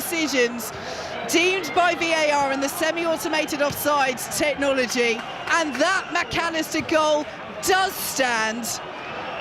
decisions deemed by VAR and the semi-automated offsides technology, and that McAllister goal does stand.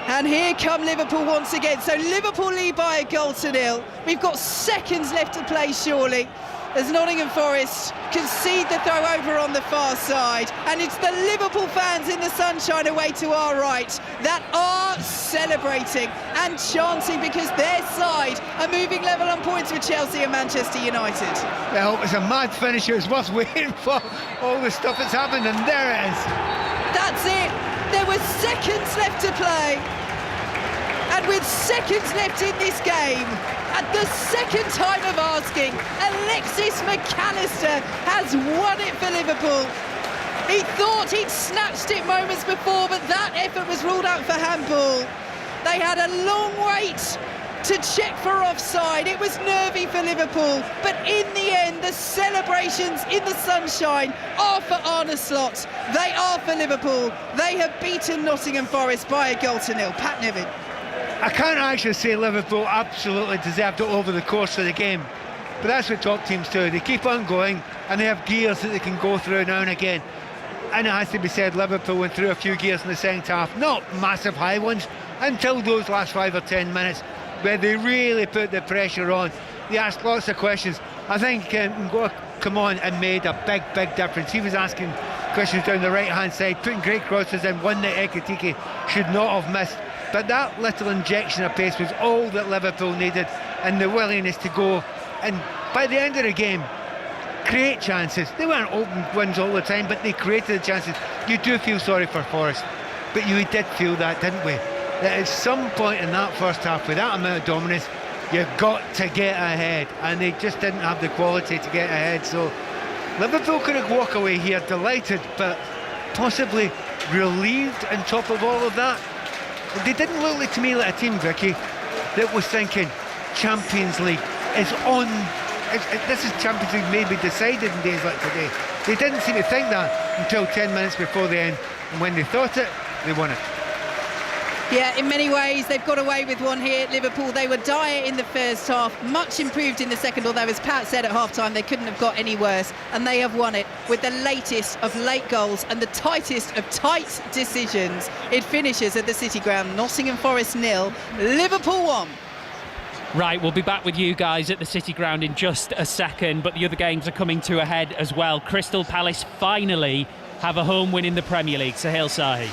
And here come Liverpool once again. So Liverpool lead by a 1-0. We've got seconds left to play, surely, as Nottingham Forest concede the throw over on the far side. And it's the Liverpool fans in the sunshine away to our right that are celebrating and chanting, because their side are moving level on points with Chelsea and Manchester United. Well, it's a mad finish. It was worth waiting for, all the stuff that's happened, and there it is. That's it. There were seconds left to play. And with seconds left in this game, at the second time of asking, Alexis McAllister has won it for Liverpool. He thought he'd snatched it moments before, but that effort was ruled out for handball. They had a long wait to check for offside. It was nervy for Liverpool, but in the end, the celebrations in the sunshine are for Arne Slot. They are for Liverpool. They have beaten Nottingham Forest by a 0-0. Pat Niven. I can't actually say Liverpool absolutely deserved it over the course of the game, but that's what top teams do. They keep on going, and they have gears that they can go through now and again. And it has to be said, Liverpool went through a few gears in the second half, not massive high ones, until those last 5 or 10 minutes, where they really put the pressure on. They asked lots of questions. I think N'Golo come on and made a big difference. He was asking questions down the right-hand side, putting great crosses in, one that Ekitike should not have missed. But that little injection of pace was all that Liverpool needed, and the willingness to go and, by the end of the game, create chances. They weren't open wins all the time, but they created the chances. You do feel sorry for Forest, but you did feel that, didn't we? That at some point in that first half, with that amount of dominance, you've got to get ahead, and they just didn't have the quality to get ahead. So Liverpool could have walked away here delighted, but possibly relieved on top of all of that. They didn't look like, to me, like a team, Vicky, that was thinking Champions League is on. This is Champions League maybe decided in days like today. They didn't seem to think that until 10 minutes before the end, and when they thought it, they won it. Yeah, in many ways, they've got away with one here at Liverpool. They were dire in the first half, much improved in the second, although, as Pat said at half-time, they couldn't have got any worse, and they have won it with the latest of late goals and the tightest of tight decisions. It finishes at the City Ground, Nottingham Forest 0, Liverpool 1. Right, we'll be back with you guys at the City Ground in just a second, but the other games are coming to a head as well. Crystal Palace finally have a home win in the Premier League. Sahil Sahi.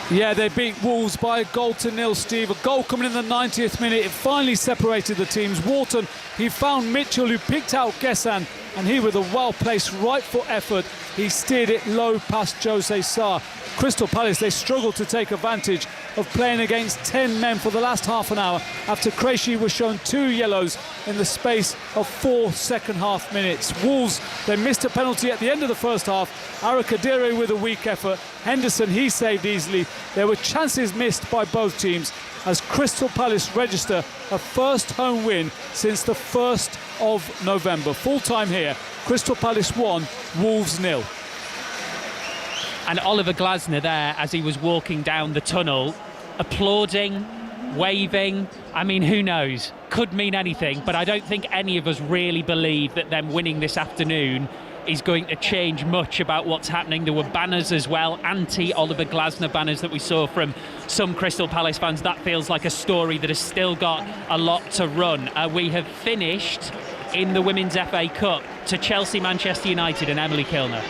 Yeah, they beat Wolves by 1-0, Steve. A goal coming in the 90th minute. It finally separated the teams. Wharton, he found Mitchell, who picked out Gessan, and he, with a well-placed right foot effort, he steered it low past Jose Sarr. Crystal Palace, they struggled to take advantage of playing against 10 men for the last half an hour after Krejci was shown 2 yellows in the space of 4 second-half minutes. Wolves, they missed a penalty at the end of the first half. Arakadere with a weak effort. Henderson, he saved easily. There were chances missed by both teams as Crystal Palace register a first home win since the 1st of November. Full-time here, Crystal Palace 1, Wolves 0. And Oliver Glasner there, as he was walking down the tunnel, applauding, waving. I mean, who knows? Could mean anything, but I don't think any of us really believe that them winning this afternoon is going to change much about what's happening. There were banners as well, anti-Oliver Glasner banners that we saw from some Crystal Palace fans. That feels like a story that has still got a lot to run. We have finished in the Women's FA Cup to Chelsea, Manchester United and Emily Kilner.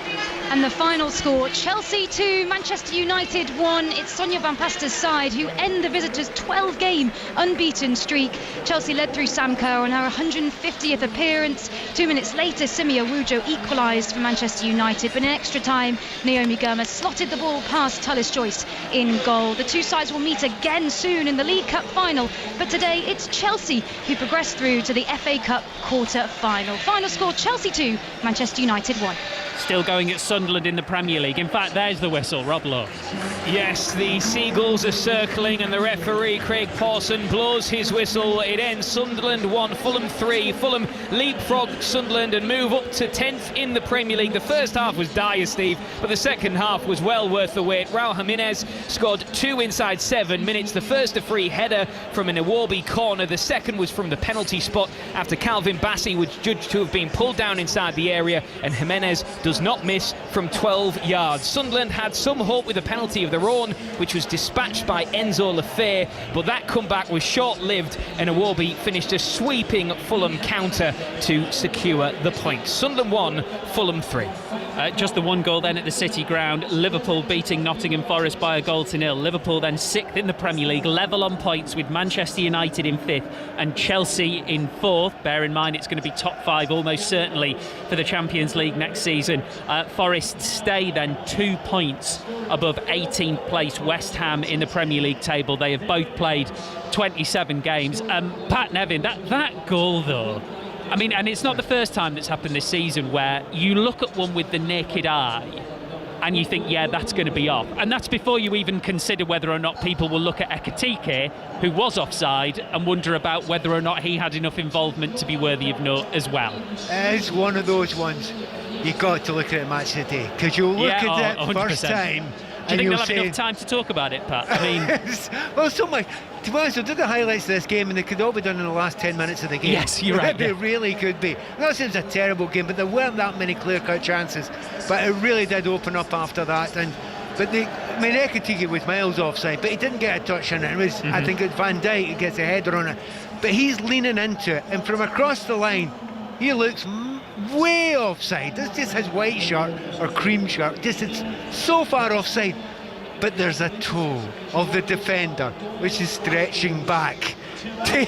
And the final score, Chelsea 2, Manchester United 1. It's Sonia Van Paster's side who end the visitors' 12-game unbeaten streak. Chelsea led through Sam Kerr on her 150th appearance. 2 minutes later, Simi Awujo equalised for Manchester United, but in extra time, Naomi Gurma slotted the ball past Tullis Joyce in goal. The two sides will meet again soon in the League Cup final, but today it's Chelsea who progressed through to the FA Cup quarter-final. Final score, Chelsea 2, Manchester United 1. still going at Sunderland in the Premier League. In fact, there's the whistle, Rob Law. Yes, the Seagulls are circling and the referee, Craig Pawson, blows his whistle. It ends Sunderland 1, Fulham 3. Fulham leapfrog Sunderland and move up to 10th in the Premier League. The first half was dire, Steve, but the second half was well worth the wait. Raul Jimenez scored 2 inside 7 minutes. The first a free header from an Iwobi corner. The second was from the penalty spot after Calvin Bassey was judged to have been pulled down inside the area, and Jimenez does not miss from 12 yards. Sunderland had some hope with a penalty of their own, which was dispatched by Enzo Lefebvre, but that comeback was short-lived, and Iwobi finished a sweeping Fulham counter to secure the point. Sunderland 1, Fulham 3. Just the one goal then at the City Ground. Liverpool beating Nottingham Forest by 1-0. Liverpool then 6th in the Premier League, level on points with Manchester United in 5th and Chelsea in 4th. Bear in mind it's going to be top 5 almost certainly for the Champions League next season. Forest stay then 2 points above 18th place West Ham in the Premier League table. They have both played 27 games. Pat Nevin, that goal though, I mean, and it's not the first time that's happened this season where you look at one with the naked eye and you think, yeah, that's going to be off. And that's before you even consider whether or not people will look at Ekitike, who was offside, and wonder about whether or not he had enough involvement to be worthy of note as well. It's one of those ones you've got to look at a match today, because you'll look at it 100%. First time. Do you think they'll have enough time to talk about it, Pat? I mean, well, so much. To be honest, I did the highlights of this game, and they could all be done in the last 10 minutes of the game. Yes, you're right. They really could be. I'm not saying it's a terrible game, but there weren't that many clear-cut chances. But it really did open up after that. Ekitike was miles offside, but he didn't get a touch on it. It was, I think it's Van Dijk who gets a header on it. But he's leaning into it, and from across the line, he looks way offside. That's just his white shirt or cream shirt. Just it's so far offside. But there's a toe of the defender which is stretching back.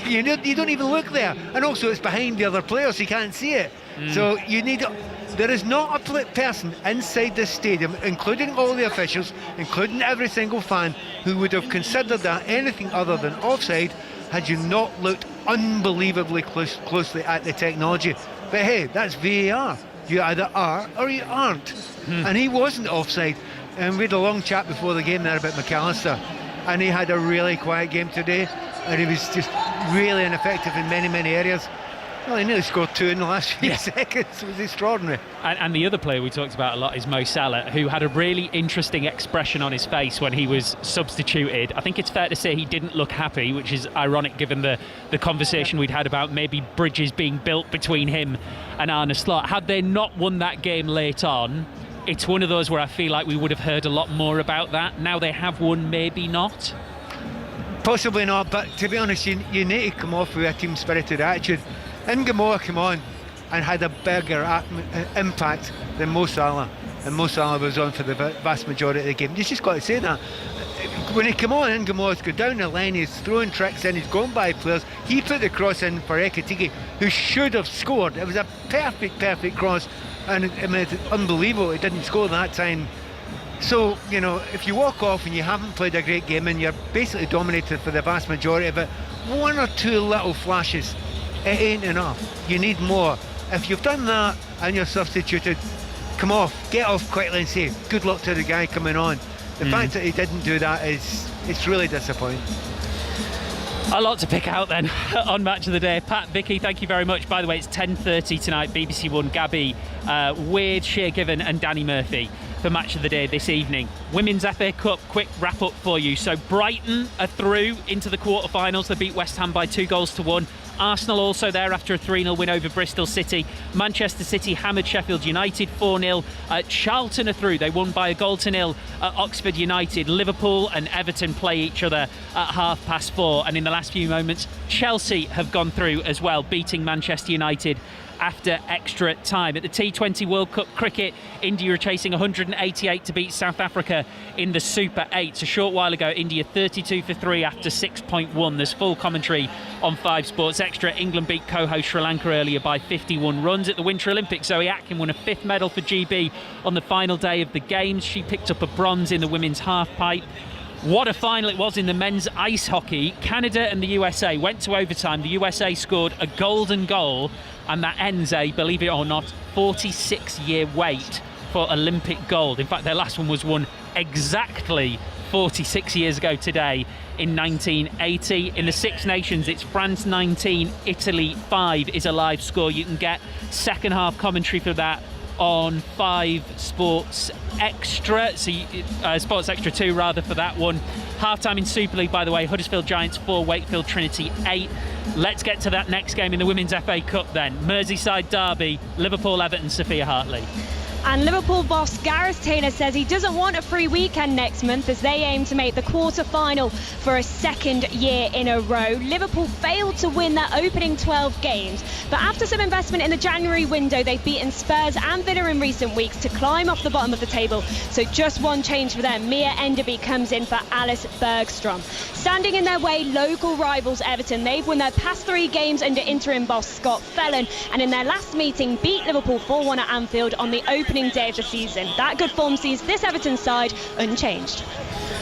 You don't even look there, and also it's behind the other player, so you can't see it. So there is not a person inside this stadium, including all the officials, including every single fan, who would have considered that anything other than offside had you not looked unbelievably closely at the technology. But hey, that's VAR. You either are or you aren't. And he wasn't offside. And we had a long chat before the game there about McAllister, and he had a really quiet game today, and he was just really ineffective in many, many areas. Well, he nearly scored 2 in the last few seconds. It was extraordinary. And the other player we talked about a lot is Mo Salah, who had a really interesting expression on his face when he was substituted. I think it's fair to say he didn't look happy, which is ironic given the conversation we'd had about maybe bridges being built between him and Arne Slot. Had they not won that game late on, it's one of those where I feel like we would have heard a lot more about that. Now they have won, maybe not. Possibly not, but to be honest, you need to come off with a team-spirited attitude. And Gamoa came on and had a bigger impact than Mo Salah. And Mo Salah was on for the vast majority of the game. You just got to say that. When he came on, Gamoa's go down the line, he's throwing tricks in, he's going by players. He put the cross in for Ekitike, who should have scored. It was a perfect cross. And it's unbelievable he didn't score that time. So, if you walk off and you haven't played a great game and you're basically dominated for the vast majority of it, 1 or 2 little flashes, it ain't enough. You need more. If you've done that and you're substituted, come off, get off quickly and say good luck to the guy coming on. The fact that he didn't do that it's really disappointing. A lot to pick out then on Match of the Day. Pat, Vicky, thank you very much. By the way, it's 10:30 tonight. BBC One, Gabby, Wade, Shea Given and Danny Murphy for Match of the Day this evening. Women's FA Cup, quick wrap up for you. So Brighton are through into the quarterfinals. They beat West Ham by 2-1. Arsenal also there after a 3-0 win over Bristol City. Manchester City hammered Sheffield United 4-0. Charlton are through. They won by 1-0 at Oxford United. Liverpool and Everton play each other at 4:30. And in the last few moments, Chelsea have gone through as well, beating Manchester United after extra time. At the T20 World Cup cricket, India are chasing 188 to beat South Africa in the Super 8. A short while ago, India 32 for 3 after 6.1. There's full commentary on 5 Sports Extra. England beat co-host Sri Lanka earlier by 51 runs. At the Winter Olympics, Zoe Atkin won a 5th medal for GB on the final day of the Games. She picked up a bronze in the women's half-pipe. What a final it was in the men's ice hockey. Canada and the USA went to overtime. The USA scored a golden goal, and that ends a, believe it or not, 46-year wait for Olympic gold. In fact, their last one was won exactly 46 years ago today in 1980. In the Six Nations, it's France 19, Italy 5 is a live score. You can get second half commentary for that on 5 Sports Extra, Sports Extra 2 rather for that one. Half-time in Super League, by the way, Huddersfield Giants 4, Wakefield Trinity 8. Let's get to that next game in the Women's FA Cup then. Merseyside derby, Liverpool, Everton, Sophia Hartley. And Liverpool boss Gareth Taylor says he doesn't want a free weekend next month as they aim to make the quarter-final for a second year in a row. Liverpool failed to win their opening 12 games, but after some investment in the January window, they've beaten Spurs and Villa in recent weeks to climb off the bottom of the table. So just one change for them. Mia Enderby comes in for Alice Bergstrom. Standing in their way, local rivals Everton. They've won their past 3 games under interim boss Scott Felon, and in their last meeting beat Liverpool 4-1 at Anfield on the opening day of the season. That good form sees this Everton side unchanged.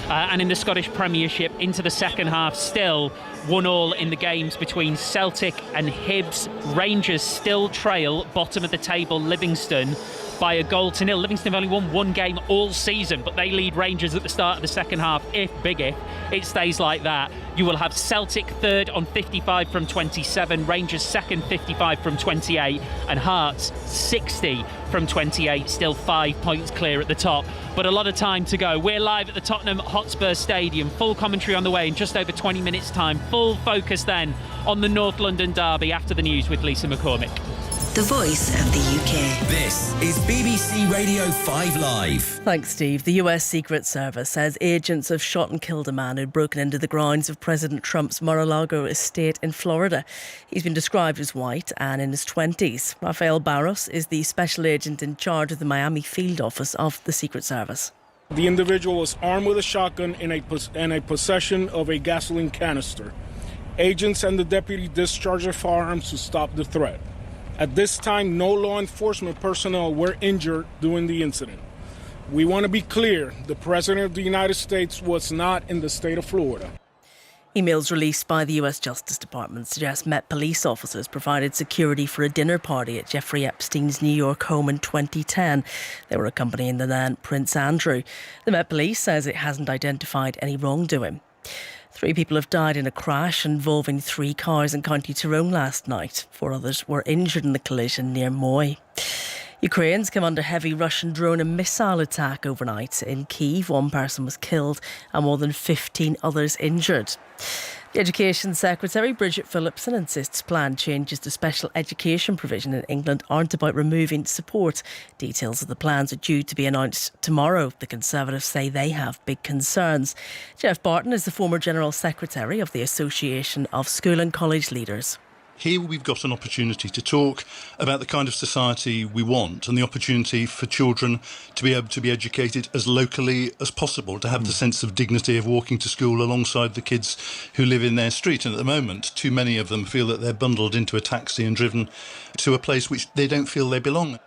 And in the Scottish Premiership, into the second half, still 1-1 in the games between Celtic and Hibs. Rangers still trail bottom of the table Livingston by a goal to nil. Livingston have only won 1 game all season, but they lead Rangers at the start of the second half. If it stays like that, you will have Celtic third on 55 from 27, Rangers second 55 from 28, and Hearts 60 from 28, still 5 points clear at the top. But a lot of time to go. We're live at the Tottenham Hotspur Stadium. Full commentary on the way in just over 20 minutes time. Full focus then on the North London derby after the news with Lisa McCormick. The voice of the UK. This is BBC Radio 5 Live. Thanks, Steve. The US Secret Service says agents have shot and killed a man who'd broken into the grounds of President Trump's Mar-a-Lago estate in Florida. He's been described as white and in his 20s. Rafael Barros is the special agent in charge of the Miami field office of the Secret Service. The individual was armed with a shotgun and a possession of a gasoline canister. Agents and the deputy discharged their firearms to stop the threat. At this time, no law enforcement personnel were injured during the incident. We want to be clear, the President of the United States was not in the state of Florida. Emails released by the US Justice Department suggest Met police officers provided security for a dinner party at Jeffrey Epstein's New York home in 2010. They were accompanying the then Prince Andrew. The Met police says it hasn't identified any wrongdoing. 3 people have died in a crash involving 3 cars in County Tyrone last night. 4 others were injured in the collision near Moy. Ukraine's come under heavy Russian drone and missile attack overnight in Kyiv. 1 person was killed and more than 15 others injured. The Education Secretary, Bridget Phillipson, insists planned changes to special education provision in England aren't about removing support. Details of the plans are due to be announced tomorrow. The Conservatives say they have big concerns. Jeff Barton is the former General Secretary of the Association of School and College Leaders. Here we've got an opportunity to talk about the kind of society we want and the opportunity for children to be able to be educated as locally as possible, to have the sense of dignity of walking to school alongside the kids who live in their street. And at the moment, too many of them feel that they're bundled into a taxi and driven to a place which they don't feel they belong.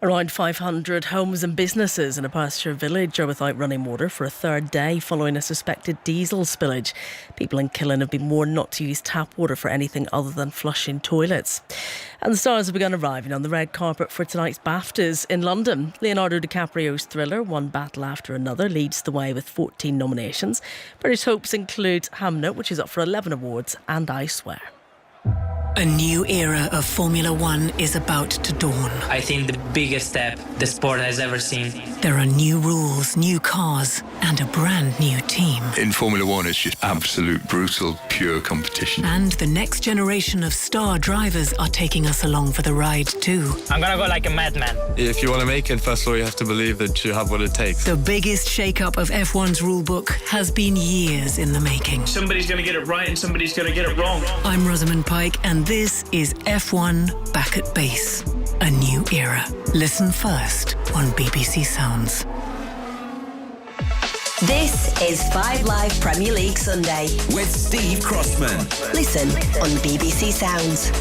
Around 500 homes and businesses in a pasture village are without running water for a 3rd day following a suspected diesel spillage. People in Killen have been warned not to use tap water for anything other than flushing toilets. And the stars have begun arriving on the red carpet for tonight's BAFTAs in London. Leonardo DiCaprio's thriller, One Battle After Another, leads the way with 14 nominations. British hopes include Hamnet, which is up for 11 awards, and I Swear. A new era of Formula One is about to dawn. I think the biggest step the sport has ever seen. There are new rules, new cars, and a brand new team. In Formula One, it's just absolute, brutal, pure competition. And the next generation of star drivers are taking us along for the ride too. I'm gonna go like a madman. If you want to make it, first of all, you have to believe that you have what it takes. The biggest shake-up of F1's rulebook has been years in the making. Somebody's gonna get it right and somebody's gonna get it wrong. I'm Rosamund Pike, and this is F1 Back at Base, a new era. Listen first on BBC Sounds. This is 5 Live Premier League Sunday with Steve Crossman. Listen on BBC Sounds.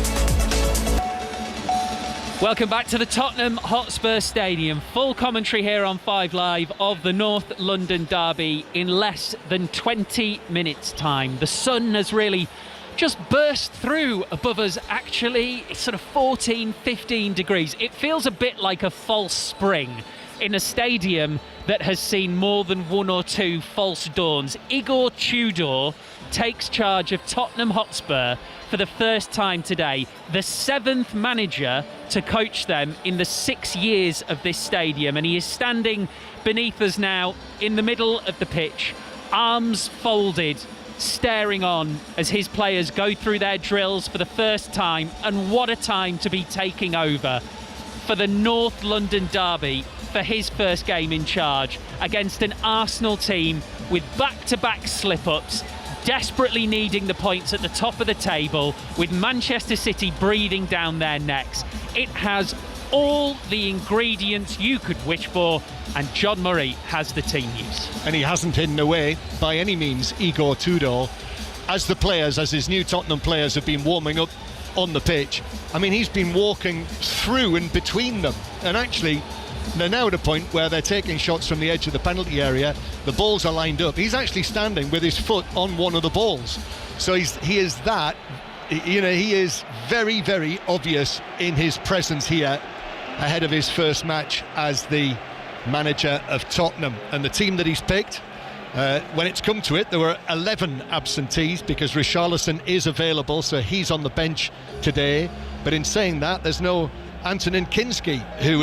Welcome back to the Tottenham Hotspur Stadium. Full commentary here on 5 Live of the North London derby in less than 20 minutes' time. The sun has really just burst through above us. Actually, it's sort of 14, 15 degrees. It feels a bit like a false spring in a stadium that has seen more than one or two false dawns. Igor Tudor takes charge of Tottenham Hotspur for the first time today, the 7th manager to coach them in the 6 years of this stadium, and he is standing beneath us now in the middle of the pitch, arms folded, staring on as his players go through their drills for the first time. And what a time to be taking over for the North London derby for his first game in charge against an Arsenal team with back-to-back slip-ups, desperately needing the points at the top of the table, with Manchester City breathing down their necks. It has all the ingredients you could wish for, and John Murray has the team news. And he hasn't hidden away by any means, Igor Tudor. As his new Tottenham players have been warming up on the pitch, I mean, he's been walking through and between them, and actually they're now at a point where they're taking shots from the edge of the penalty area. The balls are lined up. He's actually standing with his foot on one of the balls. So he is very, very obvious in his presence here ahead of his first match as the manager of Tottenham. And the team that he's picked, when it's come to it, there were 11 absentees because Richarlison is available, so he's on the bench today. But in saying that, there's no Antonin Kinski, who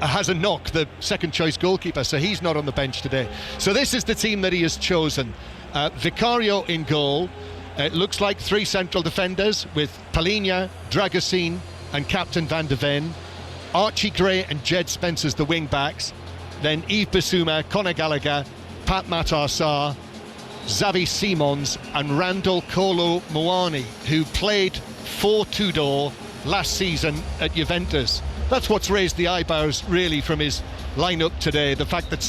has a knock, the second choice goalkeeper, so he's not on the bench today. So this is the team that he has chosen. Vicario in goal. It looks like 3 central defenders with Palhinha, Dragusin and Captain Van de Ven. Archie Gray and Jed Spence as the wing backs. Then Yves Bissouma, Conor Gallagher, Pat Matar-Sarr, Xavi Simons and Randall Kolo Muani, who played for Tudor last season at Juventus. That's what's raised the eyebrows really from his lineup today, the fact that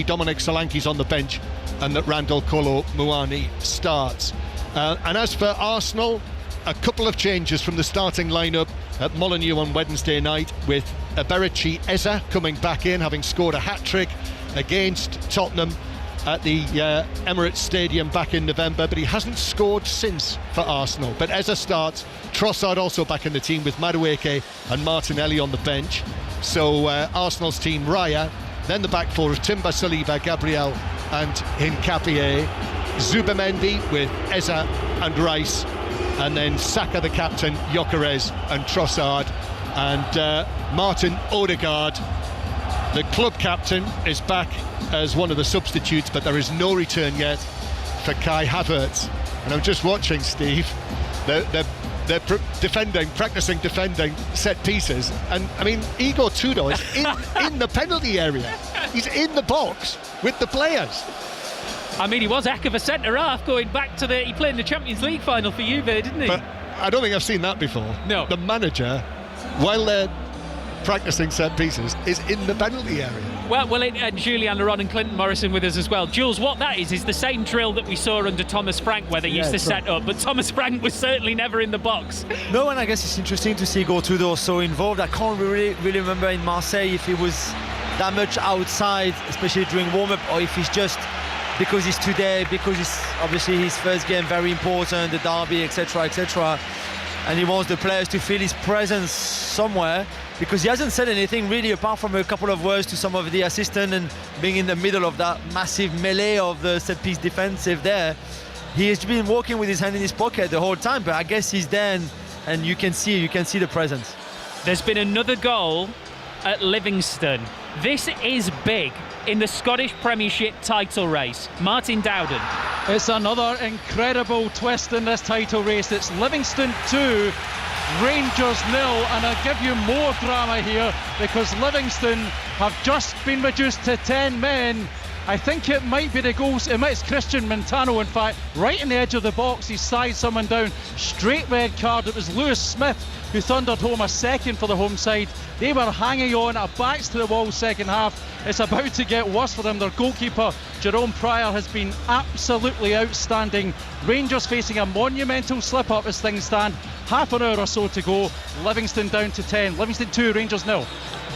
Dominic Solanke's on the bench and that Randall Kolo Muani starts. And as for Arsenal, a couple of changes from the starting lineup at Molineux on Wednesday night, with Eberici Eze coming back in, having scored a hat-trick against Tottenham at the Emirates Stadium back in November, but he hasn't scored since for Arsenal. But Eze starts. Trossard also back in the team with Madueke and Martinelli on the bench. So Arsenal's team, Raya, then the back four of Timber, Saliba, Gabriel and Hincapié, Zubimendi with Eze and Rice, and then Saka the captain, Gyökeres and Trossard, and Martin Odegaard, the club captain, is back as one of the substitutes, but there is no return yet for Kai Havertz. And I'm just watching, Steve, they're practicing defending set pieces, and I mean, Igor Tudor is in the penalty area. He's in the box with the players. I mean, he was heck of a centre-half going back to he played in the Champions League final for Juve, didn't he? But I don't think I've seen that before. No. The manager, while they're practicing set pieces, is in the penalty area. And Julian Laurent and Clinton Morrison with us as well. Jules, what that is the same drill that we saw under Thomas Frank, where they used to set up, but Thomas Frank was certainly never in the box. No, and I guess it's interesting to see Igor Tudor so involved. I can't really remember in Marseille if he was that much outside, especially during warm-up, or if he's just because he's today, because it's obviously his first game, very important, the derby, etc., and he wants the players to feel his presence somewhere, because he hasn't said anything really apart from a couple of words to some of the assistants and being in the middle of that massive melee of the set-piece defensive there. He has been walking with his hand in his pocket the whole time, but I guess he's there, and you can see the presence. There's been another goal at Livingston. This is big in the Scottish Premiership title race. Martin Dowden. It's another incredible twist in this title race. It's Livingston 2, Rangers 0, and I'll give you more drama here because Livingston have just been reduced to 10 men. I think it might be the goals. It's Christian Montano, in fact, right in the edge of the box. He sized someone down. Straight red card. It was Lewis Smith who thundered home a second for the home side. They were hanging on, our backs to the wall second half. It's about to get worse for them. Their goalkeeper, Jerome Pryor, has been absolutely outstanding. Rangers facing a monumental slip-up as things stand. Half an hour or so to go. Livingston down to 10. Livingston 2, Rangers 0.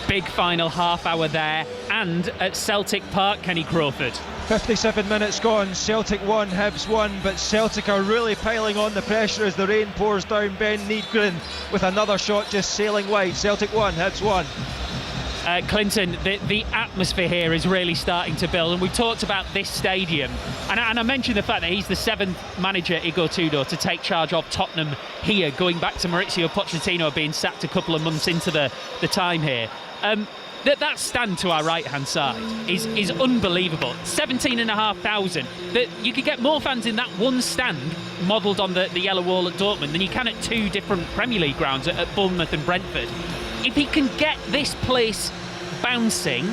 Big final half hour there, and at Celtic Park, Kenny Crawford. 57 minutes gone, Celtic 1, Hibs 1, but Celtic are really piling on the pressure as the rain pours down. Ben Needgren with another shot just sailing wide. Celtic 1, Hibs 1. Clinton, the atmosphere here is really starting to build, and we talked about this stadium, and I mentioned the fact that he's the 7th manager, Igor Tudor, to take charge of Tottenham here, going back to Mauricio Pochettino being sacked a couple of months into the time here. That stand to our right-hand side is unbelievable. 17,500. That you could get more fans in that one stand, modelled on the yellow wall at Dortmund, than you can at 2 different Premier League grounds at Bournemouth and Brentford. If he can get this place bouncing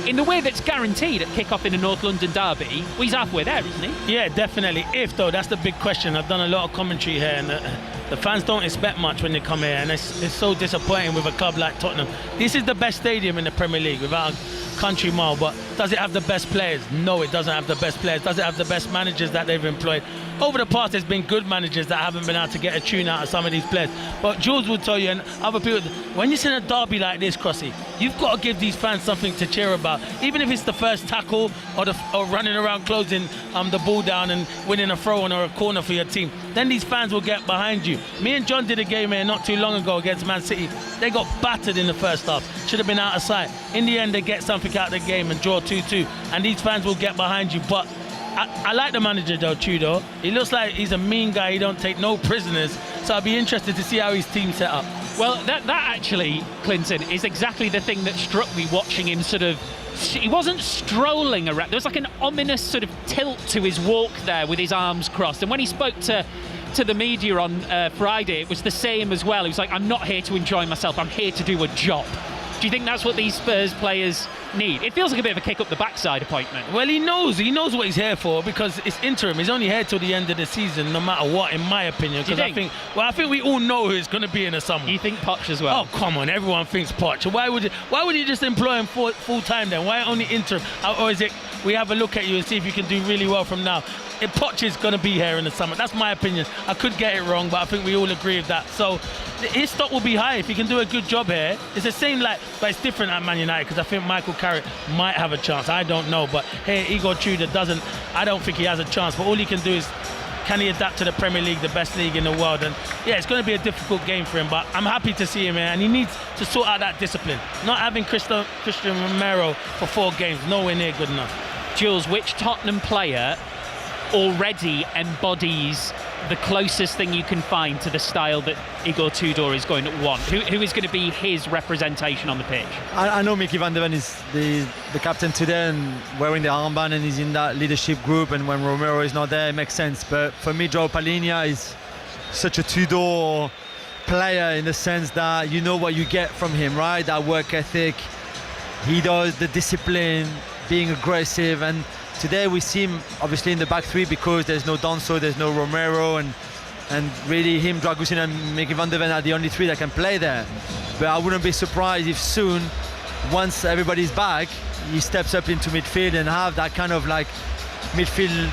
in the way that's guaranteed at kick-off in a North London derby, well, he's halfway there, isn't he? Yeah, definitely. If, though, that's the big question. I've done a lot of commentary here, and the fans don't expect much when they come here, and it's so disappointing with a club like Tottenham. This is the best stadium in the Premier League, without a country mile, but does it have the best players? No, it doesn't have the best players. Does it have the best managers that they've employed? Over the past, there's been good managers that haven't been able to get a tune out of some of these players. But Jules will tell you, and other people, when you're in a derby like this, Crossy, you've got to give these fans something to cheer about. Even if it's the first tackle or running around closing the ball down and winning a throw-in or a corner for your team, then these fans will get behind you. Me and John did a game here not too long ago against Man City. They got battered in the first half. Should have been out of sight. In the end, they get something out of the game and draw 2-2. And these fans will get behind you. But I like the manager, though, Tudor. He looks like he's a mean guy. He don't take no prisoners. So I'd be interested to see how his team's set up. Well, that actually, Clinton, is exactly the thing that struck me watching him sort of... He wasn't strolling around. There was like an ominous sort of tilt to his walk there with his arms crossed. And when he spoke to the media on Friday, it was the same as well. He was like, I'm not here to enjoy myself. I'm here to do a job. Do you think that's what these Spurs players need? It feels like a bit of a kick up the backside appointment. Well, he knows what he's here for, because it's interim. He's only here till the end of the season, no matter what, in my opinion. Do you think? I think we all know who it's going to be in the summer. You think Poch as well? Oh, come on, everyone thinks Poch. Why would you just employ him full time then? Why only interim? Or is it we have a look at you and see if you can do really well from now? If Poch is going to be here in the summer, that's my opinion. I could get it wrong, but I think we all agree with that. So his stock will be high if he can do a good job here. It's the same, but it's different at Man United, because I think Michael Carrick might have a chance. I don't know, but here Igor Tudor doesn't. I don't think he has a chance. But all he can do is, can he adapt to the Premier League, the best league in the world? And yeah, it's going to be a difficult game for him, but I'm happy to see him here, and he needs to sort out that discipline. Not having Christian Romero for 4 games, nowhere near good enough. Jules, which Tottenham player already embodies the closest thing you can find to the style that Igor Tudor is going to want? Who is going to be his representation on the pitch? I know Mickey van der Ven is the captain today and wearing the armband, and he's in that leadership group, and when Romero is not there, it makes sense. But for me, João Palhinha is such a Tudor player in the sense that you know what you get from him, right? That work ethic, he does the discipline, being aggressive, and today we see him obviously in the back three because there's no Donso, there's no Romero, and really him, Dragusin and Mickey van der Ven are the only 3 that can play there. But I wouldn't be surprised if soon, once everybody's back, he steps up into midfield and have that kind of midfield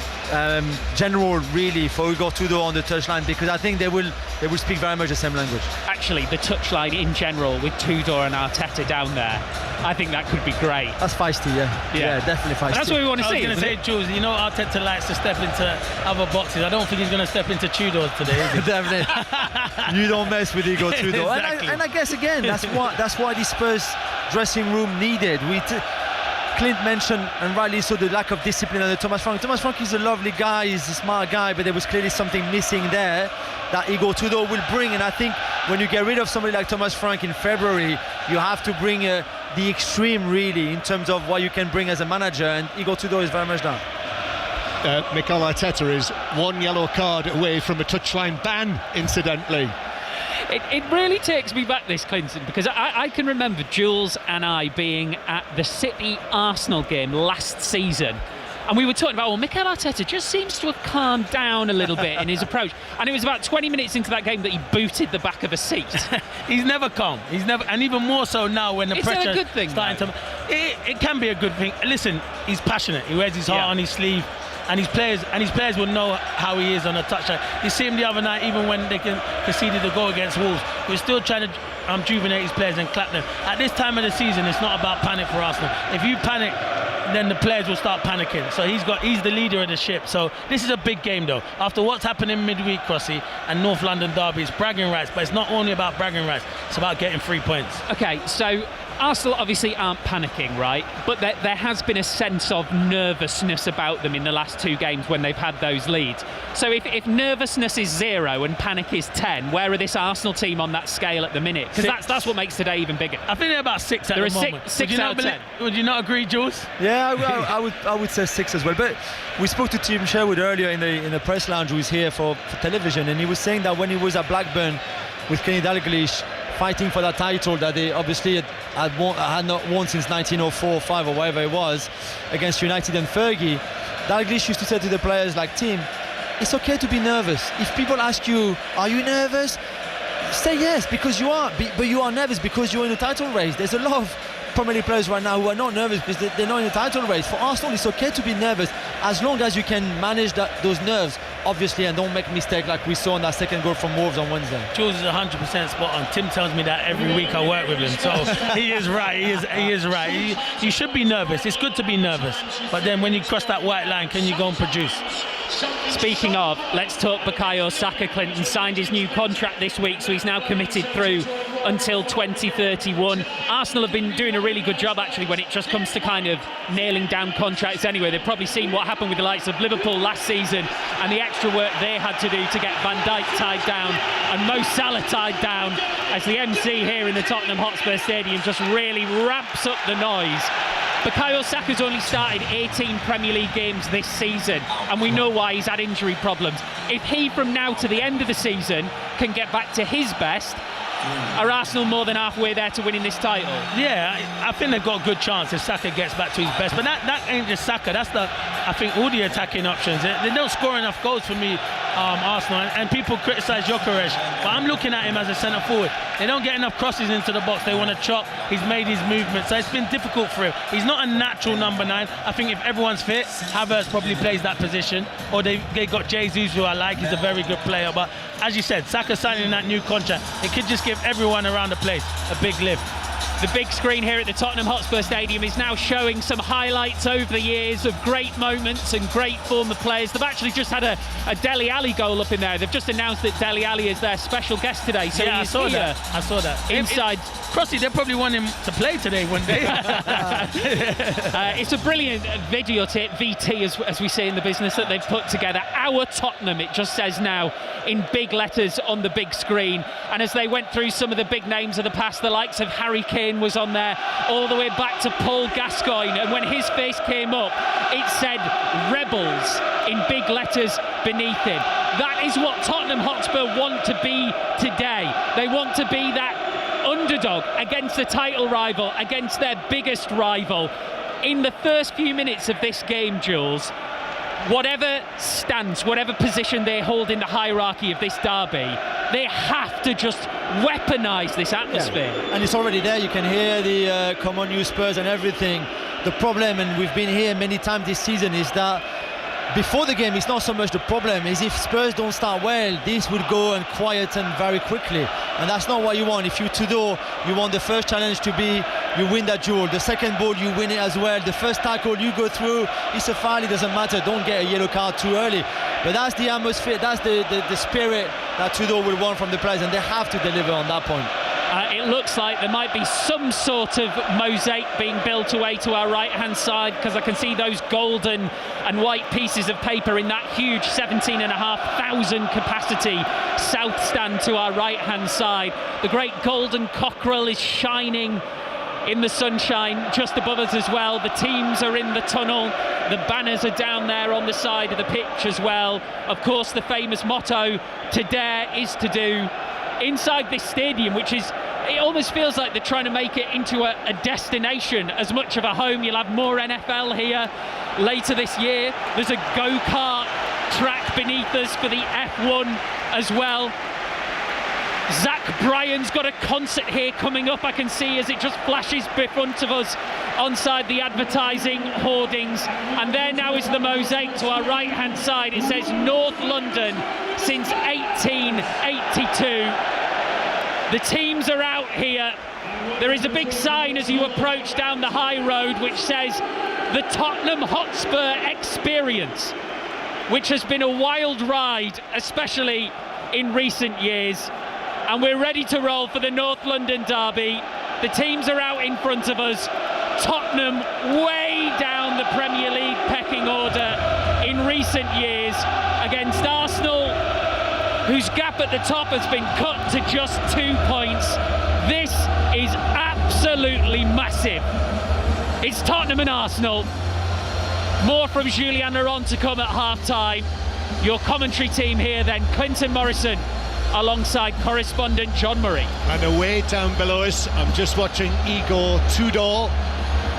general really for Igor Tudor on the touchline, because I think they will speak very much the same language. Actually, the touchline in general with Tudor and Arteta down there, I think that could be great. That's feisty, yeah, definitely feisty. And that's what we want to see. I was going to say, Jules, you know Arteta likes to step into other boxes. I don't think he's going to step into Tudor's today, is he? Definitely. You don't mess with Igor Tudor. Exactly. And I guess again, that's why the Spurs dressing room needed. Clint mentioned, and rightly so, the lack of discipline under Thomas Frank. Thomas Frank is a lovely guy, he's a smart guy, but there was clearly something missing there that Igor Tudor will bring. And I think when you get rid of somebody like Thomas Frank in February, you have to bring the extreme really in terms of what you can bring as a manager, and Igor Tudor is very much that. Mikel Arteta is 1 yellow card away from a touchline ban, incidentally. It really takes me back, this, Clinton, because I can remember Jules and I being at the City-Arsenal game last season, and we were talking about, well, Mikel Arteta just seems to have calmed down a little bit in his approach, and it was about 20 minutes into that game that he booted the back of a seat. He's never calm. He's never, and even more so now when the pressure. Is that a good thing? It can be a good thing. Listen, he's passionate. He wears his heart on his sleeve. And his players will know how he is on a touchline. You see him the other night, even when they conceded the goal against Wolves, he was still trying to rejuvenate his players and clap them. At this time of the season, it's not about panic for Arsenal. If you panic, then the players will start panicking. So he's the leader of the ship. So this is a big game, though. After what's happened in midweek, Crossy, and North London derby, it's bragging rights. But it's not only about bragging rights. It's about getting 3 points. Okay, so Arsenal obviously aren't panicking, right? But there has been a sense of nervousness about them in the last 2 games when they've had those leads. So if nervousness is 0 and panic is 10, where are this Arsenal team on that scale at the minute? Because that's what makes today even bigger. I think they're about 6 at the moment. 6 out of 10. Would you not agree, Jules? Yeah, I would say 6 as well. But we spoke to Tim Sherwood earlier in the press lounge, who was here for television, and he was saying that when he was at Blackburn with Kenny Dalglish fighting for that title that they obviously had not won since 1904-5 or whatever it was, against United and Fergie, Dalglish used to say to the players like, Tim, it's okay to be nervous. If people ask you, are you nervous? Say yes, because you are, but you are nervous because you're in a title race. There's a lot of Premier League players right now who are not nervous because they're not in a title race. For Arsenal, it's okay to be nervous as long as you can manage those nerves, obviously, and don't make mistakes like we saw in that second goal from Wolves on Wednesday. Jules is 100% spot on. Tim tells me that every week I work with him, so he is right. He is right. You should be nervous. It's good to be nervous, but then when you cross that white line, can you go and produce? Speaking of, let's talk Bukayo Saka. Clinton signed his new contract this week, so he's now committed through until 2031. Arsenal have been doing a really good job actually when it just comes to kind of nailing down contracts anyway. They've probably seen what happened with the likes of Liverpool last season and the extra work they had to do to get Van Dijk tied down and Mo Salah tied down, as the MC here in the Tottenham Hotspur Stadium just really ramps up the noise. Bukayo Saka's only started 18 Premier League games this season, and we know why. He's had injury problems. If he, from now to the end of the season, can get back to his best, are Arsenal more than halfway there to winning this title? Yeah, I think they've got a good chance if Saka gets back to his best. But that ain't just Saka. That's I think all the attacking options. They don't score enough goals for me, Arsenal. And people criticise Gyökeres, but I'm looking at him as a centre forward. They don't get enough crosses into the box. They want to chop. He's made his movement, so it's been difficult for him. He's not a natural number 9. I think if everyone's fit, Havertz probably plays that position. Or they got Jesus, who I like. He's a very good player. But as you said, Saka signing that new contract, it could just give everyone around the place a big lift. The big screen here at the Tottenham Hotspur Stadium is now showing some highlights over the years of great moments and great former players. They've actually just had a Dele Alli goal up in there. They've just announced that Dele Alli is their special guest today. So yeah, I saw that. Inside. Crossy, they probably want him to play today one day. It's a brilliant videotape, VT as we say in the business, that they've put together. Our Tottenham, it just says now in big letters on the big screen. And as they went through some of the big names of the past, the likes of Harry Kane was on there, all the way back to Paul Gascoigne, and when his face came up it said Rebels in big letters beneath him. That is what Tottenham Hotspur want to be today. They want to be that underdog against the title rival, against their biggest rival. In the first few minutes of this game, Jules, whatever stance, whatever position they hold in the hierarchy of this derby, they have to just weaponise this atmosphere. Yeah. And it's already there. You can hear the come on you Spurs and everything. The problem, and we've been here many times this season, is that before the game, it's not so much the problem, is if Spurs don't start well, this will go and quieten very quickly, and that's not what you want. If you Tudor, you want the first challenge to be you win that duel, the second ball you win it as well, the first tackle you go through, it's a foul, it doesn't matter, don't get a yellow card too early. But that's the atmosphere, that's the spirit that Tudor will want from the players, and they have to deliver on that point. It looks like there might be some sort of mosaic being built away to our right-hand side, because I can see those golden and white pieces of paper in that huge 17,500 capacity south stand to our right-hand side. The great golden cockerel is shining in the sunshine just above us as well. The teams are in the tunnel. The banners are down there on the side of the pitch as well. Of course, the famous motto, "To dare is to do." Inside this stadium, which is, it almost feels like they're trying to make it into a destination as much of a home. You'll have more NFL here later this year. There's a go-kart track beneath us for the F1 as well. Zach Bryan's got a concert here coming up, I can see, as it just flashes before of us onside the advertising hoardings. And there now is the mosaic to our right-hand side. It says North London since 1882. The teams are out here. There is a big sign as you approach down the high road which says the Tottenham Hotspur Experience, which has been a wild ride, especially in recent years. And we're ready to roll for the North London derby. The teams are out in front of us. Tottenham way down the Premier League pecking order in recent years against Arsenal, whose gap at the top has been cut to just 2 points. This is absolutely massive. It's Tottenham and Arsenal. More from Julien Laurent to come at half-time. Your commentary team here then, Clinton Morrison, alongside correspondent John Murray. And away down below us, I'm just watching Igor Tudor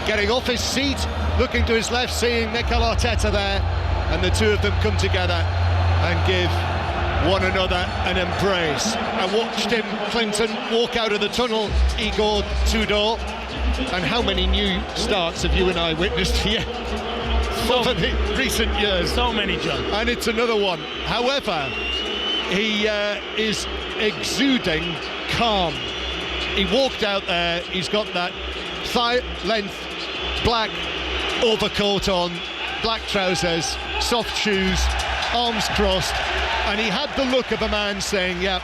getting off his seat, looking to his left, seeing Mikel Arteta there, and the two of them come together and give one another an embrace. I watched him, Clinton, walk out of the tunnel, Igor Tudor, and how many new starts have you and I witnessed here over the recent years? So many, John. And it's another one. However, he is exuding calm. He walked out there, he's got that thigh-length black overcoat on, black trousers, soft shoes, arms crossed, and he had the look of a man saying, yeah,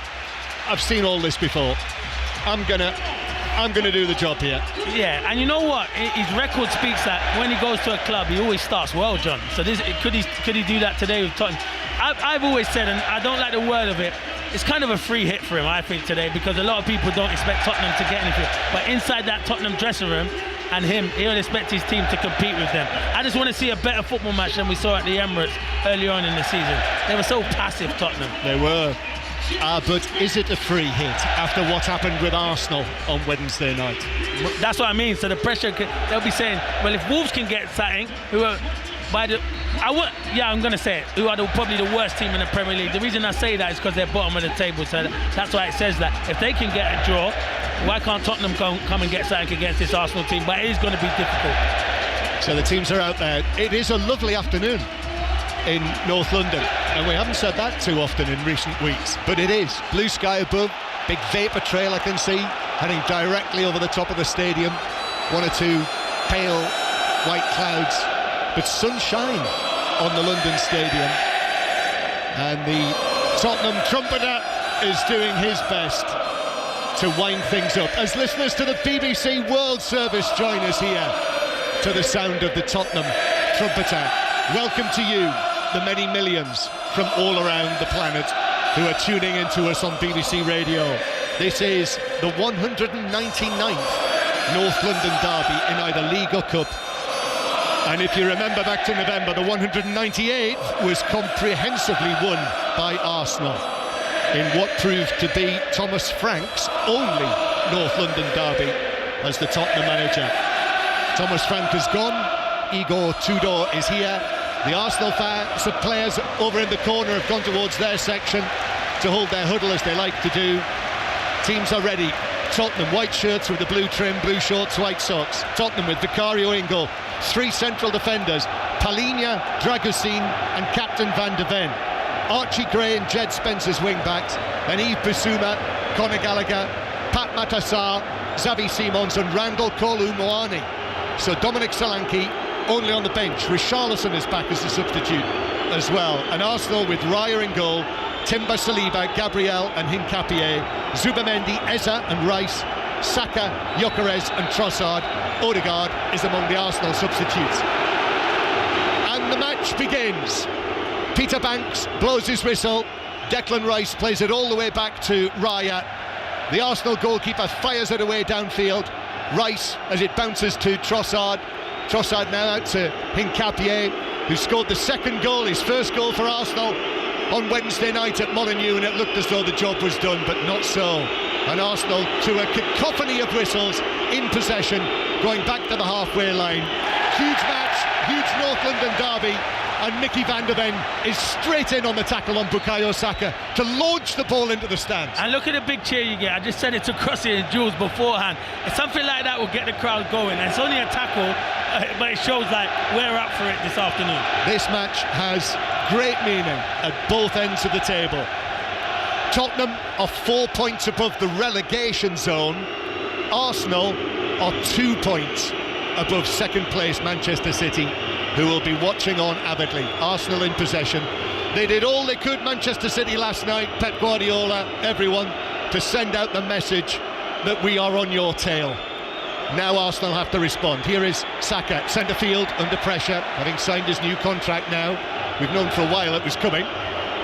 I've seen all this before. I'm gonna do the job here. Yeah, and you know what? His record speaks that when he goes to a club, he always starts well, John. So could he do that today with Tottenham? I've always said, and I don't like the word of it, it's kind of a free hit for him, I think, today, because a lot of people don't expect Tottenham to get anything. But inside that Tottenham dressing room, and he'll expect his team to compete with them. I just want to see a better football match than we saw at the Emirates earlier on in the season. They were so passive, Tottenham. They were. But is it a free hit after what happened with Arsenal on Wednesday night? That's what I mean. So the pressure, they'll be saying, well, if Wolves can get something, who are I'm going to say it, who are probably the worst team in the Premier League. The reason I say that is because they're bottom of the table, so that's why it says that. If they can get a draw, why can't Tottenham come and get something against this Arsenal team? But it is going to be difficult. So the teams are out there. It is a lovely afternoon in North London, and we haven't said that too often in recent weeks, but it is. Blue sky above, big vapour trail I can see heading directly over the top of the stadium. One or two pale white clouds, but sunshine on the London stadium, and the Tottenham trumpeter is doing his best to wind things up as listeners to the BBC World Service join us here to the sound of the Tottenham trumpeter. Welcome to you, the many millions from all around the planet who are tuning into us on BBC Radio. This is the 199th North London derby in either League or Cup. And if you remember back to November, the 198th was comprehensively won by Arsenal in what proved to be Thomas Frank's only North London derby as the Tottenham manager. Thomas Frank has gone, Igor Tudor is here. The Arsenal fans, players over in the corner have gone towards their section to hold their huddle as they like to do. Teams are ready. Tottenham, white shirts with the blue trim, blue shorts, white socks. Tottenham with Vicario Ingle, three central defenders, Palhinha, Dragusin and Captain Van de Ven. Archie Gray and Jed Spencer's wing-backs, and Yves Bissouma, Conor Gallagher, Pat Matassar, Xavi Simons and Randall Kolo-Muani. So Dominic Solanke only on the bench. Richarlison is back as a substitute as well. And Arsenal with Raya in goal, Timber, Saliba, Gabriel and Hincapié, Zubamendi, Eza and Rice, Saka, Gyökeres and Trossard. Odegaard is among the Arsenal substitutes. And the match begins. Peter Banks blows his whistle. Declan Rice plays it all the way back to Raya. The Arsenal goalkeeper fires it away downfield. Rice as it bounces to Trossard. Trossard now out to Hincapié, who scored the second goal, his first goal for Arsenal on Wednesday night at Molineux, and it looked as though the job was done, but not so. And Arsenal, to a cacophony of whistles, in possession, going back to the halfway line. Huge match, huge North London derby, and Mickey Van de Ven is straight in on the tackle on Bukayo Saka to launch the ball into the stands. And look at the big cheer you get. I just said it to Crossy and Jules beforehand. Something like that will get the crowd going, and it's only a tackle, but it shows like we're up for it this afternoon. This match has great meaning at both ends of the table. Tottenham are 4 points above the relegation zone. Arsenal are 2 points above second place Manchester City, who will be watching on avidly. Arsenal in possession. They did all they could, Manchester City, last night, Pep Guardiola, everyone, to send out the message that we are on your tail. Now Arsenal have to respond. Here is Saka, centre field, under pressure, having signed his new contract now. We've known for a while it was coming,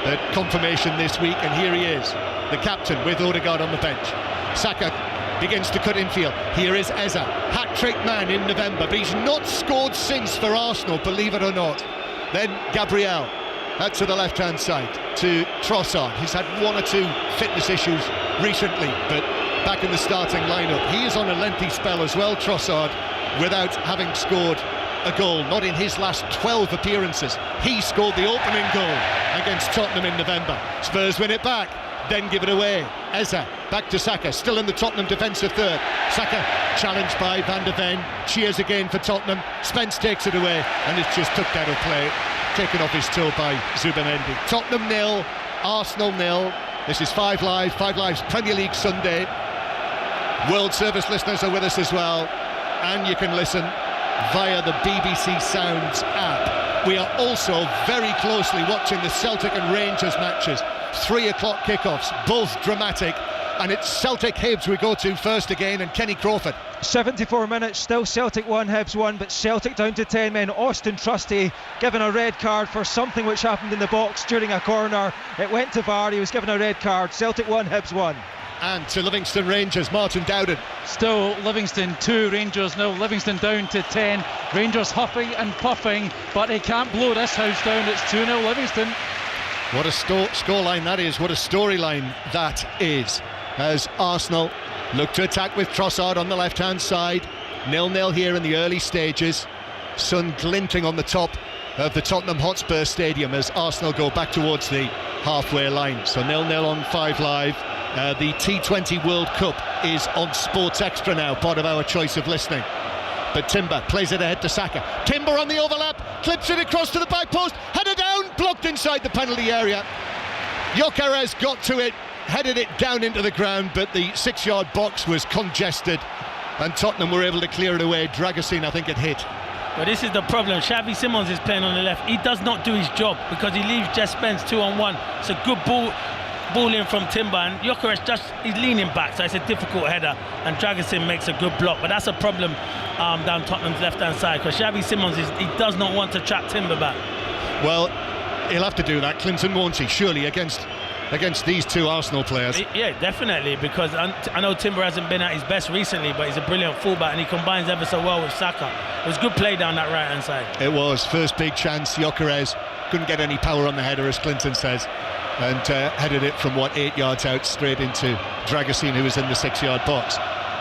but confirmation this week, and here he is, the captain with Odegaard on the bench. Saka begins to cut infield. Here is Eze, hat-trick man in November, but he's not scored since for Arsenal, believe it or not. Then Gabriel, out to the left-hand side, to Trossard. He's had one or two fitness issues recently, but back in the starting lineup. He is on a lengthy spell as well, Trossard, without having scored a goal, not in his last 12 appearances. He scored the opening goal against Tottenham in November. Spurs win it back, then give it away. Eze, back to Saka, still in the Tottenham defensive third. Saka challenged by Van de Ven, cheers again for Tottenham. Spence takes it away, and it's just took out of play, taken off his toe by Zubimendi. Tottenham 0, Arsenal 0. This is 5 Live's Premier League Sunday. World Service listeners are with us as well, and you can listen via the BBC Sounds app. We are also very closely watching the Celtic and Rangers matches. 3 o'clock kickoffs, both dramatic, and it's Celtic Hibs we go to first again, and Kenny Crawford. 74 minutes, still Celtic 1, Hibs 1, but Celtic down to 10 men. Austin Trusty given a red card for something which happened in the box during a corner. It went to VAR, he was given a red card. Celtic 1, Hibs 1. And to Livingston Rangers, Martin Dowden. Still Livingston 2, Rangers 0. Livingston down to 10. Rangers huffing and puffing, but they can't blow this house down. It's 2-0 Livingston. What a scoreline that is, what a storyline that is. As Arsenal look to attack with Trossard on the left-hand side. 0-0 here in the early stages. Sun glinting on the top of the Tottenham Hotspur Stadium as Arsenal go back towards the halfway line. So 0-0 on 5 Live. The T20 World Cup is on Sports Extra now, part of our choice of listening. But Timber plays it ahead to Saka. Timber on the overlap, clips it across to the back post, header down, blocked inside the penalty area. Gyökeres got to it, headed it down into the ground, but the 6-yard box was congested and Tottenham were able to clear it away. Dragusin, I think, it hit. But this is the problem. Xavi Simons is playing on the left. He does not do his job because he leaves Jess Spence 2-on-1. It's a good ball in from Timber, and Gyökeres he's leaning back, so it's a difficult header, and Dragusin makes a good block. But that's a problem down Tottenham's left-hand side, because Xavi Simons he does not want to trap Timber back. Well, he'll have to do that, Clinton, won't he? Surely against these two Arsenal players. Yeah, definitely, because I know Timber hasn't been at his best recently, but he's a brilliant fullback and he combines ever so well with Saka. It was good play down that right-hand side. It was. First big chance, Gyökeres couldn't get any power on the header, as Clinton says, and headed it from 8 yards out straight into Dragusin, who was in the 6-yard box.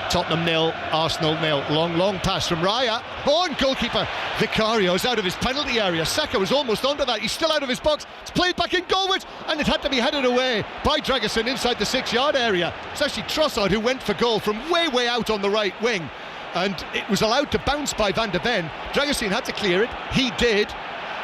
Tottenham 0, Arsenal 0. Long pass from Raya. And goalkeeper Vicario's out of his penalty area. Saka was almost onto that. He's still out of his box. It's played back in goalwards, and it had to be headed away by Dragusin inside the 6-yard area. It's actually Trossard who went for goal from way out on the right wing, and it was allowed to bounce by Van de Ven. Dragusin had to clear it. He did.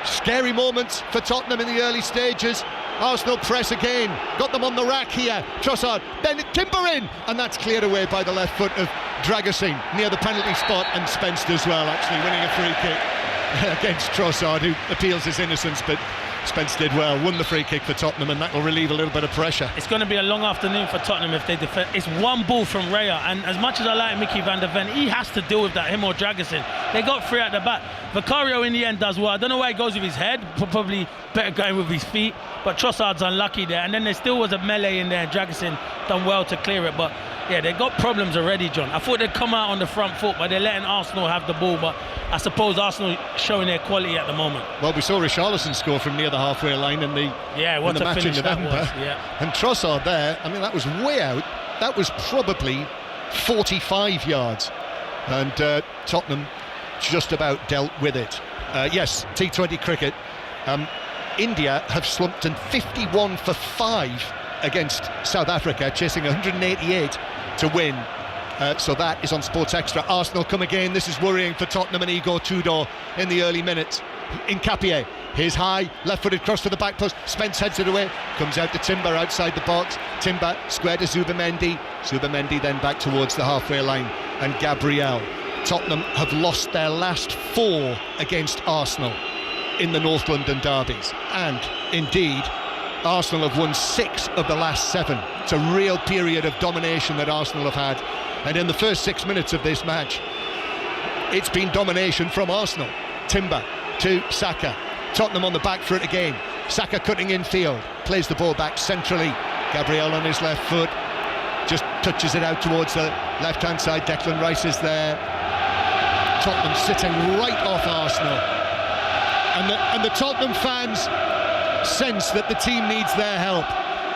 Scary moments for Tottenham in the early stages. Arsenal press again, got them on the rack here. Trossard, then Timber in, and that's cleared away by the left foot of Dragusin near the penalty spot, and Spence as well, actually winning a free kick against Trossard, who appeals his innocence, but Spence did well, won the free kick for Tottenham, and that will relieve a little bit of pressure. It's going to be a long afternoon for Tottenham if they defend. It's one ball from Raya, and as much as I like Mickey Van de Ven, he has to deal with that, him or Dragusin. They got 3 at the back. Vicario in the end does well. I don't know why he goes with his head, probably better going with his feet, but Trossard's unlucky there, and then there still was a melee in there, and Dragusin done well to clear it, but yeah, they got problems already, John. I thought they'd come out on the front foot, but they're letting Arsenal have the ball, but I suppose Arsenal showing their quality at the moment. Well, we saw Richarlison score from near the halfway line in the match in November. And Trossard there, I mean, that was way out. That was probably 45 yards. And Tottenham just about dealt with it. Yes, T20 cricket. India have slumped in 51 for 5 against South Africa, chasing 188 to win. So that is on Sports Extra. Arsenal come again. This is worrying for Tottenham and Igor Tudor in the early minutes. Nkapie, his high, left-footed cross to the back post. Spence heads it away. Comes out to Timber outside the box. Timber square to Zubimendi. Zubimendi then back towards the halfway line. And Gabriel. Tottenham have lost their last 4 against Arsenal in the North London derbies. And indeed, Arsenal have won 6 of the last 7. It's a real period of domination that Arsenal have had, and in the first 6 minutes of this match it's been domination from Arsenal. Timber to Saka, Tottenham on the back foot again. Saka cutting infield, plays the ball back centrally. Gabriel on his left foot, just touches it out towards the left-hand side. Declan Rice is there. Tottenham sitting right off Arsenal, and the Tottenham fans sense that the team needs their help,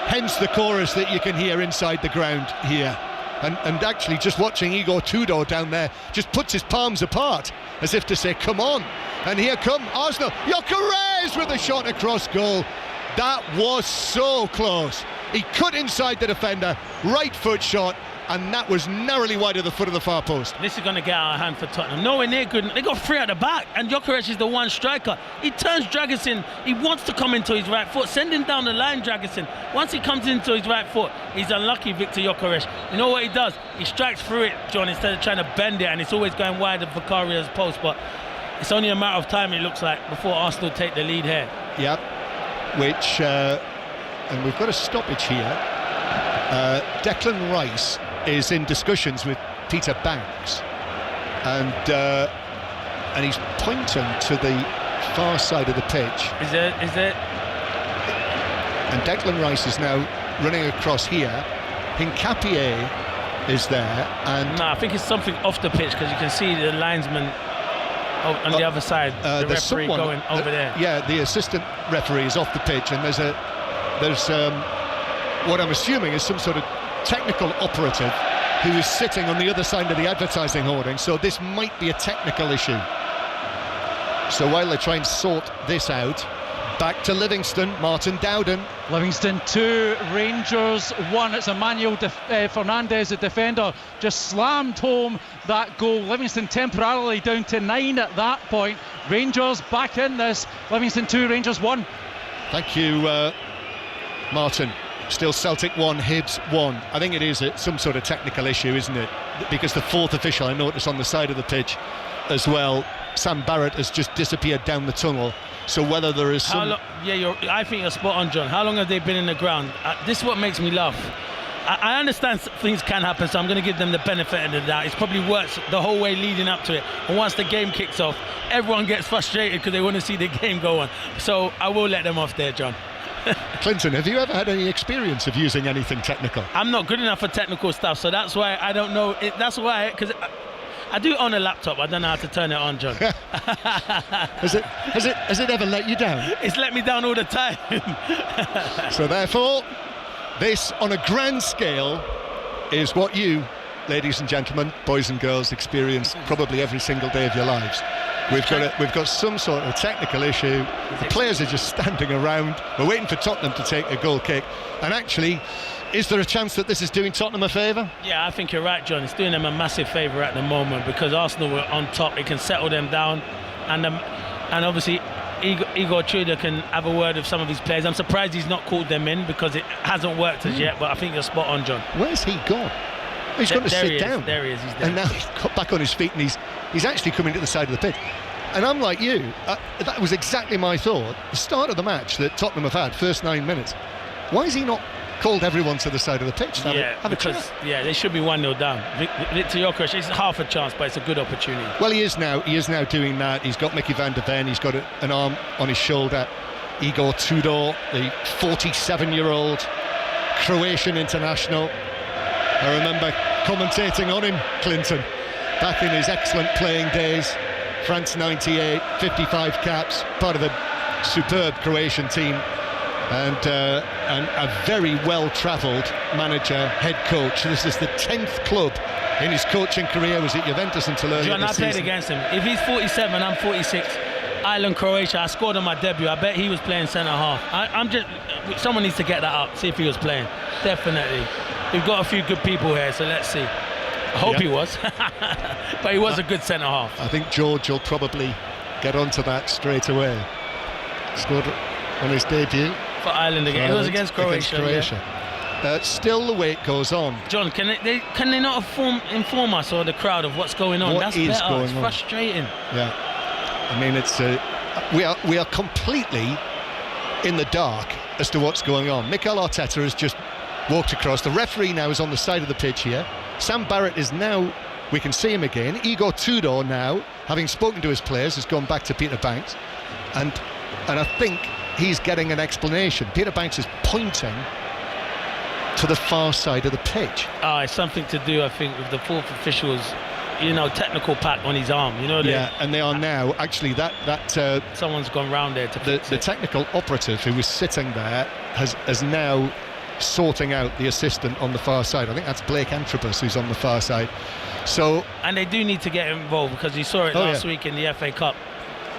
hence the chorus that you can hear inside the ground here. And actually just watching Igor Tudor down there just puts his palms apart as if to say, come on. And here come Arsenal. Gyökeres with a shot across goal. That was so close. He cut inside the defender, right foot shot, and that was narrowly wide of the foot of the far post. This is going to get out of hand for Tottenham. Nowhere near good. They got 3 at the back, and Gyökeres is the one striker. He turns Dragusin. He wants to come into his right foot. Send him down the line, Dragusin. Once he comes into his right foot, he's unlucky, Victor Gyökeres. You know what he does? He strikes through it, John, instead of trying to bend it, and it's always going wide of Vicaria's post. But it's only a matter of time, it looks like, before Arsenal take the lead here. Yep. Which, and we've got a stoppage here. Declan Rice is in discussions with Peter Banks, and he's pointing to the far side of the pitch. Is it? And Declan Rice is now running across here. Hincapié is there, and no, I think it's something off the pitch, because you can see the linesman on the other side. The referee going over there. Yeah, the assistant referee is off the pitch, and there's what I'm assuming is some sort of technical operative who is sitting on the other side of the advertising hoarding, so this might be a technical issue. So while they try and sort this out, back to Livingston. Martin Dowden. Livingston 2, Rangers 1. It's Emmanuel Fernandez, the defender, just slammed home that goal. Livingston temporarily down to 9 at that point. Rangers back in this. Livingston 2, Rangers 1. Thank you, Martin. Still Celtic 1, Hibs 1. I think it is some sort of technical issue, isn't it? Because the fourth official, I noticed on the side of the pitch as well, Sam Barrett has just disappeared down the tunnel. So whether there is some... I think you're spot on, John. How long have they been in the ground? This is what makes me laugh. I understand things can happen, so I'm going to give them the benefit of the doubt. It's probably worked the whole way leading up to it. And once the game kicks off, everyone gets frustrated because they want to see the game go on. So I will let them off there, John. Clinton, have you ever had any experience of using anything technical? I'm not good enough for technical stuff, so that's why I don't know. That's why, because I do own a laptop. I don't know how to turn it on, John. Has it ever let you down? It's let me down all the time. So therefore, this on a grand scale is what you, ladies and gentlemen, boys and girls, experience probably every single day of your lives. We've got some sort of technical issue. The players are just standing around. We're waiting for Tottenham to take a goal kick. And actually, is there a chance that this is doing Tottenham a favour? Yeah, I think you're right, John. It's doing them a massive favour at the moment, because Arsenal were on top. It can settle them down, and obviously Igor Tudor can have a word with some of his players. I'm surprised he's not called them in, because it hasn't worked as yet. But I think you're spot on, John. Where's he gone? He's got to sit down. There he is. He's there. And now he's got back on his feet, and he's actually coming to the side of the pitch. And I'm like you, that was exactly my thought. The start of the match that Tottenham have had, first 9 minutes. Why is he not called everyone to the side of the pitch? Have a chance. They should be 1-0 down. Victor Gyökeres, it's half a chance, but it's a good opportunity. Well, he is now doing that. He's got Mickey van der Ven. He's got an arm on his shoulder. Igor Tudor, the 47-year-old Croatian international. I remember commentating on him, Clinton, back in his excellent playing days. France 98, 55 caps, part of a superb Croatian team, and a very well-travelled manager, head coach. This is the 10th club in his coaching career. Was at Juventus until earlier John, this season. I played against him. If he's 47, I'm 46. Ireland, Croatia. I scored on my debut. I bet he was playing centre half. Someone needs to get that up. See if he was playing. Definitely. We've got a few good people here, so let's see. I hope he was, but he was a good centre half. I think George will probably get onto that straight away. Scored on his debut for Ireland again. It was against Croatia. Still, the wait goes on. John, can they not inform us or the crowd of what's going on? That's better. Going it's frustrating. Yeah, I mean, it's we are completely in the dark as to what's going on. Mikel Arteta has just walked across. The referee now is on the side of the pitch here. Sam Barrett is now, we can see him again. Igor Tudor now, having spoken to his players, has gone back to Peter Banks, and I think he's getting an explanation. Peter Banks is pointing to the far side of the pitch. It's something to do, I think, with the fourth official's, technical pat on his arm. And they are now actually that someone's gone round there to the technical operative who was sitting there has now sorting out the assistant on the far side. I think that's Blake Antrobus who's on the far side. So, and they do need to get involved, because you saw it last week in the FA Cup.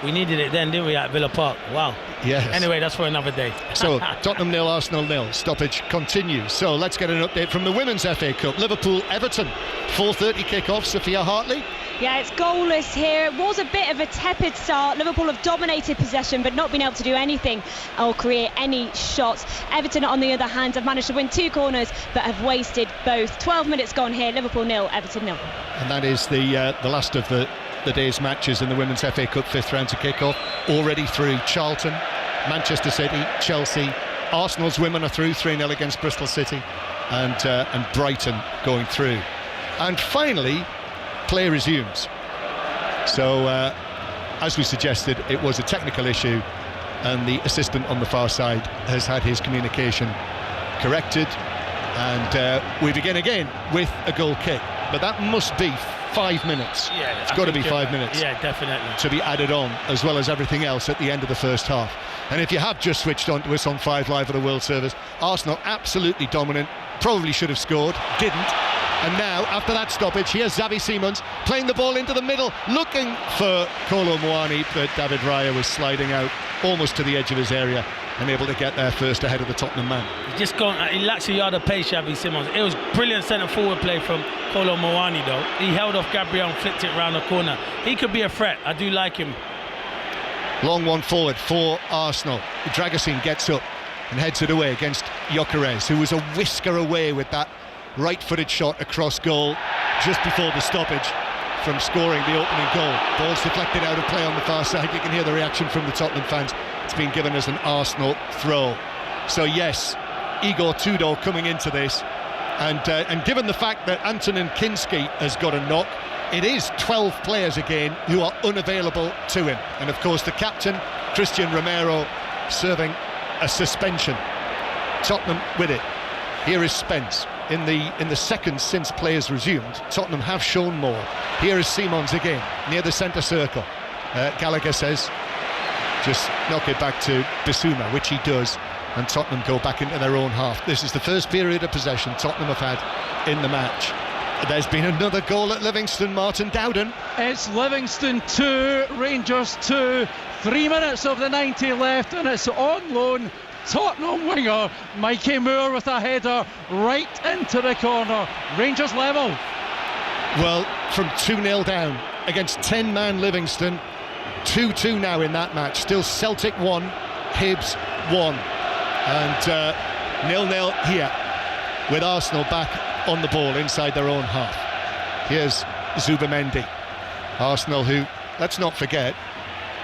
We needed it then, didn't we, at Villa Park? Wow. Yes. Anyway, that's for another day. So, Tottenham 0, Arsenal 0. Stoppage continues. So, let's get an update from the Women's FA Cup. Liverpool-Everton. 4:30 kick-off. Sophia Hartley. Yeah, it's goalless here. It was a bit of a tepid start. Liverpool have dominated possession but not been able to do anything or create any shots. Everton, on the other hand, have managed to win 2 corners but have wasted both. 12 minutes gone here. Liverpool 0, Everton 0. And that is the last of the day's matches in the Women's FA Cup 5th round to kick off. Already through Charlton, Manchester City, Chelsea. Arsenal's women are through 3-0 against Bristol City, and Brighton going through. And finally, play resumes. So, as we suggested, it was a technical issue, and the assistant on the far side has had his communication corrected, and we begin again with a goal kick. But that must be 5 minutes. Yeah, it's got to be 5 minutes. Yeah, definitely. To be added on, as well as everything else at the end of the first half. And if you have just switched on to us on 5 Live at the World Service, Arsenal absolutely dominant, probably should have scored, didn't. And now, after that stoppage, here's Xavi Simons playing the ball into the middle, looking for Kolo Muani, but David Raya was sliding out almost to the edge of his area and able to get there first ahead of the Tottenham man. He lacks a yard of pace, Xavi Simons. It was brilliant centre-forward play from Kolo Muani, though. He held off Gabriel and flicked it round the corner. He could be a threat. I do like him. Long one forward for Arsenal. Dragusin gets up and heads it away against Gyökeres, who was a whisker away with that right-footed shot across goal just before the stoppage from scoring the opening goal. Ball's deflected out of play on the far side. You can hear the reaction from the Tottenham fans. It's been given as an Arsenal throw. So yes, Igor Tudor coming into this, and given the fact that Antonin Kinski has got a knock, it is 12 players again who are unavailable to him. And of course the captain, Christian Romero, serving a suspension. Tottenham with it. Here is Spence. In the seconds since players resumed, Tottenham have shown more. Here is Simons again, near the centre circle. Gallagher says, just knock it back to Bissouma, which he does, and Tottenham go back into their own half. This is the first period of possession Tottenham have had in the match. There's been another goal at Livingston, Martin Dowden. It's Livingston 2, Rangers 2, 3 minutes of the 90 left, and it's on loan. Tottenham winger Mikey Moore with a header right into the corner. Rangers level. Well, from 2-0 down against 10-man Livingston, 2-2 now in that match. Still Celtic 1, Hibs 1, and 0-0 here with Arsenal back on the ball inside their own half. Here's Zubamendi. Arsenal, who, let's not forget,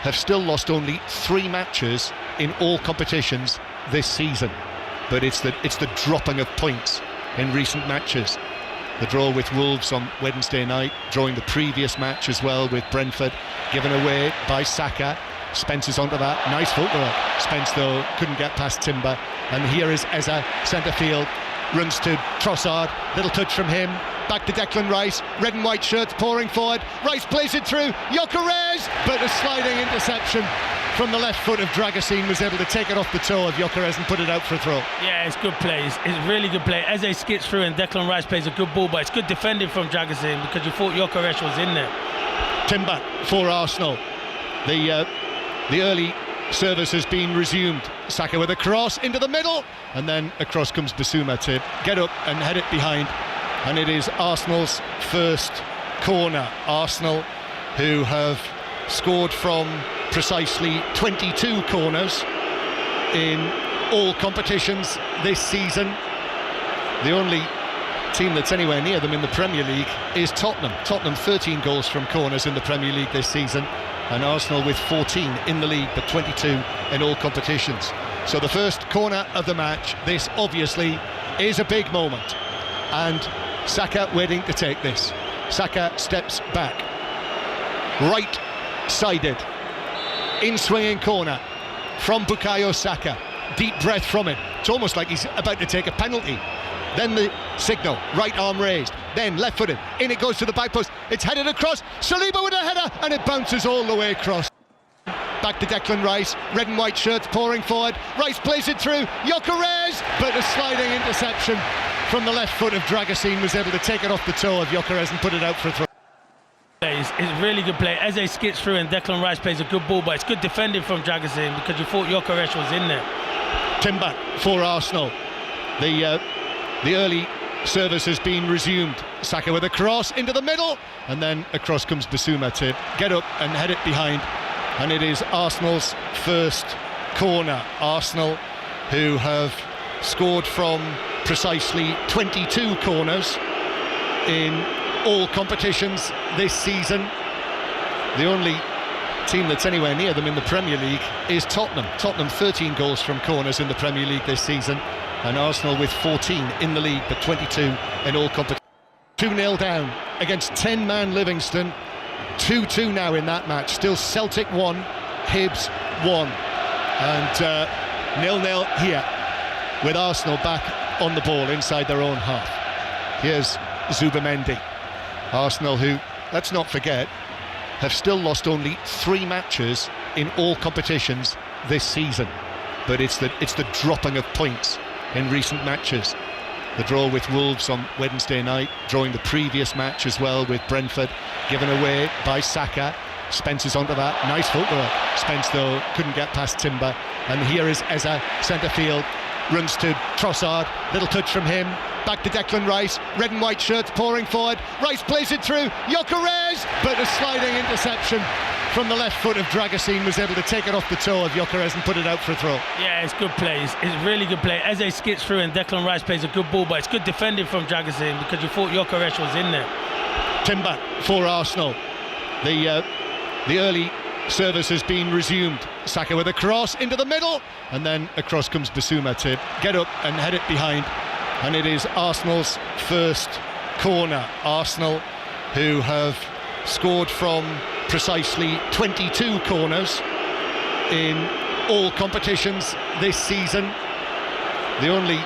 have still lost only 3 matches in all competitions this season, but it's the dropping of points in recent matches. The draw with Wolves on Wednesday night, drawing the previous match as well with Brentford, given away by Saka. Spence is onto that, nice footwork. Spence though couldn't get past Timber, and here is Eza, centre field, runs to Trossard, little touch from him, back to Declan Rice, red and white shirts pouring forward, Rice plays it through, Gyökeres, but a sliding interception from the left foot of Dragusin was able to take it off the toe of Gyökeres and put it out for a throw. Yeah, it's good play. It's really good play. Eze skids through and Declan Rice plays a good ball, but it's good defending from Dragusin because you thought Gyökeres was in there. Timber for Arsenal. The early service has been resumed. Saka with a cross into the middle, and then across comes Bissouma to get up and head it behind, and it is Arsenal's first corner. Arsenal, who have scored from precisely 22 corners in all competitions this season. The only team that's anywhere near them in the Premier League is Tottenham. Tottenham 13 goals from corners in the Premier League this season, and Arsenal with 14 in the league but 22 in all competitions. So the first corner of the match, this obviously is a big moment. And Saka waiting to take this. Saka steps back. Right-sided. In-swinging corner from Bukayo Saka. Deep breath from him. It's almost like he's about to take a penalty. Then the signal, right arm raised, then left-footed, in it goes to the back post, it's headed across, Saliba with a header, and it bounces all the way across. Back to Declan Rice, red and white shirts pouring forward, Rice plays it through, Gyökeres, but a sliding interception from the left foot of Dragusin was able to take it off the toe of Gyökeres and put it out for a throw. It's really good play. Eze skips through and Declan Rice plays a good ball, but it's good defending from Dragusin because you thought Gyökeres was in there. Timber for Arsenal. The early service has been resumed. Saka with a cross into the middle, and then across comes Bissouma to get up and head it behind. And it is Arsenal's first corner. Arsenal, who have scored from precisely 22 corners in all competitions this season. The only team that's anywhere near them in the Premier League is Tottenham. Tottenham 13 goals from corners in the Premier League this season, and Arsenal with 14 in the league, but 22 in all competitions. 2-0 down against 10-man Livingston. 2-2 now in that match. Still Celtic 1, Hibs 1. And 0-0 here, with Arsenal back on the ball inside their own half. Here's Zubimendi. Arsenal, who, let's not forget, have still lost only 3 matches in all competitions this season. But it's the dropping of points in recent matches. The draw with Wolves on Wednesday night, drawing the previous match as well with Brentford, given away by Saka. Spence is onto that, nice footwork. Spence though couldn't get past Timber, and here is Eza, centre field, runs to Trossard, little touch from him, back to Declan Rice, red and white shirts pouring forward, Rice plays it through, Gyökeres, but a sliding interception from the left foot of Dragusin was able to take it off the toe of Gyökeres and put it out for a throw. Yeah, it's good play. It's really good play. Eze skips through and Declan Rice plays a good ball, but it's good defending from Dragusin because you thought Gyökeres was in there. Timber for Arsenal. The early service has been resumed. Saka with a cross into the middle, and then across comes Bissouma to get up and head it behind. And it is Arsenal's first corner. Arsenal, who have scored from precisely 22 corners in all competitions this season. The only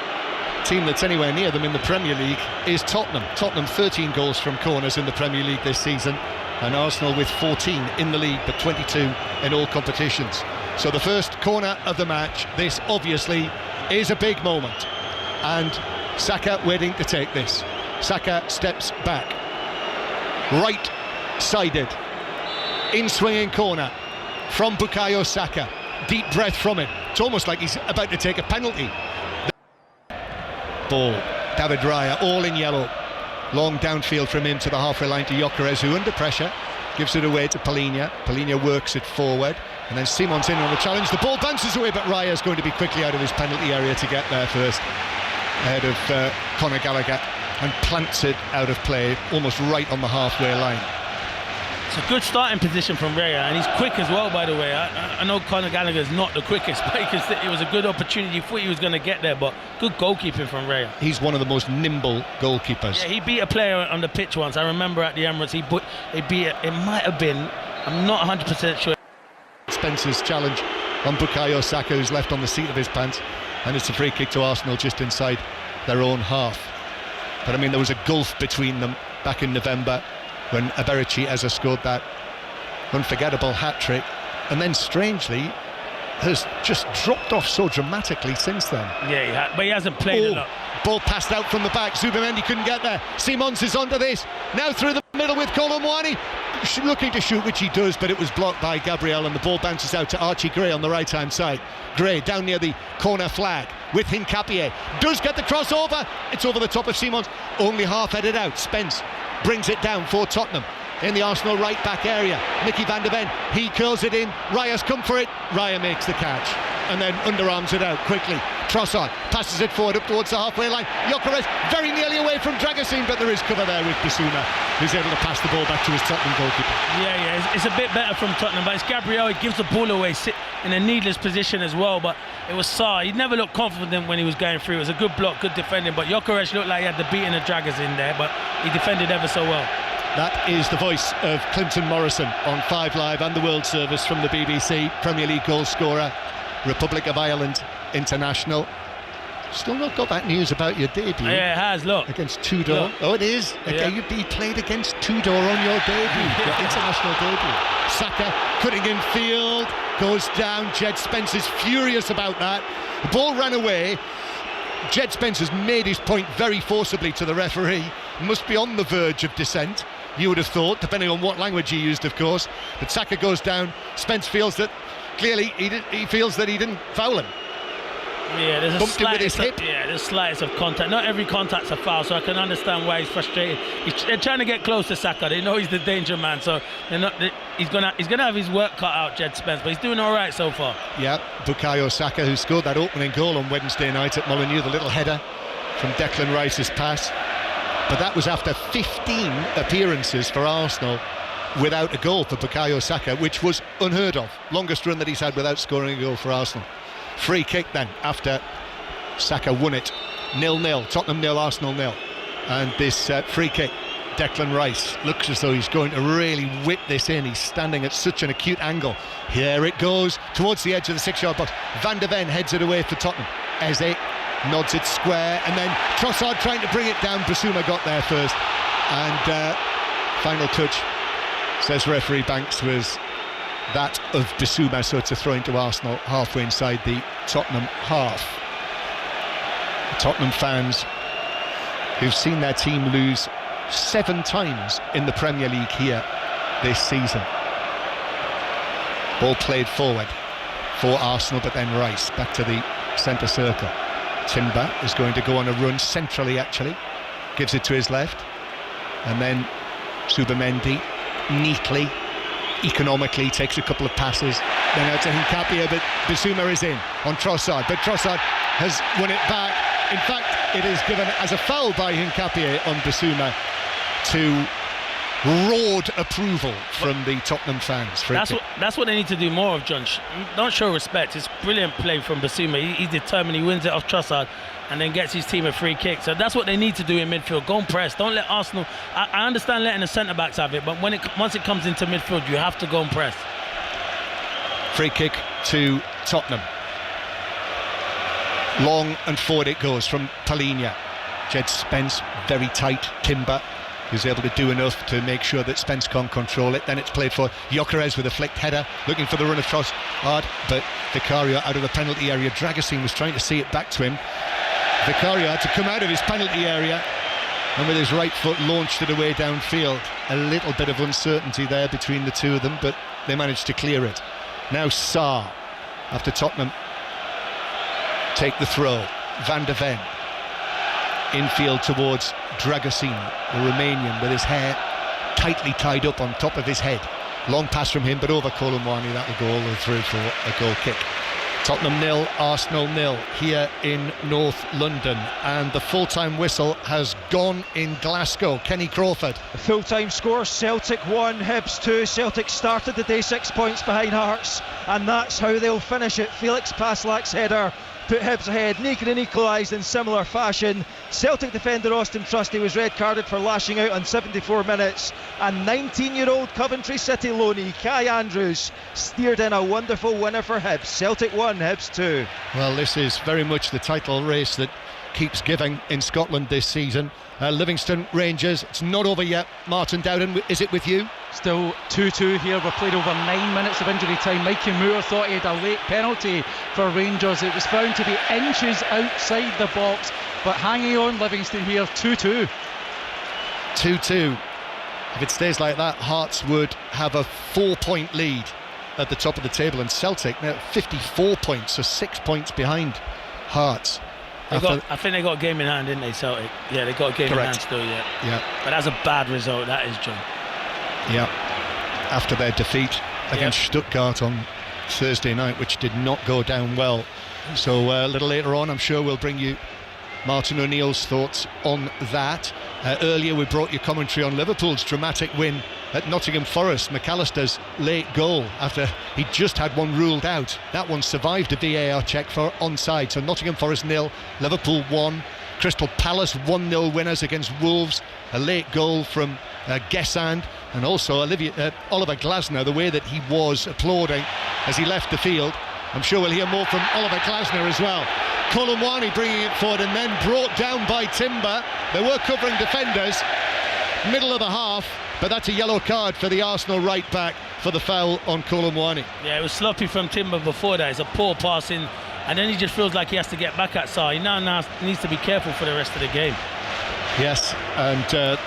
team that's anywhere near them in the Premier League is Tottenham. Tottenham 13 goals from corners in the Premier League this season, and Arsenal with 14 in the league, but 22 in all competitions. So the first corner of the match, this obviously is a big moment. And Saka waiting to take this. Saka steps back. Right-sided. In-swinging corner from Bukayo Saka. Deep breath from him. It's almost like he's about to take a penalty. Ball. David Raya, all in yellow. Long downfield from him to the halfway line to Gyökeres, who under pressure gives it away to Palhinha. Palhinha works it forward, and then Simon's in on the challenge. The ball bounces away, but Raya's going to be quickly out of his penalty area to get there first, ahead of Conor Gallagher, and plants it out of play, almost right on the halfway line. It's a good starting position from Raya, and he's quick as well, by the way. I know Conor Gallagher's not the quickest, but it was a good opportunity. You thought he was going to get there, but good goalkeeping from Raya. He's one of the most nimble goalkeepers. Yeah, he beat a player on the pitch once. I remember at the Emirates, it might have been, I'm not 100% sure. Spencer's challenge on Bukayo Saka, who's left on the seat of his pants, and it's a free kick to Arsenal just inside their own half. But I mean, there was a gulf between them back in November when Eberici Eza scored that unforgettable hat-trick, and then strangely has just dropped off so dramatically since then. Yeah, but he hasn't played a lot. Ball passed out from the back, Zubimendi couldn't get there, Simons is onto this, now through the middle with Colomwani, looking to shoot, which he does, but it was blocked by Gabriel, and the ball bounces out to Archie Gray on the right hand side. Gray down near the corner flag with Hincapié, does get the crossover, it's over the top of Simons, only half headed out. Spence brings it down for Tottenham in the Arsenal right back area. Mickey van der Ven, he curls it in, Raya's come for it, Raya makes the catch and then underarms it out quickly. Trossard passes it forward up towards the halfway line. Gyökeres very nearly away from Dragusin, but there is cover there with Bissouma, who's able to pass the ball back to his Tottenham goalkeeper. Yeah, it's a bit better from Tottenham, but it's Gabriel. He gives the ball away, sit in a needless position as well. But it was Sarr. He never looked confident when he was going through. It was a good block, good defending. But Gyökeres looked like he had the beating of Dragusin there, but he defended ever so well. That is the voice of Clinton Morrison on 5 Live and the World Service from the BBC. Premier League goal scorer, Republic of Ireland international. Still not got that news about your debut. Yeah, it has, look. Against Tudor. Look. Oh, it is. Okay, you played against Tudor on your debut, your international debut. Saka cutting in field, goes down. Jed Spence's furious about that. The ball ran away. Jed Spence has made his point very forcibly to the referee. Must be on the verge of dissent, you would have thought, depending on what language he used, of course. But Saka goes down. Spence feels that clearly he feels that he didn't foul him. Yeah, there's Bumped him with his hip. There's slightest of contact. Not every contact's a foul, so I can understand why he's frustrated. They're trying to get close to Saka. They know he's the danger man, so he's gonna have his work cut out, Jed Spence, but he's doing all right so far. Yeah, Bukayo Saka, who scored that opening goal on Wednesday night at Molineux, the little header from Declan Rice's pass. But that was after 15 appearances for Arsenal without a goal for Bukayo Saka, which was unheard of. Longest run that he's had without scoring a goal for Arsenal. Free kick then after Saka won it. 0-0, Tottenham 0, Arsenal 0. And this free kick, Declan Rice looks as though he's going to really whip this in. He's standing at such an acute angle. Here it goes towards the edge of the 6-yard box. Van de Ven heads it away for Tottenham. Eze nods it square, and then Trossard trying to bring it down. Bissouma got there first, and final touch, says referee Banks, was that of Bissouma, so it's a throw into Arsenal halfway inside the Tottenham half. Tottenham fans who've seen their team lose 7 times in the Premier League here this season. Ball played forward for Arsenal, but then Rice back to the centre circle. Timber is going to go on a run centrally, actually. Gives it to his left. And then Subamendi neatly, economically takes a couple of passes. Then out to Hincapié, but Bissouma is in on Trossard. But Trossard has won it back. In fact, it is given as a foul by Hincapié on Bissouma to roared approval from the Tottenham fans. That's what they need to do more of, John. Don't show respect. It's brilliant play from Bissouma. He's determined. He wins it off Trossard and then gets his team a free kick. So that's what they need to do in midfield. Go and press. Don't let Arsenal... I understand letting the centre-backs have it, but once it comes into midfield, you have to go and press. Free kick to Tottenham. Long and forward it goes from Palhinha. Jed Spence, very tight. Timber, who's able to do enough to make sure that Spence can't control it. Then it's played for Gyökeres with a flicked header, looking for the run of Trossard, but Vicario out of the penalty area. Dragusin was trying to see it back to him. Vicario had to come out of his penalty area and with his right foot launched it away downfield. A little bit of uncertainty there between the two of them, but they managed to clear it. Now Sarr, after Tottenham take the throw. Van de Ven infield towards Dragusin, the Romanian, with his hair tightly tied up on top of his head. Long pass from him, but over Colomwani. That'll go all the way through for a goal kick. Tottenham 0, Arsenal 0 here in North London, and the full-time whistle has gone in Glasgow. Kenny Crawford. The full-time score, Celtic 1, Hibs 2. Celtic started the day 6 points behind Hearts, and that's how they'll finish it. Felix Paslak's header put Hibs ahead. Negrin equalised in similar fashion. Celtic defender Austin Trusty was red carded for lashing out on 74 minutes, and 19-year-old Coventry City loanee Kai Andrews steered in a wonderful winner for Hibs. Celtic 1, Hibs 2. Well, this is very much the title race that keeps giving in Scotland this season. Livingston Rangers, it's not over yet. Martin Dowden, is it with you? Still 2-2 here. We've played over 9 minutes of injury time. Mikey Moore thought he had a late penalty for Rangers. It was found to be inches outside the box, but hanging on Livingston here. 2-2. 2-2. If it stays like that, Hearts would have a 4-point lead at the top of the table, and Celtic now 54 points, so 6 points behind Hearts. I think they got a game in hand, didn't they, Celtic? Yeah, they got a game in hand still, yeah. But that's a bad result, that is, John. Yeah, after their defeat against Stuttgart on Thursday night, which did not go down well. So a little later on, I'm sure we'll bring you Martin O'Neill's thoughts on that. Earlier we brought you commentary on Liverpool's dramatic win at Nottingham Forest. McAllister's late goal after he just had one ruled out. That one survived a VAR check for onside. So Nottingham Forest 0, Liverpool 1. Crystal Palace 1-0 winners against Wolves. A late goal from Guessand, and also Oliver Glasner, the way that he was applauding as he left the field. I'm sure we'll hear more from Oliver Glasner as well. Kolomwani bringing it forward and then brought down by Timber. They were covering defenders, middle of the half, but that's a yellow card for the Arsenal right back for the foul on Kolomwani. Yeah, it was sloppy from Timber before that. It's a poor passing, and then he just feels like he has to get back at Sarr. He now needs to be careful for the rest of the game. Yes, and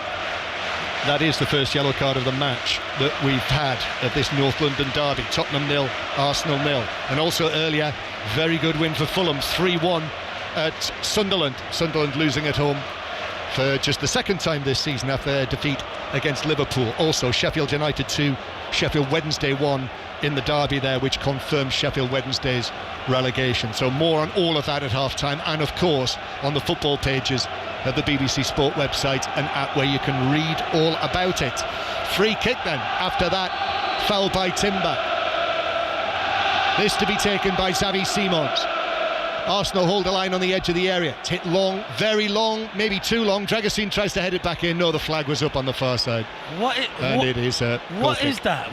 that is the first yellow card of the match that we've had at this North London derby. Tottenham 0, Arsenal 0. And also earlier, very good win for Fulham, 3-1 at Sunderland. Sunderland losing at home for just the second time this season after their defeat against Liverpool. Also Sheffield United 2, Sheffield Wednesday 1 in the derby there, which confirms Sheffield Wednesday's relegation. So more on all of that at half-time, and of course on the football pages of the BBC Sport website and app, where you can read all about it. Free kick then after that foul by Timber. This to be taken by Xavi Simons. Arsenal hold the line on the edge of the area. It's hit long, very long, maybe too long. Dragusin tries to head it back in. No, the flag was up on the far side. What is that?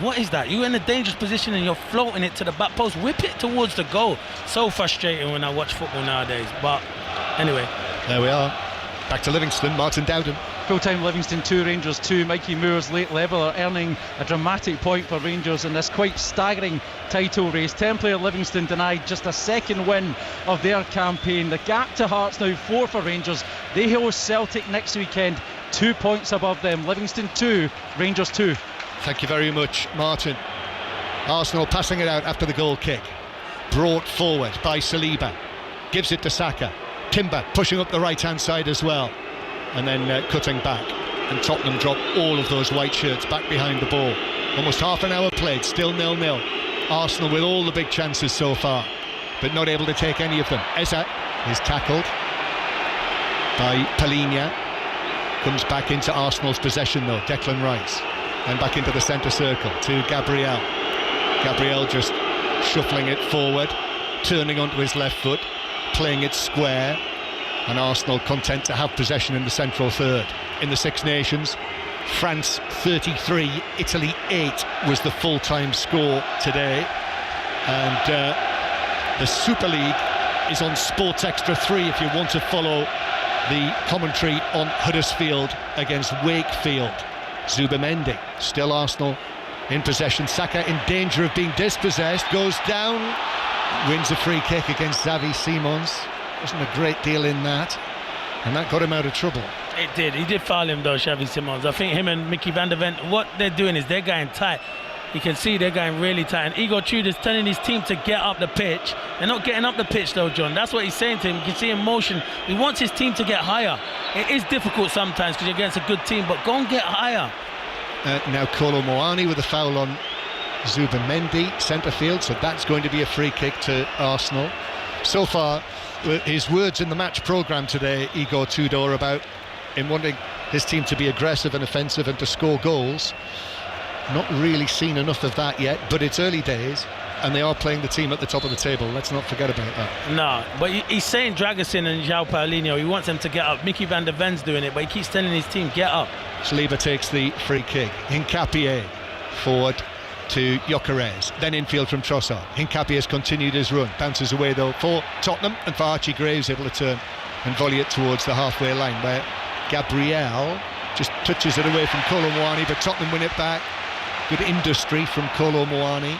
What is that? You're in a dangerous position and you're floating it to the back post. Whip it towards the goal. So frustrating when I watch football nowadays. But anyway. There we are. Back to Livingston, Martin Dowden. Full-time Livingston 2, Rangers 2. Mikey Moore's late leveller earning a dramatic point for Rangers in this quite staggering title race. 10-player Livingston denied just a second win of their campaign. The gap to Hearts now 4 for Rangers. They host Celtic next weekend, 2 points above them. Livingston 2, Rangers 2. Thank you very much, Martin. Arsenal passing it out after the goal kick. Brought forward by Saliba. Gives it to Saka. Timber pushing up the right-hand side as well, and then cutting back, and Tottenham drop all of those white shirts back behind the ball. Almost half an hour played, still 0-0. Arsenal with all the big chances so far, but not able to take any of them. Eza is tackled by Palhinha. Comes back into Arsenal's possession though, Declan Rice, and back into the centre circle to Gabriel. Gabriel just shuffling it forward, turning onto his left foot, playing it square, and Arsenal content to have possession in the central third. In the Six Nations, France 33, Italy 8 was the full-time score today, and the Super League is on Sports Extra 3 if you want to follow the commentary on Huddersfield against Wakefield. Zubimendi, still Arsenal in possession. Saka in danger of being dispossessed, goes down, wins a free kick against Xavi Simons. Wasn't a great deal in that, and that got him out of trouble. It did. He did foul him though, Xavi Simons. I think him and Mickey van der Ven, what they're doing is they're going tight. You can see they're going really tight, and Igor Tudor's telling his team to get up the pitch. They're not getting up the pitch though, John. That's what he's saying to him. You can see in motion. He wants his team to get higher. It is difficult sometimes because you're against a good team, but go and get higher. Now Kolomwani with a foul on Zubimendi, centre field, so that's going to be a free kick to Arsenal. So far, his words in the match programme today, Igor Tudor, about him wanting his team to be aggressive and offensive and to score goals. Not really seen enough of that yet, but it's early days, and they are playing the team at the top of the table. Let's not forget about that. No, but he's saying Dragusin and João Paulinho, he wants them to get up. Mickey van der Ven's doing it, but he keeps telling his team, get up. Saliba takes the free kick. Hincapié forward to Gyökeres, then infield from Trossard. Hincapié has continued his run, bounces away though for Tottenham, and for Archie Graves able to turn and volley it towards the halfway line, where Gabriel just touches it away from Kolomwani, but Tottenham win it back. Good industry from Kolomwani,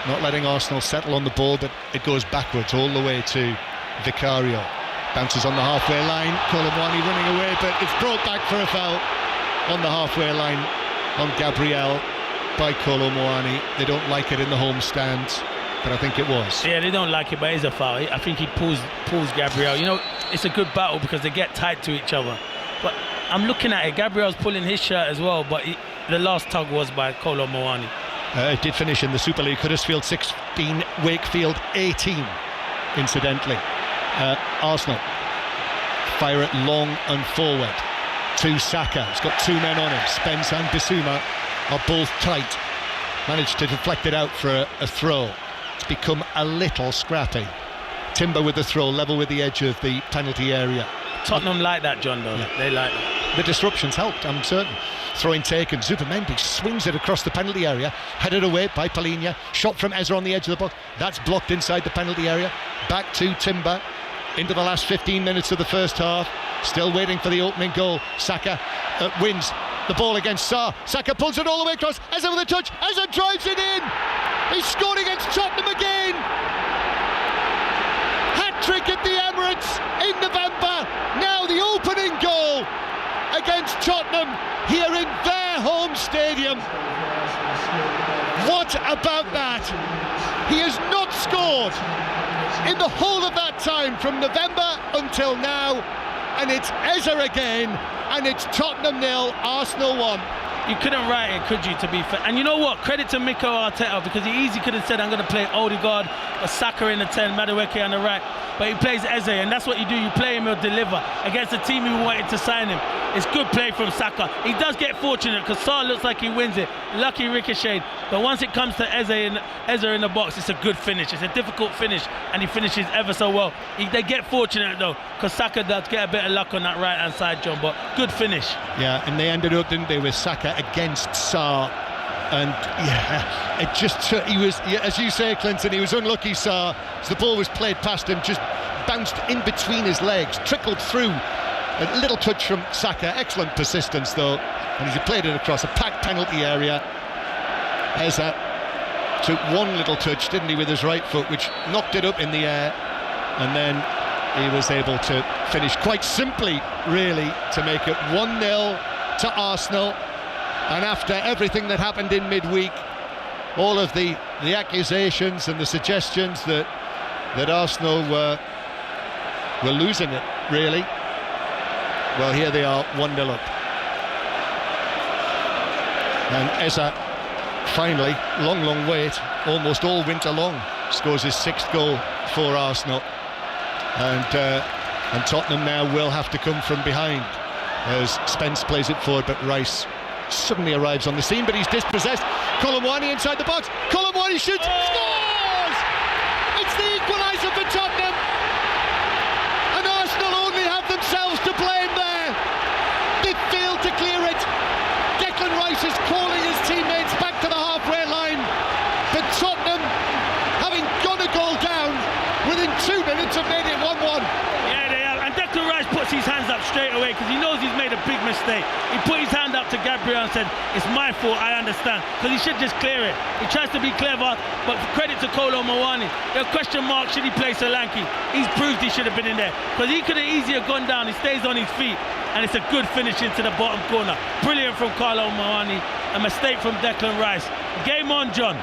not letting Arsenal settle on the ball, but it goes backwards all the way to Vicario. Bounces on the halfway line, Kolomwani running away, but it's brought back for a foul on the halfway line on Gabriel by Kolomwani. They don't like it in the home stands, but I think it was. Yeah, they don't like it, but it's a foul. I think he pulls Gabriel. You know, it's a good battle because they get tight to each other. But I'm looking at it, Gabriel's pulling his shirt as well, but the last tug was by Kolomwani. Did finish in the Super League. Huddersfield 16, Wakefield 18, incidentally. Arsenal fire it long and forward to Saka. He's got two men on him. Spence and Bissouma are both tight. Managed to deflect it out for a throw. It's become a little scrappy. Timber with the throw, level with the edge of the penalty area. Tottenham like that, John, though. Yeah. They like that. The disruptions helped, I'm certain. Throwing taken, Zubimendi swings it across the penalty area, headed away by Palhinha, shot from Ezra on the edge of the box, that's blocked inside the penalty area, back to Timber, into the last 15 minutes of the first half, still waiting for the opening goal. Saka wins the ball against Sarr, Saka pulls it all the way across, Ezra with a touch, Ezra drives it in, he's scored against Tottenham again, hat-trick at the Emirates in November, now the opening goal against Tottenham here in their home stadium. What about that? He has not scored in the whole of that time from November until now, and it's Eza again, and it's Tottenham 0, Arsenal 1. You couldn't write it, could you, to be fair? And you know what? Credit to Mikel Arteta, because he easily could have said, I'm going to play Odegaard or Saka in the 10, Madueke on the right. But he plays Eze, and that's what you do. You play him, he'll deliver against a team who wanted to sign him. It's good play from Saka. He does get fortunate because Sarr looks like he wins it. Lucky ricochet. But once it comes to Eze in the box, it's a good finish. It's a difficult finish, and he finishes ever so well. They get fortunate, though, because Saka does get a bit of luck on that right-hand side, John, but good finish. Yeah, and they ended up, didn't they, with Saka against Sarr. And yeah, it just he was, as you say, Clinton, he was unlucky, Sarr, as the ball was played past him, just bounced in between his legs, trickled through. A little touch from Saka, excellent persistence though, and he played it across a packed penalty area. Eza took one little touch, didn't he, with his right foot, which knocked it up in the air, and then he was able to finish quite simply, really, to make it 1-0 to Arsenal. And after everything that happened in midweek, all of the accusations and the suggestions that Arsenal were losing it, really, well, here they are, 1-0 up. And Eza, finally, long wait, almost all winter long, scores his 6th goal for Arsenal. And Tottenham now will have to come from behind as Spence plays it forward, but Rice suddenly arrives on the scene, but he's dispossessed. Kolomwani inside the box. Kolomwani shoots, scores! It's the equaliser for Tottenham, and Arsenal only have themselves to blame there. They failed to clear it. Declan Rice is calling his teammates back to the halfway line, but Tottenham, having gone a goal down, within 2 minutes have made it 1-1. Yeah, they have. And Declan Rice puts his hands up straight away because he knows he's made a big mistake. He put his hand up to Gabriel and said, it's my fault, I understand, because he should just clear it. He tries to be clever, but credit to Kolo Muani. The question mark, should he play Solanke? He's proved he should have been in there, because he could have easier gone down. He stays on his feet, and it's a good finish into the bottom corner. Brilliant from Kolo Muani, a mistake from Declan Rice. Game on, John.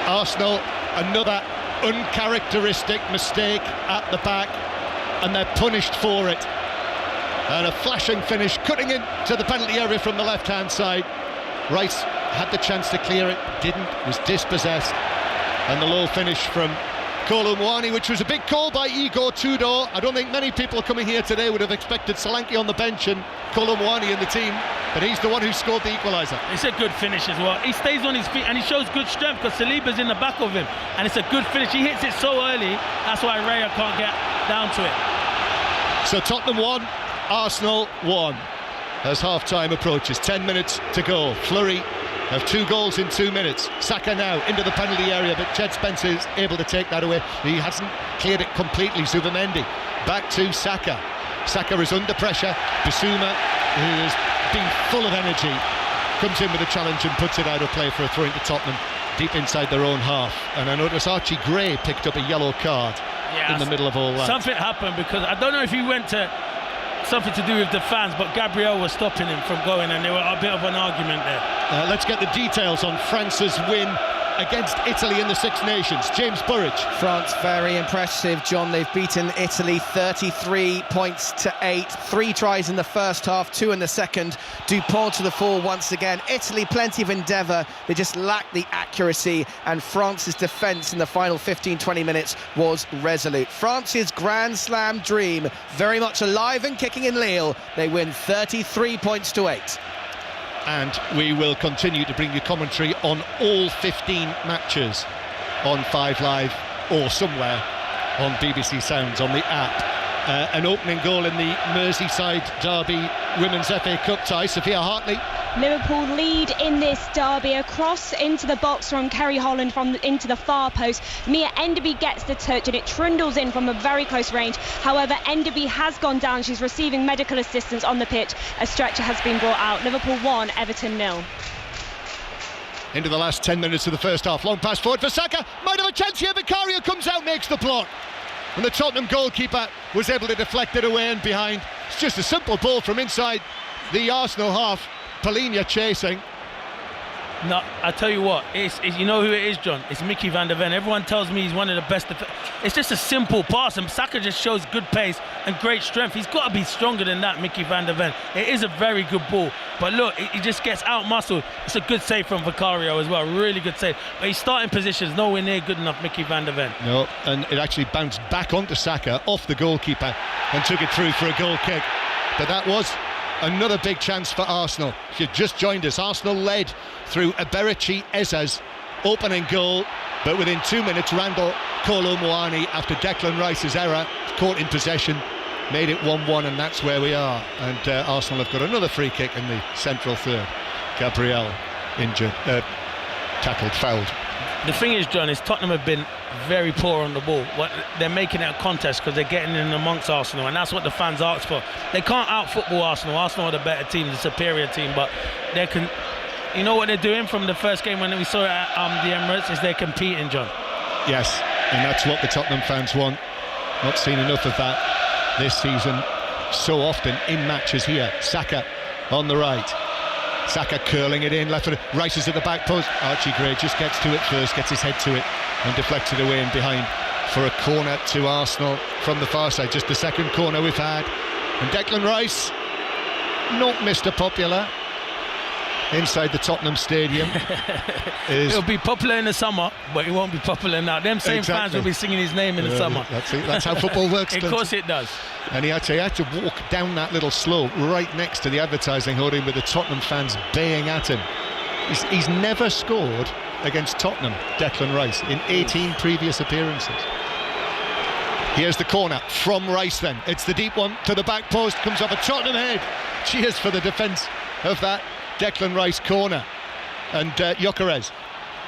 Arsenal, another uncharacteristic mistake at the back, and they're punished for it. And a flashing finish, cutting into the penalty area from the left-hand side. Rice had the chance to clear it, didn't, was dispossessed. And the low finish from Kolo Muani, which was a big call by Igor Tudor. I don't think many people coming here today would have expected Solanke on the bench and Kolo Muani in the team, but he's the one who scored the equaliser. It's a good finish as well. He stays on his feet and he shows good strength because Saliba's in the back of him, and it's a good finish. He hits it so early, that's why Raya can't get down to it. So Tottenham 1, Arsenal 1 as half-time approaches. 10 minutes to go. Flurry of 2 goals in 2 minutes. Saka now into the penalty area, but Jed Spence is able to take that away. He hasn't cleared it completely. Zubimendi back to Saka. Saka is under pressure. Bissouma, who has been full of energy, comes in with a challenge and puts it out of play for a throw into Tottenham deep inside their own half. And I notice Archie Gray picked up a yellow card in the middle of all that. Something happened, because I don't know if he went to something to do with the fans, but Gabriel was stopping him from going, and there were a bit of an argument there. Let's get the details on France's win against Italy in the Six Nations. James Burridge. France very impressive, John. They've beaten Italy 33 points to 8. 3 tries in the first half, 2 in the second. Dupont to the fore once again. Italy plenty of endeavour, they just lacked the accuracy, and France's defence in the final 15-20 minutes was resolute. France's Grand Slam dream very much alive and kicking in Lille. They win 33 points to 8. And we will continue to bring you commentary on all 15 matches on 5 Live or somewhere on BBC Sounds on the app. An opening goal in the Merseyside derby Women's FA Cup tie. Sophia Hartley. Liverpool lead in this derby. A cross into the box from Kerry Holland into the far post. Mia Enderby gets the touch and it trundles in from a very close range. However, Enderby has gone down. She's receiving medical assistance on the pitch. A stretcher has been brought out. Liverpool 1, Everton 0. Into the last 10 minutes of the first half. Long pass forward for Saka. Might have a chance here. Vicario comes out, makes the block. And the Tottenham goalkeeper was able to deflect it away and behind. It's just a simple ball from inside the Arsenal half. Polina chasing. No, I tell you what, it's you know who it is, John? It's Mickey van der Ven. Everyone tells me he's one of the best. It's just a simple pass, and Saka just shows good pace and great strength. He's got to be stronger than that, Mickey van der Ven. It is a very good ball, but look, he just gets out-muscled. It's a good save from Vicario as well, really good save. But his starting position is nowhere near good enough, Mickey van der Ven. No, and it actually bounced back onto Saka, off the goalkeeper, and took it through for a goal kick. But that was another big chance for Arsenal. If you've just joined us, Arsenal led through Eberici Eza's opening goal, but within 2 minutes Randall Kolo Muani, after Declan Rice's error, caught in possession, made it 1-1, and that's where we are. And Arsenal have got another free kick in the central third. Gabriel injured, tackled, fouled. The thing is, John, is Tottenham have been very poor on the ball. They're making it a contest because they're getting in amongst Arsenal, and that's what the fans ask for. They can't out-football Arsenal. Arsenal are the better team, the superior team, but they can. You know what they're doing from the first game when we saw it at the Emirates is they're competing, John. Yes, and that's what the Tottenham fans want. Not seen enough of that this season so often in matches here. Saka on the right. Saka curling it in, left foot. Rice is at the back post. Archie Gray just gets to it first, gets his head to it and deflects it away and behind for a corner to Arsenal from the far side. Just the second corner we've had. And Declan Rice, not Mr. Popular inside the Tottenham Stadium. He'll be popular in the summer, but he won't be popular now. Them same fans will be singing his name in the summer. That's it. That's how football works. Of course it does. And he had to walk down that little slope right next to the advertising hoarding with the Tottenham fans baying at him. He's never scored against Tottenham, Declan Rice, in 18 previous appearances. Here's the corner from Rice then. It's the deep one to the back post, comes off a Tottenham head. Cheers for the defence of that Declan Rice corner. And Gyökeres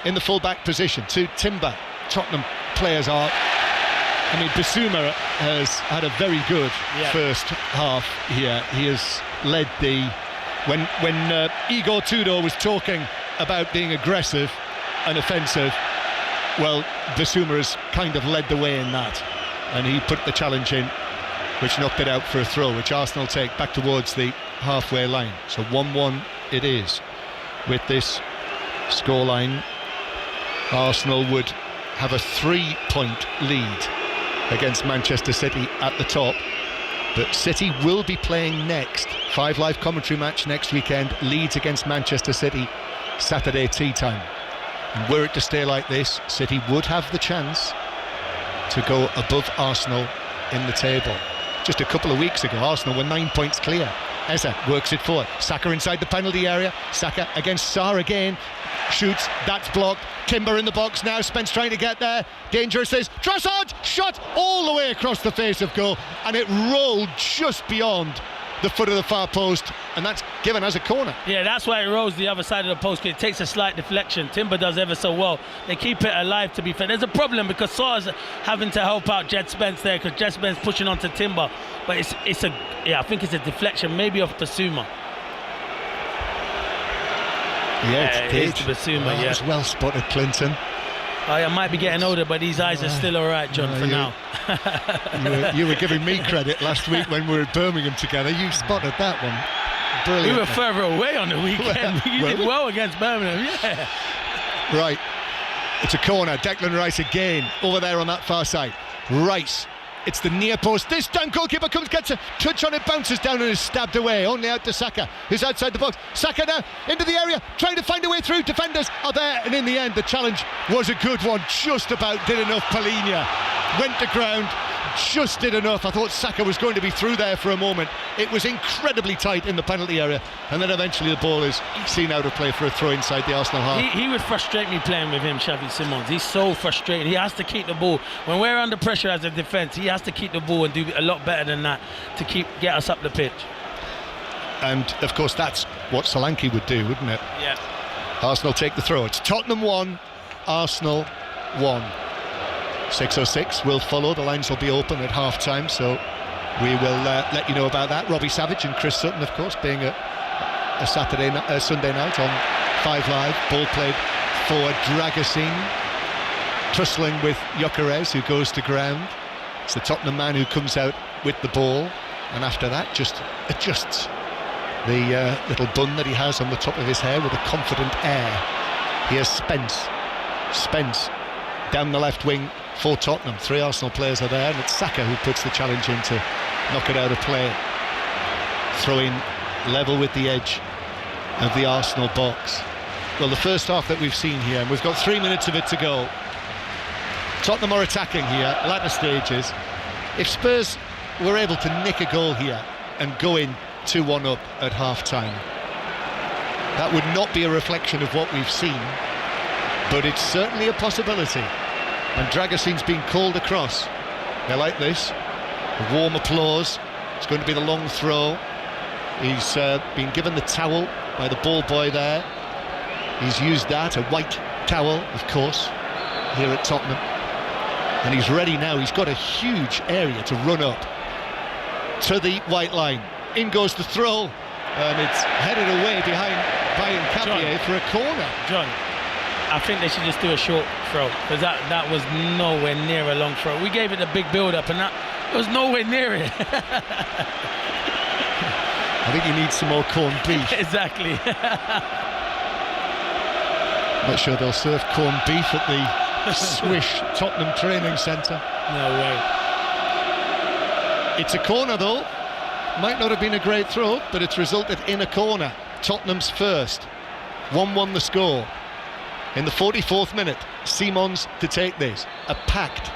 in the full-back position to Timber. Tottenham players are... I mean, Bissouma has had a very good first half here. He has led the... When Igor Tudor was talking about being aggressive and offensive, well, Bissouma has kind of led the way in that. And he put the challenge in, which knocked it out for a throw, which Arsenal take back towards the halfway line. So 1-1 it is. With this scoreline, Arsenal would have a 3-point lead against Manchester City at the top. But City will be playing next. 5 Live commentary match next weekend. Leeds against Manchester City, Saturday tea time. And were it to stay like this, City would have the chance to go above Arsenal in the table. Just a couple of weeks ago, Arsenal were 9 points clear. Eza works it forward. Saka inside the penalty area. Saka against Sarr again. Shoots, that's blocked. Kimber in the box now. Spence trying to get there. Dangerous is Trossard. Shot all the way across the face of goal, and it rolled just beyond the foot of the far post, and that's given as a corner. Yeah, that's why it rolls the other side of the post. It takes a slight deflection. Timber does ever so well. They keep it alive, to be fair. There's a problem because Sarr's having to help out Jet Spence there because Jet Spence pushing onto Timber, but I think it's a deflection, maybe off Bissouma. Yeah, it is to Bissouma. It was well spotted, Clinton. I might be getting older, but these eyes are still all right, John, for now. you were giving me credit last week when we were at Birmingham together. You spotted that one. Brilliant. We were further away on the weekend. You did well against Birmingham, yeah. Right. It's a corner. Declan Rice again over there on that far side. Rice. It's the near post. This time goalkeeper gets a touch on it, bounces down and is stabbed away. Only out to Saka, who's outside the box. Saka now into the area, trying to find a way through. Defenders are there, and in the end the challenge was a good one. Just about did enough. Palhinha went to ground, just did enough. I thought Saka was going to be through there for a moment. It was incredibly tight in the penalty area, and then eventually the ball is seen out of play for a throw inside the Arsenal half. He would frustrate me playing with him, Xavi Simons. He's so frustrated. He has to keep the ball. When we're under pressure as a defence, he has to keep the ball and do a lot better than that to get us up the pitch. And of course that's what Solanke would do, wouldn't it? Yeah. Arsenal take the throw. It's Tottenham 1, Arsenal 1. 6:06 will follow. The lines will be open at half time, so we will let you know about that. Robbie Savage and Chris Sutton, of course, being a Sunday night on 5 Live. Ball played forward. Dragusin tussling with Gyökeres, who goes to ground. It's the Tottenham man who comes out with the ball, and after that just adjusts the little bun that he has on the top of his hair with a confident air. Here's Spence down the left wing for Tottenham. 3 Arsenal players are there, and it's Saka who puts the challenge in to knock it out of play. Throwing level with the edge of the Arsenal box. Well, the first half that we've seen here, and we've got 3 minutes of it to go. Tottenham are attacking here, latter stages. If Spurs were able to nick a goal here and go in 2-1 up at half-time, that would not be a reflection of what we've seen, but it's certainly a possibility. And Dragusin's been called across. They like this. A warm applause. It's going to be the long throw. He's been given the towel by the ball boy there. He's used that, a white towel, of course, here at Tottenham. And he's ready now. He's got a huge area to run up to the white line. In goes the throw, and it's headed away behind by Nkapie for a corner. John, I think they should just do a short throw, because that was nowhere near a long throw. We gave it a big build-up, and that was nowhere near it. I think he needs some more corned beef. Exactly. Not sure they'll serve corned beef at the Swish Tottenham Training Centre. No way. It's a corner though. Might not have been a great throw, but it's resulted in a corner. Tottenham's first. 1-1 the score. In the 44th minute, Simons to take this. A packed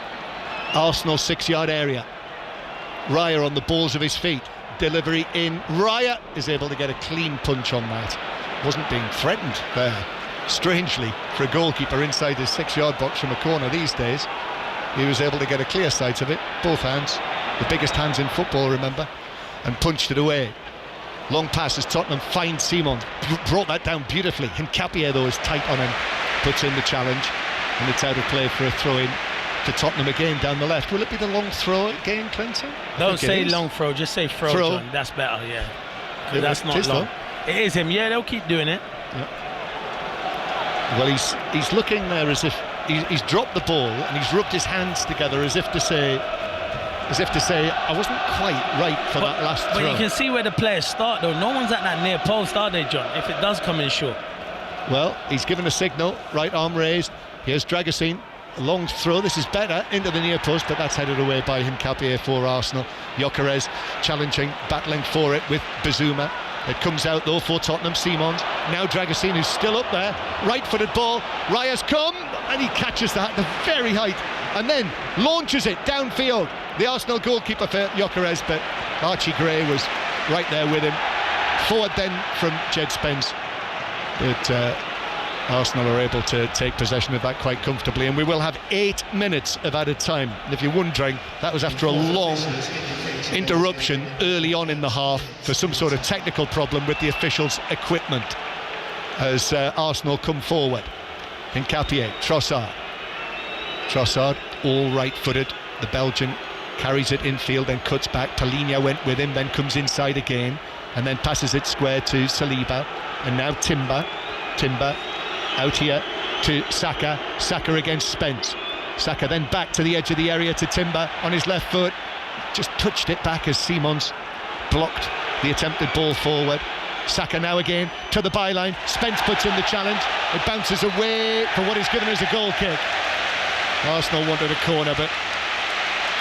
Arsenal 6-yard area. Raya on the balls of his feet. Delivery in. Raya is able to get a clean punch on that. Wasn't being threatened there. Strangely, for a goalkeeper inside his 6-yard box from a corner these days, he was able to get a clear sight of it. Both hands. The biggest hands in football, remember. And punched it away. Long pass as Tottenham find Simons. Brought that down beautifully. Nkapie, though, is tight on him. Puts in the challenge. And it's out of play for a throw-in to Tottenham again down the left. Will it be the long throw again, Clinton? Don't say long throw, just say throw. John. That's better, yeah. That's not long. Though. It is him, yeah, they'll keep doing it. Yeah. Well, he's looking there as if he's dropped the ball and he's rubbed his hands together as if to say I wasn't quite right for that last throw. But you can see where the players start though. No one's at that near post, are they, John? If it does come in short. Well, he's given a signal. Right arm raised. Here's Dragusin. A long throw. This is better into the near post, but that's headed away by Nkapie for Arsenal. Gyökeres challenging, battling for it with Bizuma. It comes out though for Tottenham. Simons. Now Dragusin, who's still up there. Right-footed ball. Raya's come and he catches that at the very height and then launches it downfield. The Arsenal goalkeeper for Gyökeres, but Archie Gray was right there with him. Forward then from Jed Spence. But Arsenal are able to take possession of that quite comfortably, and we will have 8 minutes of added time. And if you're wondering, that was after a long interruption early on in the half for some sort of technical problem with the officials' equipment as Arsenal come forward. Nkapie, Trossard, all right-footed. The Belgian carries it infield, then cuts back. Palhinha went with him, then comes inside again, and then passes it square to Saliba. And now Timber out here to Saka. Saka against Spence. Saka then back to the edge of the area to Timber on his left foot. Just touched it back as Simons blocked the attempted ball forward. Saka now again to the byline. Spence puts in the challenge. It bounces away for what is given as a goal kick. Arsenal wanted a corner, but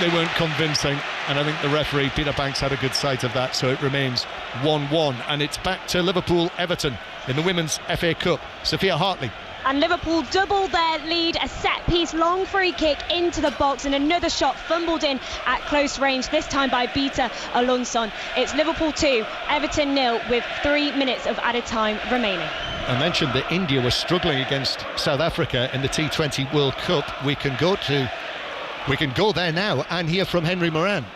they weren't convincing, and I think the referee Peter Banks had a good sight of that, so it remains 1-1, and it's back to Liverpool-Everton in the Women's FA Cup. Sophia Hartley. And Liverpool doubled their lead, a set-piece long free kick into the box and another shot fumbled in at close range, this time by Bita Alonso. It's Liverpool 2, Everton 0 with 3 minutes of added time remaining. I mentioned that India was struggling against South Africa in the T20 World Cup. We can go there now and hear from Henry Moran.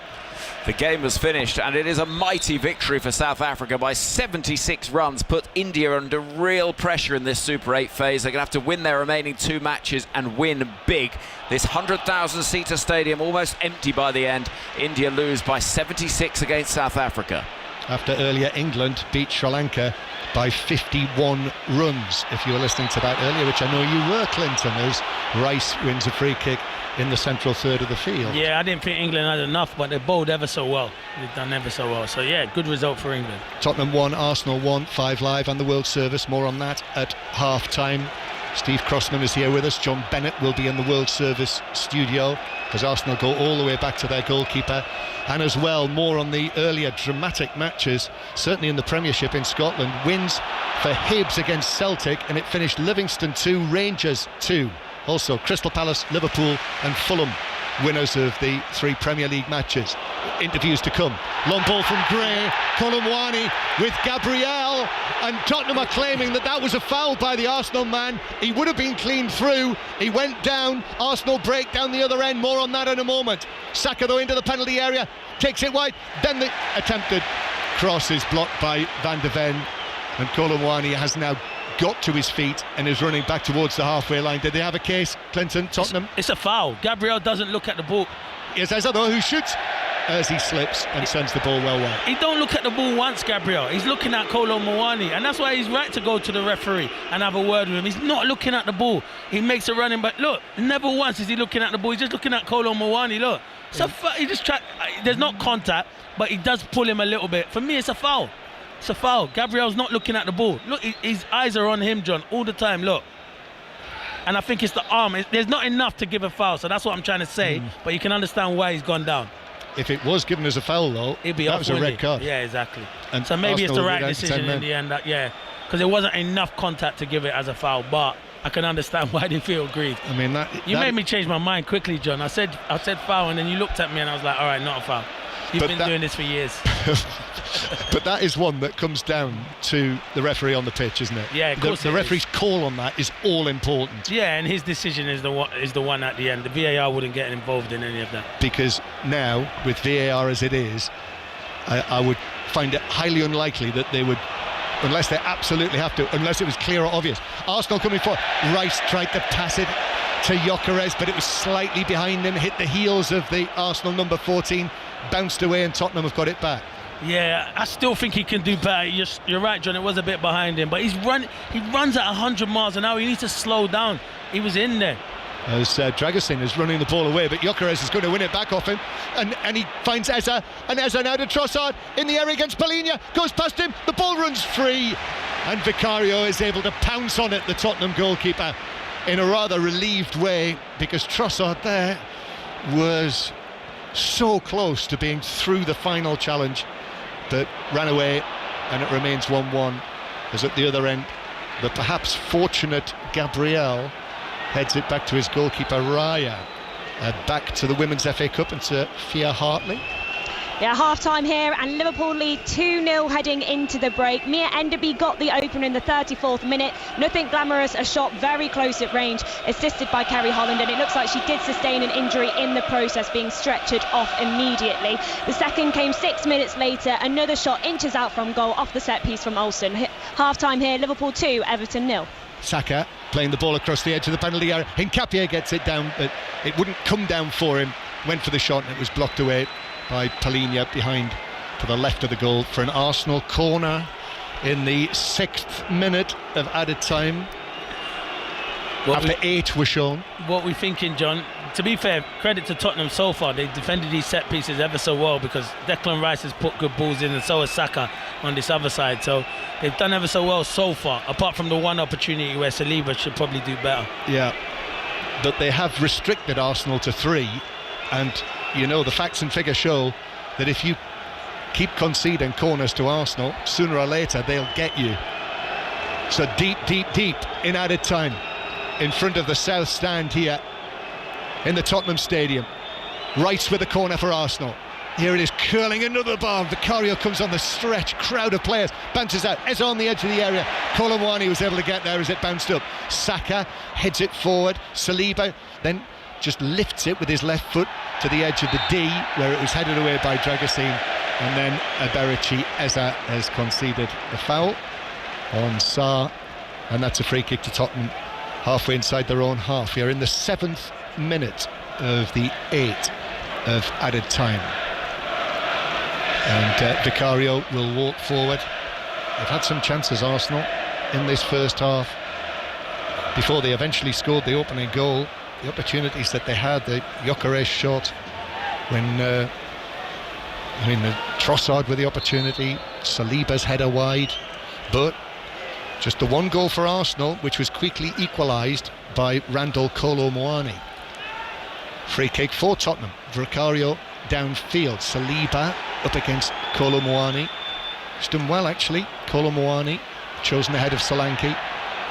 The game was finished, and it is a mighty victory for South Africa by 76 runs. Put India under real pressure in this Super 8 phase. They're going to have to win their remaining 2 matches and win big. This 100,000-seater stadium almost empty by the end. India lose by 76 against South Africa. After earlier England beat Sri Lanka by 51 runs. If you were listening to that earlier, which I know you were, Clinton, as Rice wins a free kick in the central third of the field. Yeah, I didn't think England had enough, but they bowled ever so well. They've done ever so well. So yeah, good result for England. Tottenham 1, Arsenal 1, 5 Live and the World Service. More on that at half-time. Steve Crossman is here with us. John Bennett will be in the World Service studio as Arsenal go all the way back to their goalkeeper. And as well, more on the earlier dramatic matches, certainly in the Premiership in Scotland. Wins for Hibs against Celtic, and it finished Livingston 2, Rangers 2. Also, Crystal Palace, Liverpool and Fulham, winners of the 3 Premier League matches. Interviews to come. Long ball from Gray, Colomwani with Gabriel, and Tottenham are claiming that that was a foul by the Arsenal man. He would have been cleaned through. He went down. Arsenal break down the other end. More on that in a moment. Saka, though, into the penalty area, takes it wide. Then the attempted cross is blocked by Van de Ven, and Colomwani has now got to his feet and is running back towards the halfway line. Did they have a case, Clinton, Tottenham? It's a foul. Gabriel doesn't look at the ball. It's Eza, though, who shoots as he slips and sends the ball well wide. He don't look at the ball once, Gabriel. He's looking at Kolo Muani, and that's why he's right to go to the referee and have a word with him. He's not looking at the ball. He makes a running back. Look, never once is he looking at the ball. He's just looking at Kolo Muani. Look, so he just try. There's not contact, but he does pull him a little bit. For me, it's a foul. It's a foul. Gabriel's not looking at the ball. Look, his eyes are on him, John, all the time. Look. And I think it's the arm. There's not enough to give a foul, so that's what I'm trying to say. But you can understand why he's gone down. If it was given as a foul, though, that was a red card. Yeah, exactly. And so maybe Arsenal it's the right decision in the end. Because there wasn't enough contact to give it as a foul. But I can understand why they feel aggrieved. I mean, you made me change my mind quickly, John. I said foul, and then you looked at me, and I was like, all right, not a foul. You've been doing this for years. But that is one that comes down to the referee on the pitch, isn't it? Yeah, of course. The referee's call on that is all important. Yeah, and his decision is the one at the end. The VAR wouldn't get involved in any of that. Because now, with VAR as it is, I would find it highly unlikely that they would, unless they absolutely have to, unless it was clear or obvious. Arsenal coming forward. Rice tried to pass it to Gyökeres, but it was slightly behind him, hit the heels of the Arsenal number 14, bounced away, and Tottenham have got it back. Yeah, I still think he can do better. You're right, John, it was a bit behind him, but he runs at 100 miles an hour. He needs to slow down. He was in there. As Dragusin is running the ball away, but Gyökeres is going to win it back off him, and he finds Eza, and Eza now to Trossard in the area against Palhinha, goes past him, the ball runs free, and Vicario is able to pounce on it, the Tottenham goalkeeper, in a rather relieved way, because Trossard there was so close to being through the final challenge, but ran away, and it remains 1-1, as at the other end the perhaps fortunate Gabriel heads it back to his goalkeeper Raya. Back to the Women's FA Cup and to Fia Hartley. Yeah, half-time here, and Liverpool lead 2-0 heading into the break. Mia Enderby got the opener in the 34th minute. Nothing glamorous, a shot very close at range, assisted by Kerry Holland, and it looks like she did sustain an injury in the process, being stretchered off immediately. The second came 6 minutes later, another shot inches out from goal off the set piece from Olsen. Half-time here, Liverpool 2, Everton 0. Saka playing the ball across the edge of the penalty area. Hincapié gets it down, but it wouldn't come down for him. Went for the shot, and it was blocked away by Palhinha behind to the left of the goal for an Arsenal corner in the 6th minute of added time. After 8 were shown. What we're thinking, John, to be fair, credit to Tottenham so far. They defended these set pieces ever so well, because Declan Rice has put good balls in, and so has Saka. on this other side. So they've done ever so well so far, apart from the one opportunity where Saliba should probably do better. Yeah, but they have restricted Arsenal to 3, and the facts and figures show that if you keep conceding corners to Arsenal, sooner or later they'll get you. So deep in added time, in front of the south stand here in the Tottenham Stadium. Rice with the corner for Arsenal. Here it is, curling another ball. Vicario comes on the stretch, crowd of players, bounces out. Eza on the edge of the area. Kolo Muani was able to get there as it bounced up. Saka heads it forward. Saliba then just lifts it with his left foot to the edge of the D, where it was headed away by Dragusin. And then Eberici Eza has conceded the foul on Sarr, and that's a free kick to Tottenham halfway inside their own half. Here in the 7th minute of the 8th of added time, and Vicario will walk forward. They've had some chances, Arsenal, in this first half before they eventually scored the opening goal. The opportunities that they had, the Gyökeres shot, when the Trossard with the opportunity, Saliba's header wide, but just the one goal for Arsenal, which was quickly equalised by Randall Kolo Muani. Free kick for Tottenham. Vicario downfield. Saliba up against Kolo Muani. He's done well, actually. Kolo Muani chosen ahead of Solanke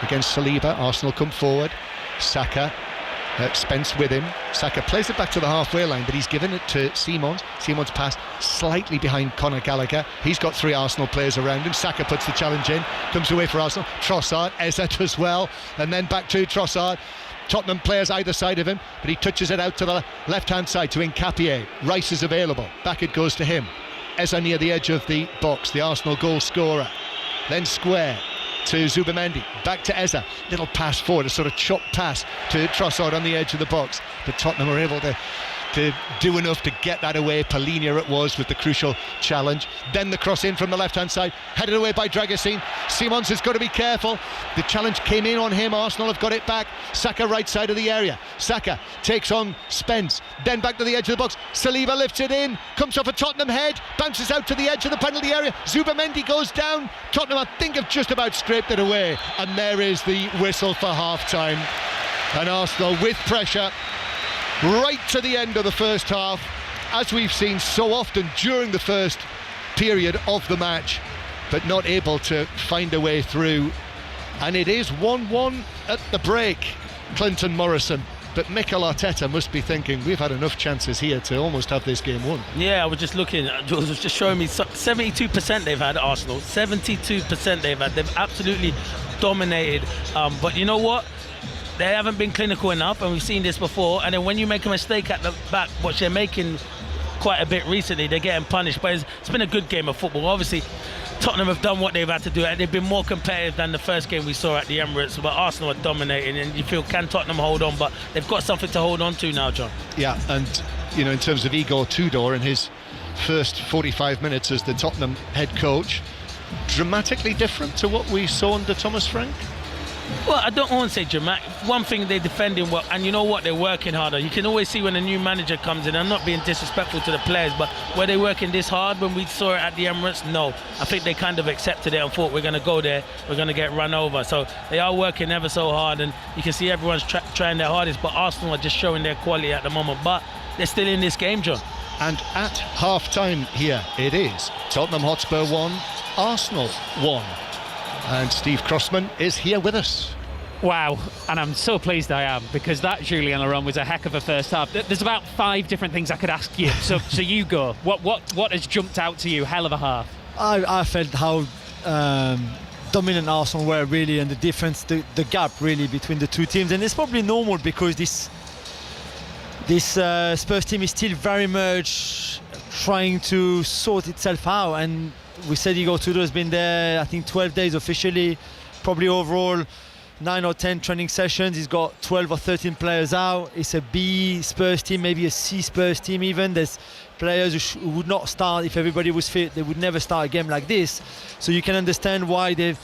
against Saliba. Arsenal come forward. Saka, Spence with him. Saka plays it back to the halfway line, but he's given it to Simons. Simons pass slightly behind Conor Gallagher. He's got 3 Arsenal players around him. Saka puts the challenge in, comes away for Arsenal. Trossard, Eza as well, and then back to Trossard. Tottenham players either side of him, but he touches it out to the left-hand side to Nkapie. Rice is available. Back it goes to him. Eza near the edge of the box, the Arsenal goal scorer. Then square to Zubimendi, back to Eza, little pass forward, a sort of chop pass to Trossard on the edge of the box, but Tottenham were able to do enough to get that away. Polinia it was with the crucial challenge. Then the cross in from the left hand side, headed away by Dragusin. Simons has got to be careful. The challenge came in on him. Arsenal have got it back. Saka right side of the area. Saka takes on Spence, then back to the edge of the box. Saliba lifts it in, comes off a Tottenham head, bounces out to the edge of the penalty area. Zubimendi goes down. Tottenham, I think, have just about scraped it away, and there is the whistle for half time. And Arsenal with pressure right to the end of the first half, as we've seen so often during the first period of the match, but not able to find a way through. And it is 1-1 at the break, Clinton Morrison. But Mikel Arteta must be thinking, we've had enough chances here to almost have this game won. Yeah, I was just looking, Jules was just showing me 72% they've had, Arsenal. 72% they've had. They've absolutely dominated. But you know what? They haven't been clinical enough, and we've seen this before. And then when you make a mistake at the back, which they're making quite a bit recently, they're getting punished. But it's been a good game of football. Obviously, Tottenham have done what they've had to do, and they've been more competitive than the first game we saw at the Emirates. But Arsenal are dominating, and you feel, can Tottenham hold on? But they've got something to hold on to now, John. Yeah, and in terms of Igor Tudor in his first 45 minutes as the Tottenham head coach, dramatically different to what we saw under Thomas Frank. Well, I don't want to say dramatic. One thing, they're defending well, and you know what, they're working harder. You can always see when a new manager comes in. I'm not being disrespectful to the players, but were they working this hard when we saw it at the Emirates? No. I think they kind of accepted it and thought, we're going to go there, we're going to get run over. So they are working ever so hard, and you can see everyone's trying their hardest, but Arsenal are just showing their quality at the moment. But they're still in this game, John. And at half-time here, it is Tottenham Hotspur 1, Arsenal 1. And Steve Crossman is here with us. Wow, and I'm so pleased I am, because that Julien Laurent was a heck of a first half. There's about 5 different things I could ask you, so you go. What has jumped out to you? Hell of a half. I felt how dominant Arsenal were, really, and the difference, the gap really between the two teams. And it's probably normal, because this Spurs team is still very much trying to sort itself out. And we said Igor Tudor has been there, I think 12 days officially, probably overall 9 or 10 training sessions. He's got 12 or 13 players out. It's a B Spurs team, maybe a C Spurs team even. There's players who would not start if everybody was fit. They would never start a game like this. So you can understand why they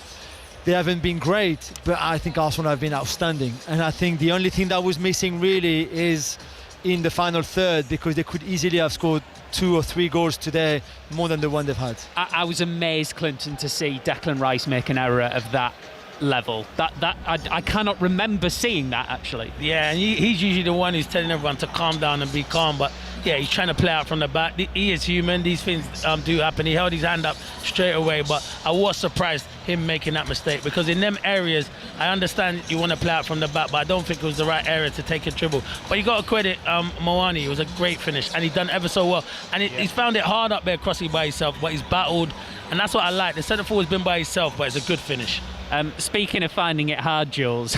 haven't been great, but I think Arsenal have been outstanding. And I think the only thing that was missing really is in the final third, because they could easily have scored 2 or 3 goals today, more than the one they've had. I was amazed, Clinton, to see Declan Rice make an error of that level. I cannot remember seeing that, actually. Yeah, and he's usually the one who's telling everyone to calm down and be calm, but yeah, he's trying to play out from the back. He is human. These things do happen. He held his hand up straight away, but I was surprised him making that mistake, because in them areas, I understand you want to play out from the back, but I don't think it was the right area to take a dribble. But you got to credit Moani. It was a great finish, and he's done ever so well. And he's found it hard up there crossing by himself, but he's battled, and that's what I like. The centre forward's been by himself, but it's a good finish. Speaking of finding it hard, Jules,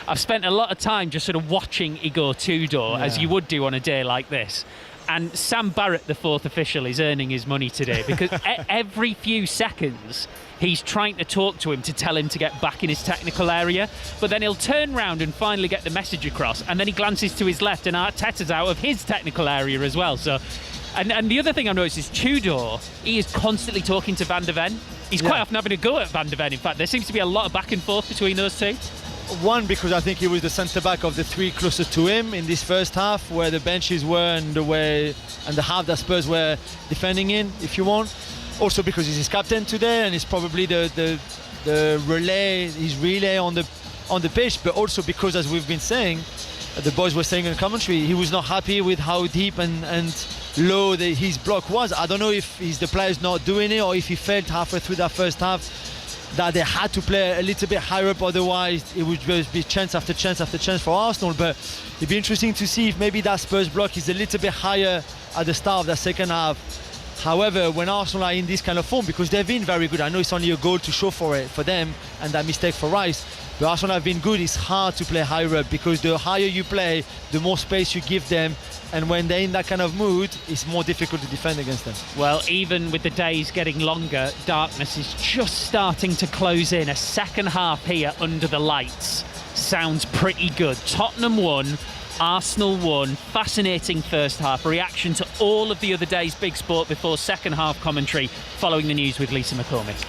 I've spent a lot of time just sort of watching Igor Tudor, as you would do on a day like this. And Sam Barrett, the fourth official, is earning his money today, because every few seconds he's trying to talk to him to tell him to get back in his technical area, but then he'll turn round and finally get the message across, and then he glances to his left and Arteta's out of his technical area as well. So, and the other thing I've noticed is Tudor, he is constantly talking to Van der Ven. He's quite often having a go at Van der Ven. In fact, there seems to be a lot of back and forth between those two. One, because I think he was the centre-back of the 3 closest to him in this first half, where the benches were and the half that Spurs were defending in, if you want. Also because he's his captain today, and it's probably the relay, his relay on the pitch, but also because, as we've been saying, the boys were saying in commentary, he was not happy with how deep and low his block was. I don't know if it's the players not doing it, or if he felt halfway through that first half that they had to play a little bit higher up, otherwise it would just be chance after chance after chance for Arsenal. But it'd be interesting to see if maybe that Spurs block is a little bit higher at the start of the second half. However, when Arsenal are in this kind of form, because they've been very good, I know it's only a goal to show for them, and that mistake for Rice, but Arsenal have been good. It's hard to play higher up, because the higher you play, the more space you give them, and when they're in that kind of mood, it's more difficult to defend against them. Well, even with the days getting longer, darkness is just starting to close in. A second half here under the lights sounds pretty good. Tottenham won, Arsenal won. Fascinating first half. Reaction to all of the other day's big sport before second half commentary following the news with Lisa McCormick.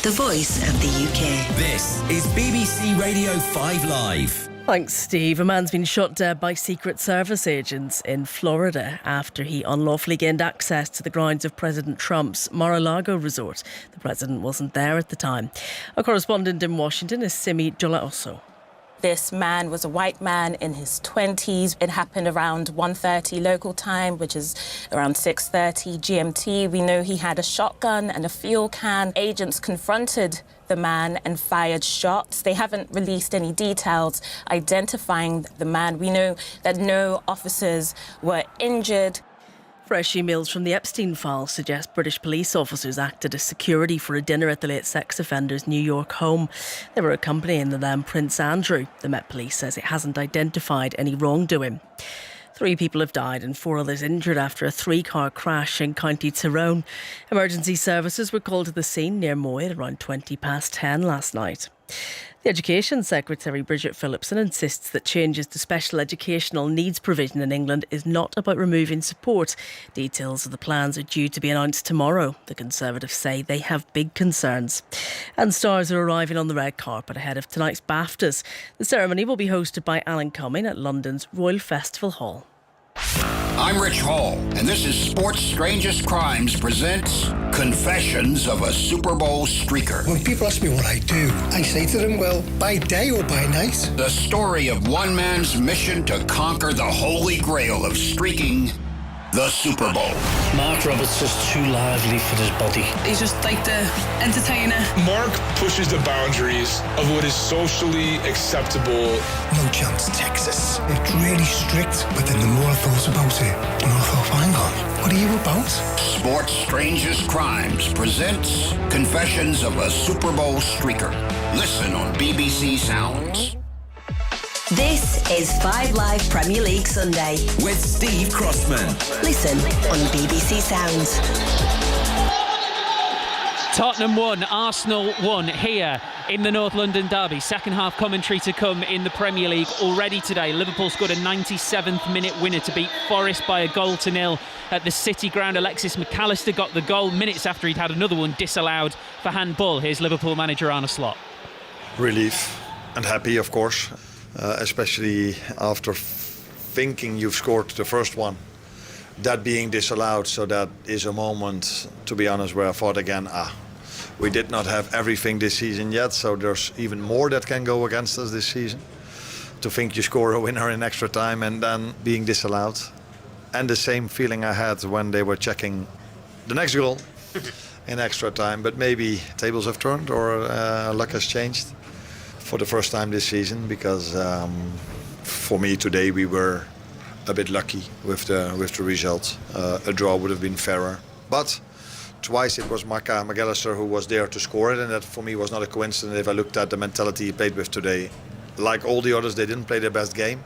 The voice of the UK. This is BBC Radio 5 Live. Thanks, Steve. A man's been shot dead by Secret Service agents in Florida after he unlawfully gained access to the grounds of President Trump's Mar-a-Lago resort. The president wasn't there at the time. Our correspondent in Washington is Simi Jolaoso. This man was a white man in his 20s. It happened around 1:30 local time, which is around 6:30 GMT. We know he had a shotgun and a fuel can. Agents confronted the man and fired shots. They haven't released any details identifying the man. We know that no officers were injured. Fresh emails from the Epstein files suggest British police officers acted as security for a dinner at the late sex offender's New York home. They were accompanying the then Prince Andrew. The Met Police says it hasn't identified any wrongdoing. 3 people have died and 4 others injured after a 3-car crash in County Tyrone. Emergency services were called to the scene near Moy at around 10:20 last night. The Education Secretary, Bridget Phillipson, insists that changes to special educational needs provision in England is not about removing support. Details of the plans are due to be announced tomorrow. The Conservatives say they have big concerns. And stars are arriving on the red carpet ahead of tonight's BAFTAs. The ceremony will be hosted by Alan Cumming at London's Royal Festival Hall. I'm Rich Hall, and this is Sports Strangest Crimes presents Confessions of a Super Bowl Streaker. When people ask me what I do, I say to them, well, by day or by night? The story of one man's mission to conquer the holy grail of streaking the Super Bowl. Mark Roberts just too lively for his body. He's just like the entertainer. Mark pushes the boundaries of what is socially acceptable. No chance, Texas. It's really strict, but then the more I thought about it, the more I thought, hang on, what are you about? Sports Strangest Crimes presents Confessions of a Super Bowl Streaker. Listen on BBC Sounds. This is 5 Live Premier League Sunday with Steve Crossman. Listen on BBC Sounds. Tottenham won, Arsenal won here in the North London derby. Second half commentary to come in the Premier League already today. Liverpool scored a 97th minute winner to beat Forest by 1-0 at the City Ground. Alexis McAllister got the goal minutes after he'd had another one disallowed for handball. Here's Liverpool manager Arne Slot. Relief and happy, of course. Especially after thinking you've scored the first one, that being disallowed. So that is a moment, to be honest, where I thought again, we did not have everything this season yet, so there's even more that can go against us this season. To think you score a winner in extra time and then being disallowed. And the same feeling I had when they were checking the next goal in extra time. But maybe tables have turned or luck has changed for the first time this season, because for me today we were a bit lucky with the result. A draw would have been fairer. But twice it was McAllister who was there to score it, and that for me was not a coincidence if I looked at the mentality he played with today. Like all the others, they didn't play their best game.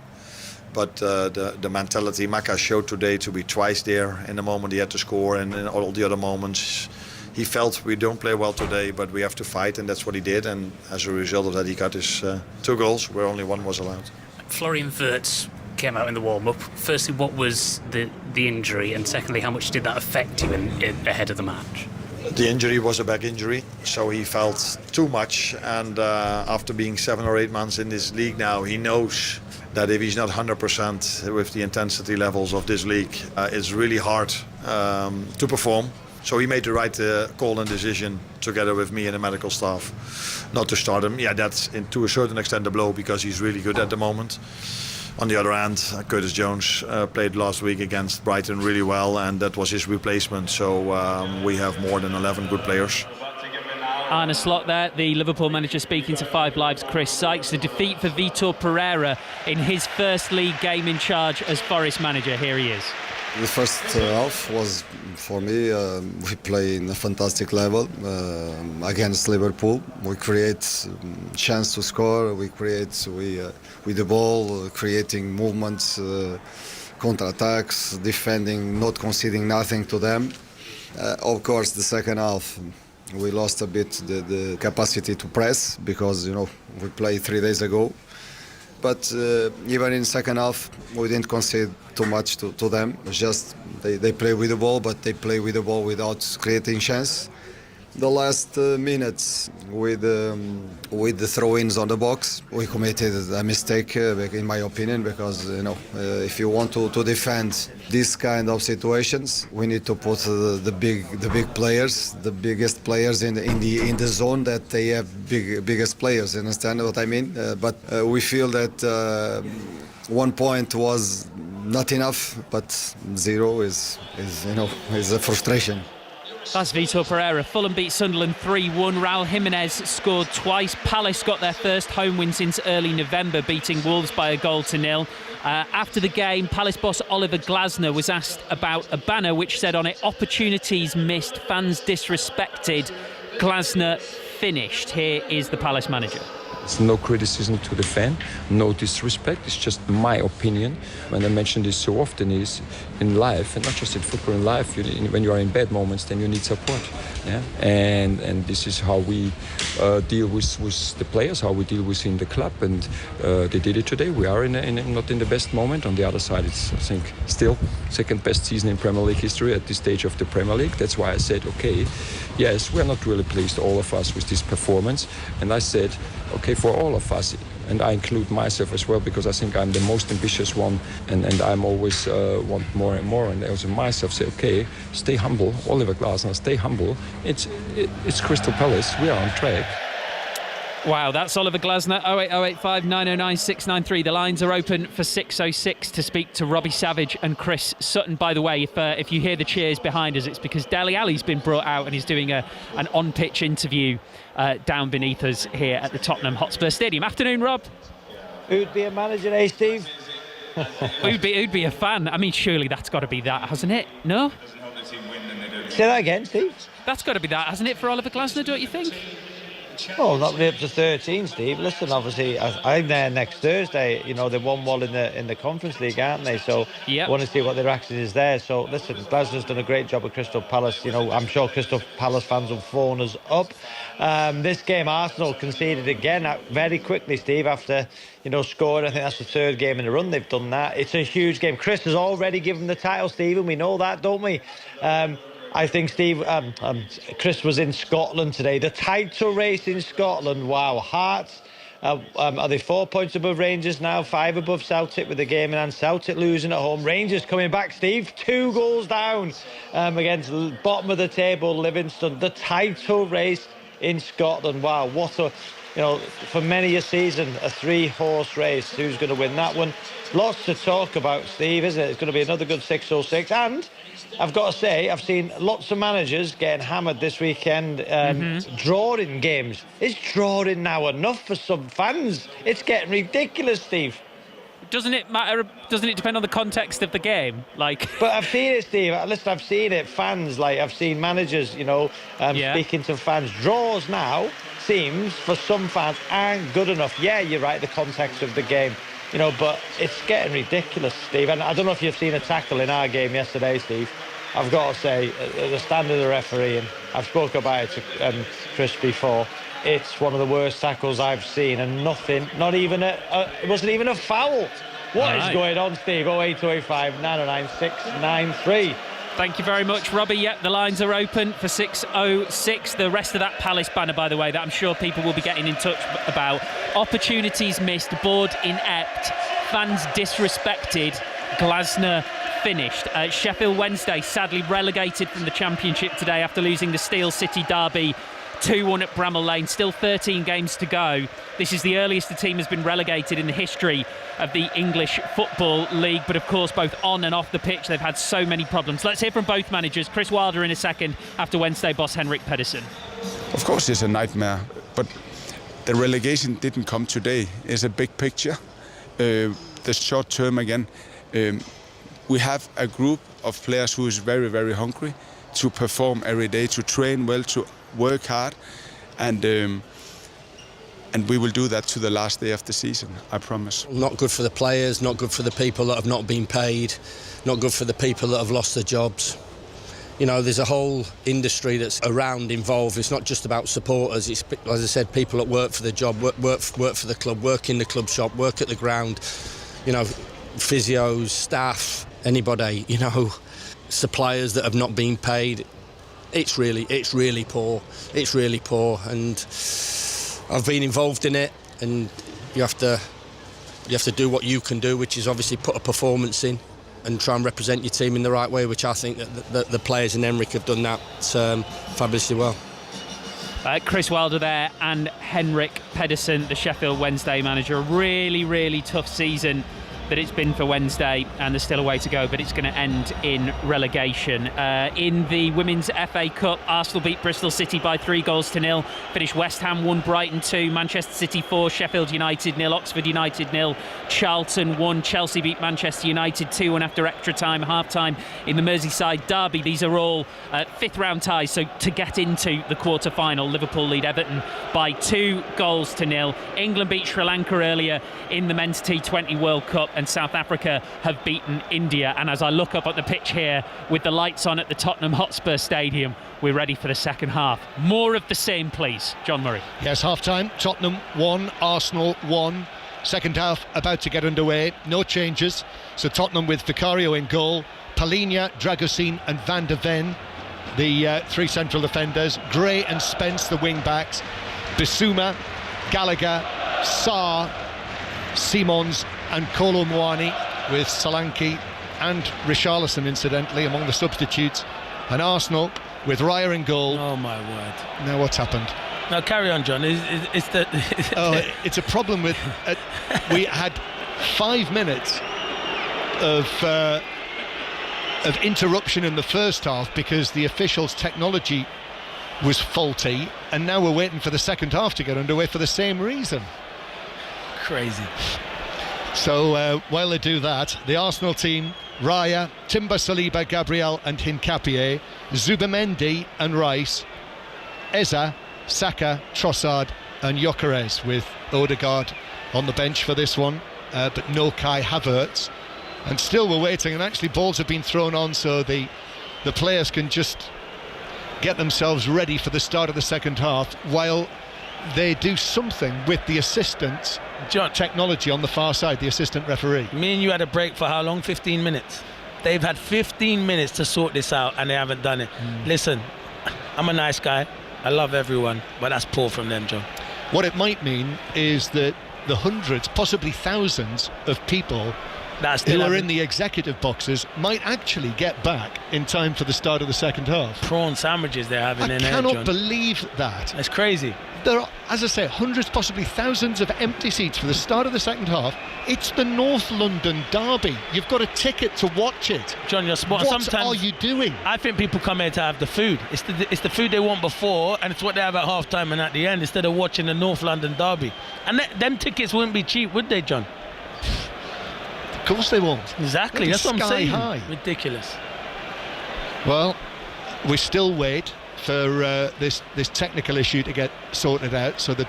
But the mentality Maka showed today to be twice there in the moment he had to score, and in all the other moments he felt we don't play well today, but we have to fight, and that's what he did. And as a result of that, he got his 2 goals, where only 1 was allowed. Florian Wirtz came out in the warm-up. Firstly, what was the injury, and secondly, how much did that affect you ahead of the match? The injury was a back injury, so he felt too much, and after being 7 or 8 months in this league now, he knows that if he's not 100% with the intensity levels of this league, it's really hard to perform. So he made the right call and decision together with me and the medical staff not to start him. Yeah, that's to a certain extent a blow, because he's really good at the moment. On the other hand, Curtis Jones played last week against Brighton really well, and that was his replacement. So we have more than 11 good players. Arne Slot there, the Liverpool manager, speaking to Five Live's Chris Sykes. The defeat for Vitor Pereira in his first league game in charge as Forest manager. Here he is. The first half was, for me, we play in a fantastic level against Liverpool. We create chance to score. We create with the ball, creating movements, counter-attacks, defending, not conceding nothing to them. Of course, the second half, we lost a bit the capacity to press, because we played 3 days ago. But even in second half, we didn't concede too much to them. It's just they play with the ball, but they play with the ball without creating chance. The last minutes with the throw-ins on the box, we committed a mistake, in my opinion, because if you want to defend these kind of situations, we need to put the big players, the biggest players in the zone that they have biggest players. You understand what I mean? But we feel that 1 point was not enough, but 0 is a frustration. That's Vitor Pereira. Fulham beat Sunderland 3-1. Raul Jimenez scored twice. Palace got their first home win since early November, beating Wolves by 1-0. After the game, Palace boss Oliver Glasner was asked about a banner which said on it, "Opportunities missed, fans disrespected, Glasner finished." Here is the Palace manager. It's no criticism to the fan, no disrespect. It's just my opinion. When I mention this so often, is in life, and not just in football, in life, when you are in bad moments, then you need support. Yeah? And this is how we deal with the players, how we deal within the club, and they did it today. We are not in the best moment. On the other side, it's, I think, still second best season in Premier League history at this stage of the Premier League. That's why I said, okay, yes, we're not really pleased, all of us, with this performance. And I said, okay, for all of us, and I include myself as well, because I think I'm the most ambitious one, and I'm always want more and more, and also myself say, okay, stay humble, Oliver Glasner, stay humble. It's Crystal Palace, we are on track. Wow, that's Oliver Glasner. 08085 909 693. The lines are open for 606 to speak to Robbie Savage and Chris Sutton. By the way, if you hear the cheers behind us, it's because Dele Alli's been brought out and he's doing an on-pitch interview down beneath us here at the Tottenham Hotspur Stadium. Afternoon, Rob. Who'd be a manager, eh, Steve? Who'd be a fan? I mean, surely that's got to be that, hasn't it? No? Say that again, Steve. That's got to be that, hasn't it, for Oliver Glasner, don't you think? Well, not really up to 13, Steve. Listen, obviously, I'm there next Thursday. You know, they're 1-1 in the Conference League, aren't they? So I want to see what their action is there. So, listen, Glasner's done a great job at Crystal Palace. You know, I'm sure Crystal Palace fans will phone us up. This game, Arsenal conceded again very quickly, Steve, after, scoring. I think that's the third game in a run they've done that. It's a huge game. Chris has already given the title, Steve, and we know that, don't we? I think, Steve, Chris was in Scotland today. The title race in Scotland, wow. Hearts Are they 4 points above Rangers now, 5 above Celtic with the game in hand? Celtic losing at home. Rangers coming back, Steve, 2 goals down against the bottom of the table, Livingston. The title race in Scotland. Wow, what a, for many a season, a 3-horse race. Who's going to win that one? Lots to talk about, Steve, isn't it? It's going to be another good 6-06. And I've got to say, I've seen lots of managers getting hammered this weekend, drawing games. Is drawing now enough for some fans? It's getting ridiculous, Steve. Doesn't it matter? Doesn't it depend on the context of the game? But I've seen it, Steve. Listen, I've seen it. Fans, I've seen managers, speaking to fans. Draws now seems for some fans aren't good enough. Yeah, you're right. The context of the game. But it's getting ridiculous, Steve. And I don't know if you've seen a tackle in our game yesterday, Steve. I've got to say, the standard of the referee, and I've spoke about it to Chris before, it's one of the worst tackles I've seen, and nothing, not even it wasn't even a foul. What is going on, Steve? 08285 909 693. Thank you very much, Robbie. Yep, the lines are open for 6:06. The rest of that Palace banner, by the way, that I'm sure people will be getting in touch about. Opportunities missed, board inept, fans disrespected, Glasner finished. Sheffield Wednesday sadly relegated from the Championship today after losing the Steel City derby 2-1 at Bramall Lane. Still 13 games to go. This is the earliest the team has been relegated in the history of the English Football League. But of course, both on and off the pitch, they've had so many problems. Let's hear from both managers. Chris Wilder in a second after Wednesday boss Henrik Pedersen. Of course, it's a nightmare, but the relegation didn't come today. It's a big picture. The short term again. We have a group of players who is very, very hungry to perform every day, to train well, to work hard, and we will do that to the last day of the season, I promise. Not good for the players, not good for the people that have not been paid, not good for the people that have lost their jobs. There's a whole industry that's around involved. It's not just about supporters. It's, as I said, people that work for the job, work for the club, work in the club shop, work at the ground. Physios, staff, anybody. Suppliers that have not been paid. It's really poor. It's really poor, and I've been involved in it. And you have to do what you can do, which is obviously put a performance in and try and represent your team in the right way. Which I think that the players in Henrik have done that fabulously well. Chris Wilder there and Henrik Pedersen, the Sheffield Wednesday manager. A really, really tough season that it's been for Wednesday, and there's still a way to go, but it's going to end in relegation. In the Women's FA Cup, Arsenal beat Bristol City by 3-0. Finished West Ham 1, Brighton 2, Manchester City 4, Sheffield United 0, Oxford United 0, Charlton 1, Chelsea beat Manchester United 2-1 after extra time, half-time in the Merseyside derby. These are all fifth-round ties, so to get into the quarter-final, Liverpool lead Everton by 2-0. England beat Sri Lanka earlier in the Men's T20 World Cup, and South Africa have beaten India. And as I look up at the pitch here with the lights on at the Tottenham Hotspur Stadium, we're ready for the second half. More of the same, please. John Murray. Yes, half-time. Tottenham 1, Arsenal 1. Second half about to get underway. No changes. So Tottenham with Vicario in goal, Palhinha, Dragusin and Van de Ven, the 3 central defenders. Gray and Spence, the wing-backs. Bissouma, Gallagher, Sarr, Simons and Kolo Muani, with Solanke and Richarlison, incidentally, among the substitutes. And Arsenal with Raya in goal. Oh my word. Now what's happened? Now carry on, John. It's a problem with... we had 5 minutes of interruption in the first half because the officials' technology was faulty, and now we're waiting for the second half to get underway for the same reason. Crazy. So while they do that, the Arsenal team: Raya, Timber, Saliba, Gabriel and Hincapié, Zubimendi and Rice, Eza, Saka, Trossard and Gyökeres, with Odegaard on the bench for this one, but no Kai Havertz. And still we're waiting, and actually balls have been thrown on so the players can just get themselves ready for the start of the second half while they do something with the assistants, John, technology on the far side, the assistant referee. Me and you had a break for how long? 15 minutes. They've had 15 minutes to sort this out and they haven't done it. Listen, I'm a nice guy, I love everyone, but that's poor from them, John. What it might mean is that the hundreds, possibly thousands of people who are in the executive boxes might actually get back in time for the start of the second half. Prawn sandwiches they're having in there, I cannot John. believe that. That's crazy. There are, as I say, hundreds, possibly thousands of empty seats for the start of the second half. It's the North London derby. You've got a ticket to watch it. John, you're spot on. What Sometimes are you doing? I think people come here to have the food. It's the food they want before, and it's what they have at half time and at the end, instead of watching the North London derby. And them tickets wouldn't be cheap, would they, John? Of course they won't. Exactly, that's what I'm saying. High. Ridiculous. Well, we still wait for this technical issue to get sorted out, so that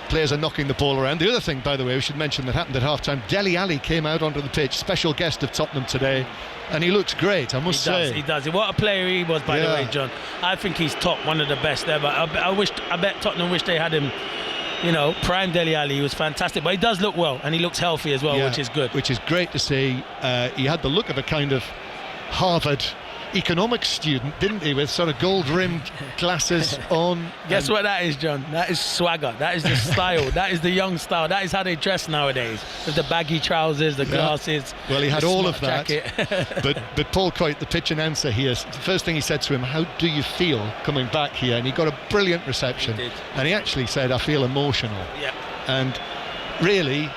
players are knocking the ball around. The other thing, by the way, we should mention that happened at half-time. Dele Alli came out onto the pitch, special guest of Tottenham today, and he looks great, I must say. He does. What a player he was, by the way, John. I think he's top, one of the best ever. I bet Tottenham wish they had him. You know, prime Dele Alli, he was fantastic, but he does look well, and he looks healthy as well, which is good. Which is great to see. He had the look of a kind of Harvard economics student, didn't he, with sort of gold-rimmed glasses on. Guess what that is, John? That is swagger. That is the style. That is the young style. That is how they dress nowadays, with the baggy trousers, the glasses. Well, he had all of that. Jacket. but Paul Coyte, the pitch announcer here, the first thing he said to him, how do you feel coming back here? And he got a brilliant reception. He did. And he actually said, I feel emotional. Yeah. And really,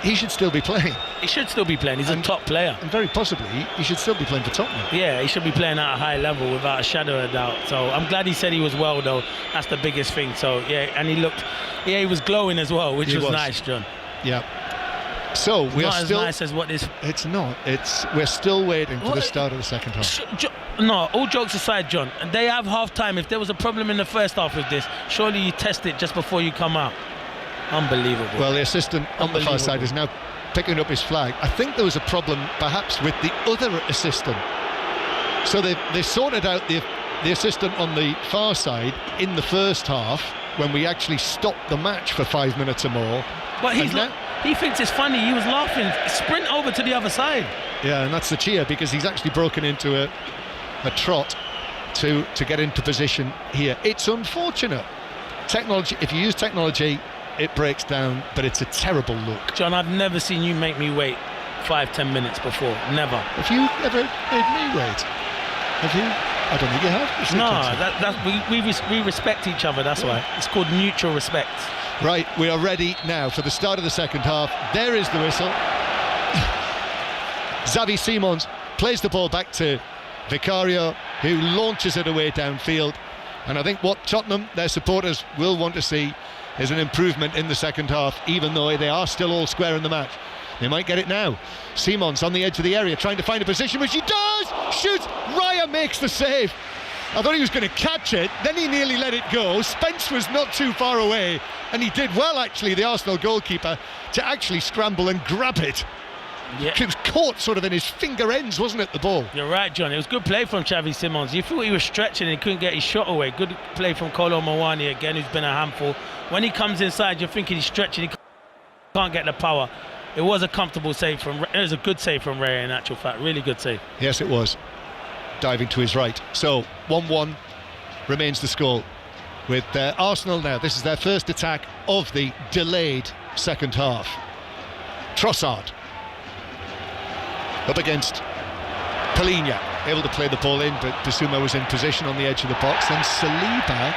he should still be playing. He should still be playing. He's a top player. And very possibly, he should still be playing for Tottenham. Yeah, he should be playing at a high level without a shadow of a doubt. So I'm glad he said he was well, though. That's the biggest thing. So, yeah, and he was glowing as well, which was nice, John. Yeah. So we are still... Not as nice as what this... It's not. We're still waiting for the start of the second half. No, all jokes aside, John, they have half-time. If there was a problem in the first half with this, surely you test it just before you come out. Unbelievable. Well, the assistant on the far side is now picking up his flag. I think there was a problem perhaps with the other assistant. So they sorted out the assistant on the far side in the first half when we actually stopped the match for 5 minutes or more. But he thinks it's funny. He was laughing. Sprint over to the other side. Yeah, and that's the cheer, because he's actually broken into a trot to get into position here. It's unfortunate. Technology, if you use technology, it breaks down, but it's a terrible look. John, I've never seen you make me wait 5-10 minutes before. Never. Have you ever made me wait? Have you? I don't think you have. No, we respect each other, that's why. It's called mutual respect. Right, we are ready now for the start of the second half. There is the whistle. Xavi Simons plays the ball back to Vicario, who launches it away downfield. And I think what Tottenham, their supporters, will want to see is an improvement in the second half, even though they are still all square in the match. They might get it now. Simons on the edge of the area, trying to find a position, which he does! Shoots! Raya makes the save. I thought he was going to catch it, then he nearly let it go. Spence was not too far away, and he did well, actually, the Arsenal goalkeeper, to actually scramble and grab it. Yeah. It was caught sort of in his finger ends, wasn't it, the ball? You're right, John. It was good play from Xavi Simons. You thought he was stretching and he couldn't get his shot away. Good play from Kolo Muani again, who's been a handful. When he comes inside, you're thinking he's stretching. He can't get the power. It was a comfortable save from... It was a good save from Ray, in actual fact. Really good save. Yes, it was. Diving to his right. So, 1-1 remains the score. With Arsenal now, this is their first attack of the delayed second half. Trossard up against Palhinha, able to play the ball in, but Bissouma was in position on the edge of the box. Then Saliba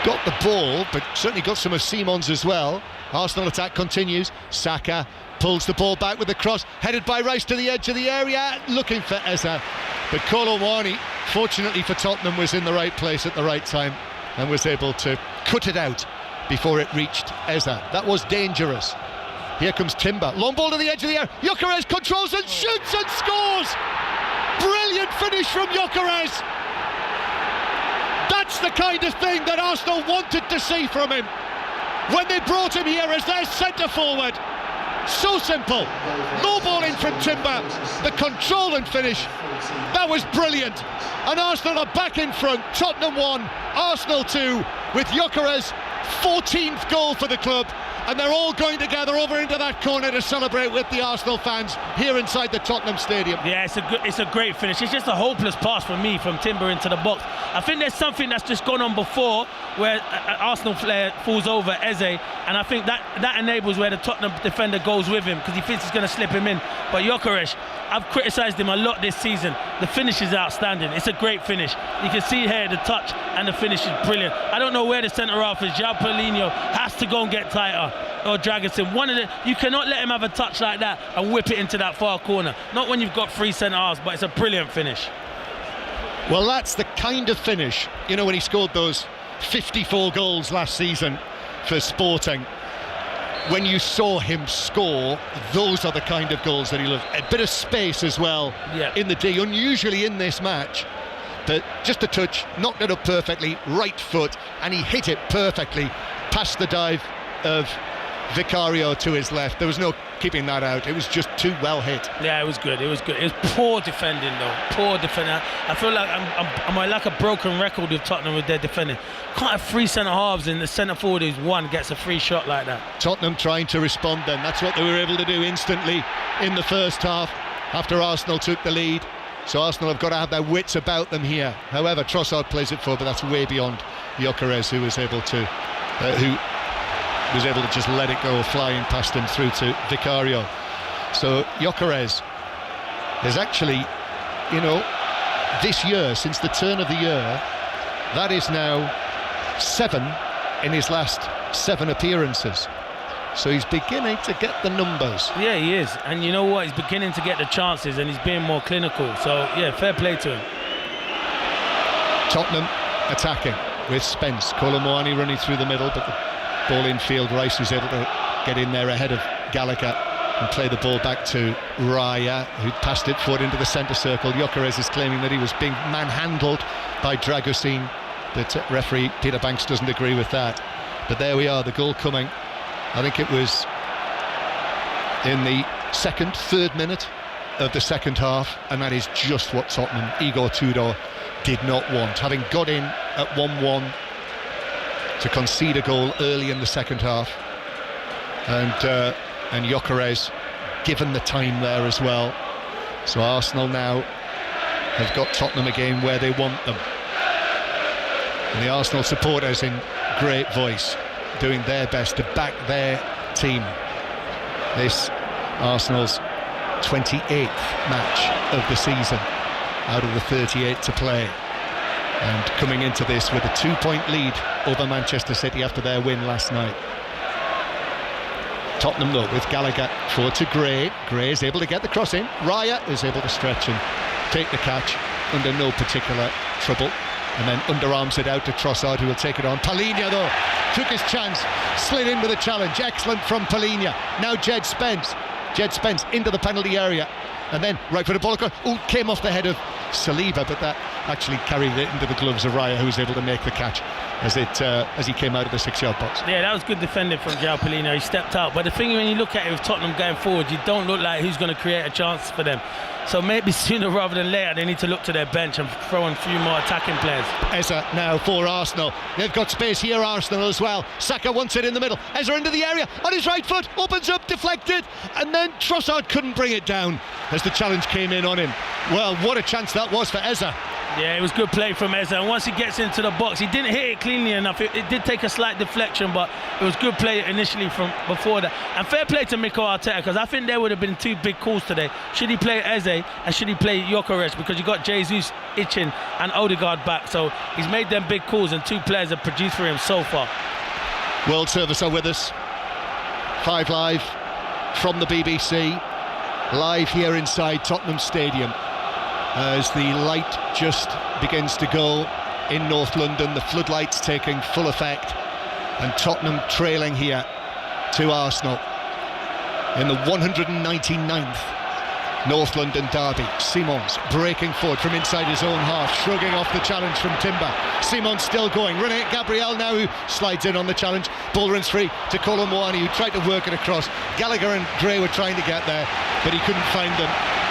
got the ball, but certainly got some of Simons as well. Arsenal attack continues. Saka pulls the ball back with the cross, headed by Rice to the edge of the area, looking for Eza. But Kolo Muani, fortunately for Tottenham, was in the right place at the right time and was able to cut it out before it reached Eza. That was dangerous. Here comes Timber, long ball to the edge of the area. Gyökeres controls and shoots and scores! Brilliant finish from Gyökeres! That's the kind of thing that Arsenal wanted to see from him when they brought him here as their centre forward. So simple. Low ball in from Timber, the control and finish. That was brilliant. And Arsenal are back in front. Tottenham 1, Arsenal 2, with Gyökeres' 14th goal for the club and they're all going together over into that corner to celebrate with the Arsenal fans here inside the Tottenham Stadium. Yeah, it's a great finish. It's just a hopeless pass for me from Timber into the box. I think there's something that's just gone on before where an Arsenal player falls over Eze, and I think that enables where the Tottenham defender goes with him because he thinks he's going to slip him in. But Gyökeres, I've criticised him a lot this season. The finish is outstanding. It's a great finish. You can see here the touch and the finish is brilliant. I don't know where the centre half is. João Paulinho has to go and get tighter, or Dragusin. You cannot let him have a touch like that and whip it into that far corner. Not when you've got 3 centre halves, but it's a brilliant finish. Well, that's the kind of finish, you know, when he scored those 54 goals last season for Sporting. When you saw him score, those are the kind of goals that he loves. A bit of space as well in the D, unusually in this match. But just a touch, knocked it up perfectly, right foot, and he hit it perfectly past the dive of Vicario to his left. There was no keeping that out. It was just too well hit. Yeah, it was good. It was poor defending, though. Poor defending. I feel like I'm like a broken record with Tottenham with their defending. Can't have 3 centre halves and the centre forward who's one gets a free shot like that. Tottenham trying to respond then. That's what they were able to do instantly in the first half after Arsenal took the lead. So Arsenal have got to have their wits about them here. However, Trossard plays it forward, but that's way beyond Gyökeres, who was able to just let it go, flying past him through to Vicario. So Gyökeres is actually, you know, this year, since the turn of the year, that is now 7 in his last 7 appearances. So he's beginning to get the numbers. Yeah, he is. And you know what? He's beginning to get the chances and he's being more clinical. So, yeah, fair play to him. Tottenham attacking with Spence. Kolo Muani running through the middle, but the ball in field. Rice was able to get in there ahead of Gallagher and play the ball back to Raya, who passed it forward into the centre circle. Gyökeres is claiming that he was being manhandled by Dragusin, but referee Peter Banks doesn't agree with that. But there we are, the goal coming. I think it was in the third minute of the second half, and that is just what Tottenham, Igor Tudor, did not want. Having got in at 1-1 to concede a goal early in the second half, and Gyökeres given the time there as well. So Arsenal now have got Tottenham again where they want them. And the Arsenal supporters in great voice doing their best to back their team. This Arsenal's 28th match of the season out of the 38 to play, and coming into this with a 2-point lead over Manchester City after their win last night. Tottenham though with Gallagher forward to Gray. Gray is able to get the cross in. Raya is able to stretch and take the catch under no particular trouble, and then underarms it out to Trossard, who will take it on. Paulinho though took his chance, slid in with a challenge. Excellent from Paulinho. Now Jed Spence into the penalty area, and then right for the ball across. Came off the head of Saliba, but that actually carried it into the gloves of Raya, who was able to make the catch as he came out of the 6-yard box. Yeah, that was good defending from João Paulinho. He stepped out, but the thing when you look at it with Tottenham going forward, you don't look like who's going to create a chance for them. So maybe sooner rather than later they need to look to their bench and throw in a few more attacking players. Eza now for Arsenal. They've got space here, Arsenal as well. Saka wants it in the middle. Eza into the area on his right foot, opens up, deflected, and then Trossard couldn't bring it down as the challenge came in on him. Well, what a chance that was for Eza. Yeah, it was good play from Eza, and once he gets into the box, he didn't hit it cleanly enough. It did take a slight deflection, but it was good play initially from before that. And fair play to Mikel Arteta, because I think there would have been 2 big calls today. Should he play Eze and should he play Gyökeres? Because you got Jesus itching and Odegaard back, so he's made them big calls, and 2 players have produced for him so far. World Service are with us. 5 Live from the BBC, live here inside Tottenham Stadium, as the light just begins to go in North London, the floodlights taking full effect, and Tottenham trailing here to Arsenal in the 199th North London derby. Simons breaking forward from inside his own half, shrugging off the challenge from Timber. Simons still going, running at Gabriel now, who slides in on the challenge. Ball runs free to Kolo Muani, who tried to work it across. Gallagher and Gray were trying to get there, but he couldn't find them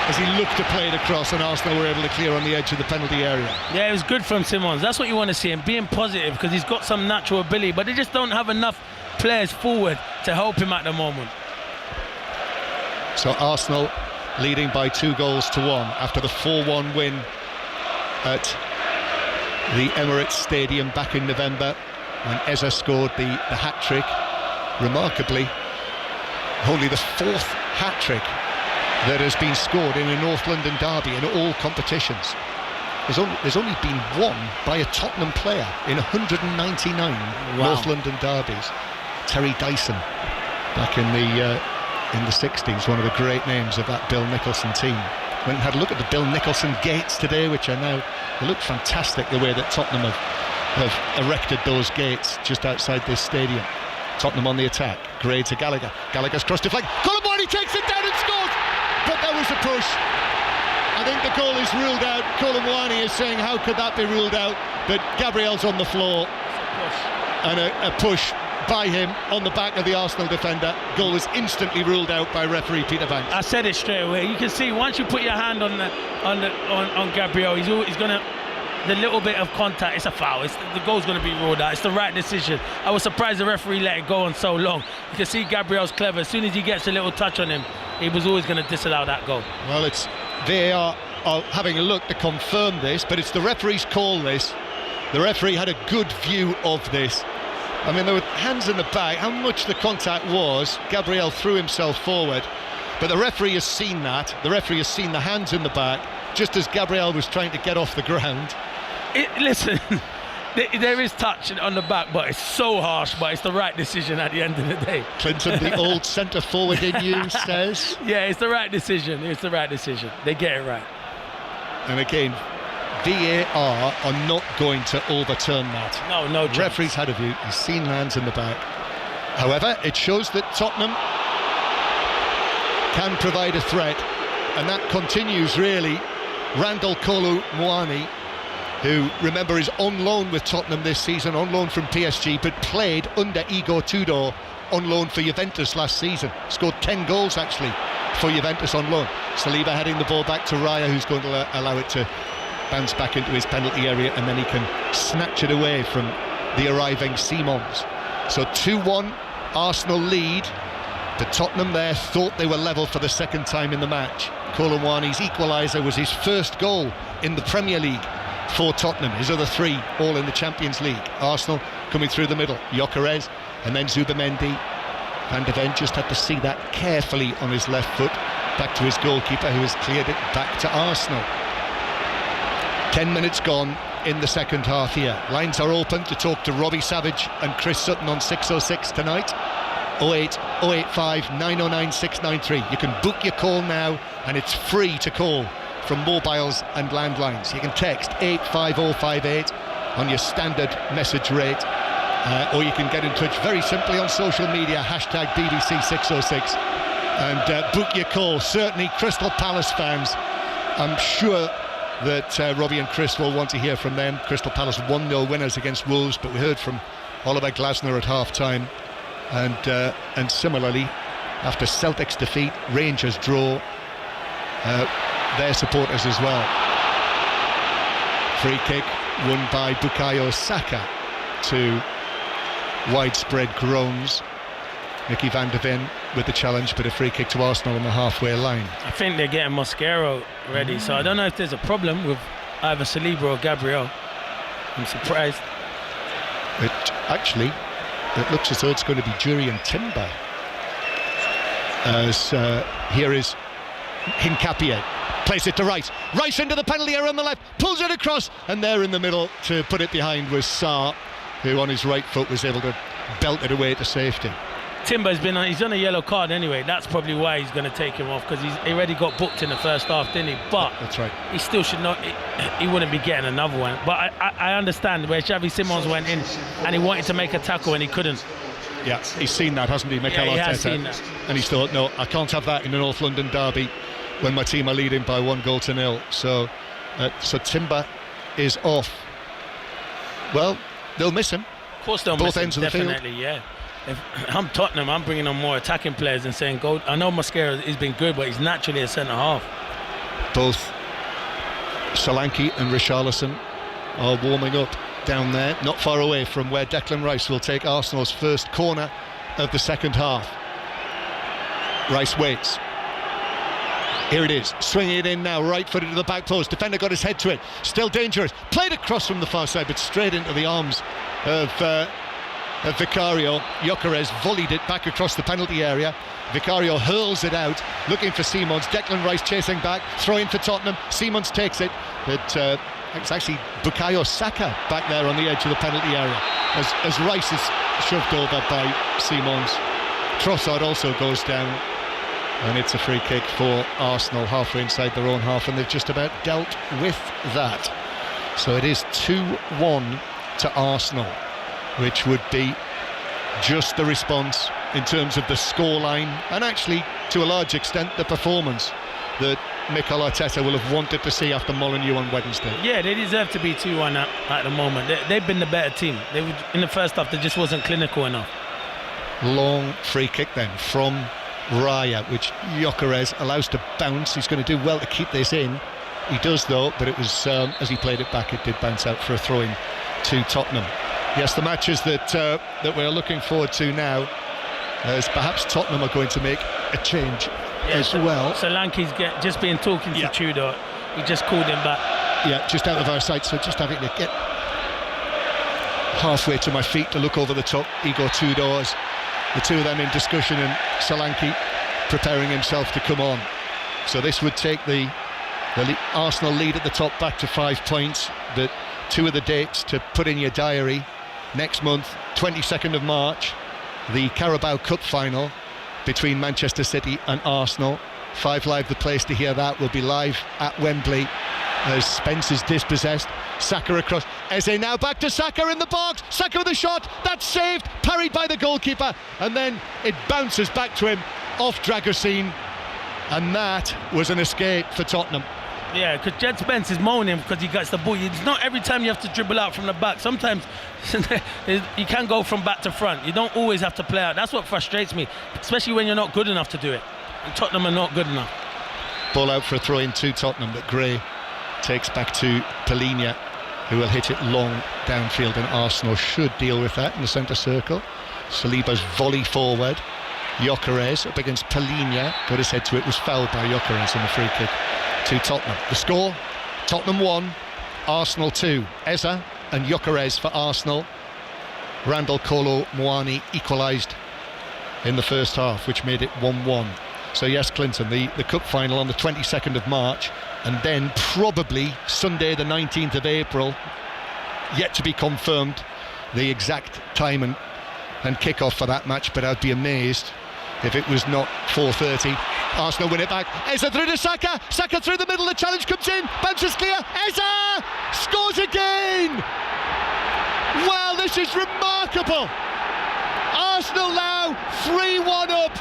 as he looked to play it across, and Arsenal were able to clear on the edge of the penalty area. Yeah, it was good from Simons. That's what you want to see him, being positive, because he's got some natural ability, but they just don't have enough players forward to help him at the moment. So Arsenal leading by 2-1 after the 4-1 win at the Emirates Stadium back in November when Eza scored the hat-trick. Remarkably, only the 4th hat-trick that has been scored in a North London derby in all competitions. There's only been one by a Tottenham player in 199 North London derbies. Terry Dyson, back in the 60s, one of the great names of that Bill Nicholson team. Went and had a look at the Bill Nicholson gates today, which are now, they look fantastic the way that Tottenham have erected those gates just outside this stadium. Tottenham on the attack. Gray to Gallagher. Gallagher's cross deflect. Colomboani takes it down and scores! But that was a push. I think the goal is ruled out. Colomboani is saying, how could that be ruled out? But Gabriel's on the floor. And a push by him on the back of the Arsenal defender. Goal was instantly ruled out by referee Peter Banks. I said it straight away. You can see once you put your hand on Gabriel, he's going to. The little bit of contact, it's a foul. The goal's going to be ruled out. It's the right decision. I was surprised the referee let it go on so long. You can see Gabriel's clever. As soon as he gets a little touch on him, he was always going to disallow that goal. Well, they are having a look to confirm this, but it's the referee's call. The referee had a good view of this. I mean, there were hands in the back. How much the contact was, Gabriel threw himself forward, but the referee has seen that. The referee has seen the hands in the back just as Gabriel was trying to get off the ground. Listen, there is touch on the back, but it's so harsh, but it's the right decision at the end of the day. Clinton, the old centre forward in you, says. Yeah, it's the right decision. It's the right decision. They get it right. And again, VAR are not going to overturn that. No chance. Referee's had a view. He's seen hands in the back. However, it shows that Tottenham can provide a threat, and that continues really. Randall Kolo Muani, who, remember, is on loan with Tottenham this season, on loan from PSG, but played under Igor Tudor on loan for Juventus last season. Scored 10 goals, actually, for Juventus on loan. Saliba heading the ball back to Raya, who's going to allow it to bounce back into his penalty area, and then he can snatch it away from the arriving Simons. So 2-1, Arsenal lead. But Tottenham there thought they were level for the second time in the match. Kolo Muani's equaliser was his first goal in the Premier League for Tottenham. His other 3 all in the Champions League. Arsenal coming through the middle. Gyökeres and then Zubamendi. Van de Ven just had to see that carefully on his left foot. Back to his goalkeeper, who has cleared it back to Arsenal. 10 minutes gone in the second half here. Lines are open to talk to Robbie Savage and Chris Sutton on 606 tonight. 08 085 909 693. You can book your call now, and it's free to call from mobiles and landlines. You can text 85058 on your standard message rate, or you can get in touch very simply on social media, hashtag BBC606, and book your call. Certainly Crystal Palace fans, I'm sure that Robbie and Chris will want to hear from them. Crystal Palace 1-0 winners against Wolves, but we heard from Oliver Glasner at half-time. And similarly, after Celtic's defeat, Rangers draw, their supporters as well. Free kick won by Bukayo Saka to widespread groans. Mickey van der Ven with the challenge, but a free kick to Arsenal on the halfway line. I think they're getting Mosquero ready, so I don't know if there's a problem with either Saliba or Gabriel. I'm surprised. It looks as though it's going to be Jurriën Timber. As here is Hincapié, plays it to Rice. Rice into the penalty area on the left, pulls it across, and there in the middle to put it behind was Sarr, who on his right foot was able to belt it away to safety. Timber's he's on a yellow card anyway. That's probably why he's going to take him off, because he already got booked in the first half, didn't he? But that's right. He still should not. He wouldn't be getting another one. But I understand where Xavi Simons went in and he wanted to make a tackle and he couldn't. Yeah, he's seen that, hasn't he, Mikel Arteta? He has seen that. And he's thought, no, I can't have that in the North London derby when my team are leading by 1-0. So Timber is off. Well, they'll miss him. Of course they'll both miss him, ends of the field. Definitely, yeah. If I'm Tottenham, I'm bringing on more attacking players and saying, go. I know Mosquera has been good, but he's naturally a centre-half. Both Solanke and Richarlison are warming up down there, not far away from where Declan Rice will take Arsenal's first corner of the second half. Rice waits. Here it is, swinging it in now, right-footed to the back post. Defender got his head to it, still dangerous. Played across from the far side, but straight into the arms of Vicario. Gyökeres volleyed it back across the penalty area. Vicario hurls it out, looking for Simons. Declan Rice chasing back, throw in for Tottenham. Simons takes it, but it's actually Bukayo Saka back there on the edge of the penalty area as Rice is shoved over by Simons. Trossard also goes down, and it's a free kick for Arsenal halfway inside their own half, and they've just about dealt with that. So it is 2-1 to Arsenal, which would be just the response in terms of the scoreline, and actually to a large extent the performance that Mikel Arteta will have wanted to see after Molineux on Wednesday. Yeah, they deserve to be 2-1 at the moment. They've been the better team. In the first half, they just wasn't clinical enough. Long free kick then from Raya, which Gyökeres allows to bounce. He's going to do well to keep this in. He does though, but it was as he played it back, it did bounce out for a throw-in to Tottenham. Yes, the matches that we're looking forward to now, as perhaps Tottenham are going to make a change as well. Solanke's just been talking to Tudor. He just called him back. Yeah, just out of our sight, so just having to get halfway to my feet to look over the top. Igor Tudor's, the two of them in discussion, and Solanke preparing himself to come on. So this would take the Arsenal lead at the top back to 5 points. But two of the dates to put in your diary: next month, 22nd of March, the Carabao Cup final between Manchester City and Arsenal. 5 Live, the place to hear that, will be live at Wembley as Spence is dispossessed. Saka across, Eze now back to Saka in the box. Saka with a shot, that's saved, parried by the goalkeeper, and then it bounces back to him off Dragusin, and that was an escape for Tottenham. Yeah, because Jed Spence is moaning because he gets the ball. It's not every time you have to dribble out from the back. Sometimes you can go from back to front. You don't always have to play out. That's what frustrates me, especially when you're not good enough to do it. And Tottenham are not good enough. Ball out for a throw in to Tottenham that Gray takes back to Palhinha, who will hit it long downfield, and Arsenal should deal with that in the centre circle. Saliba's volley forward. Gyökeres up against Palhinha, got his head to it, was fouled by Gyökeres on the free kick to Tottenham. The score: Tottenham 1, Arsenal 2. Eze and Gyökeres for Arsenal. Randall Kolo Muani equalised in the first half, which made it 1-1. So yes, Clinton, the cup final on the 22nd of March, and then probably Sunday the 19th of April, yet to be confirmed the exact time and kick-off for that match, but I'd be amazed if it was not 4:30. Arsenal win it back. Eze through to Saka. Saka through the middle. The challenge comes in. Bounces clear. Eze scores again. Well, this is remarkable. Arsenal now 3-1 up,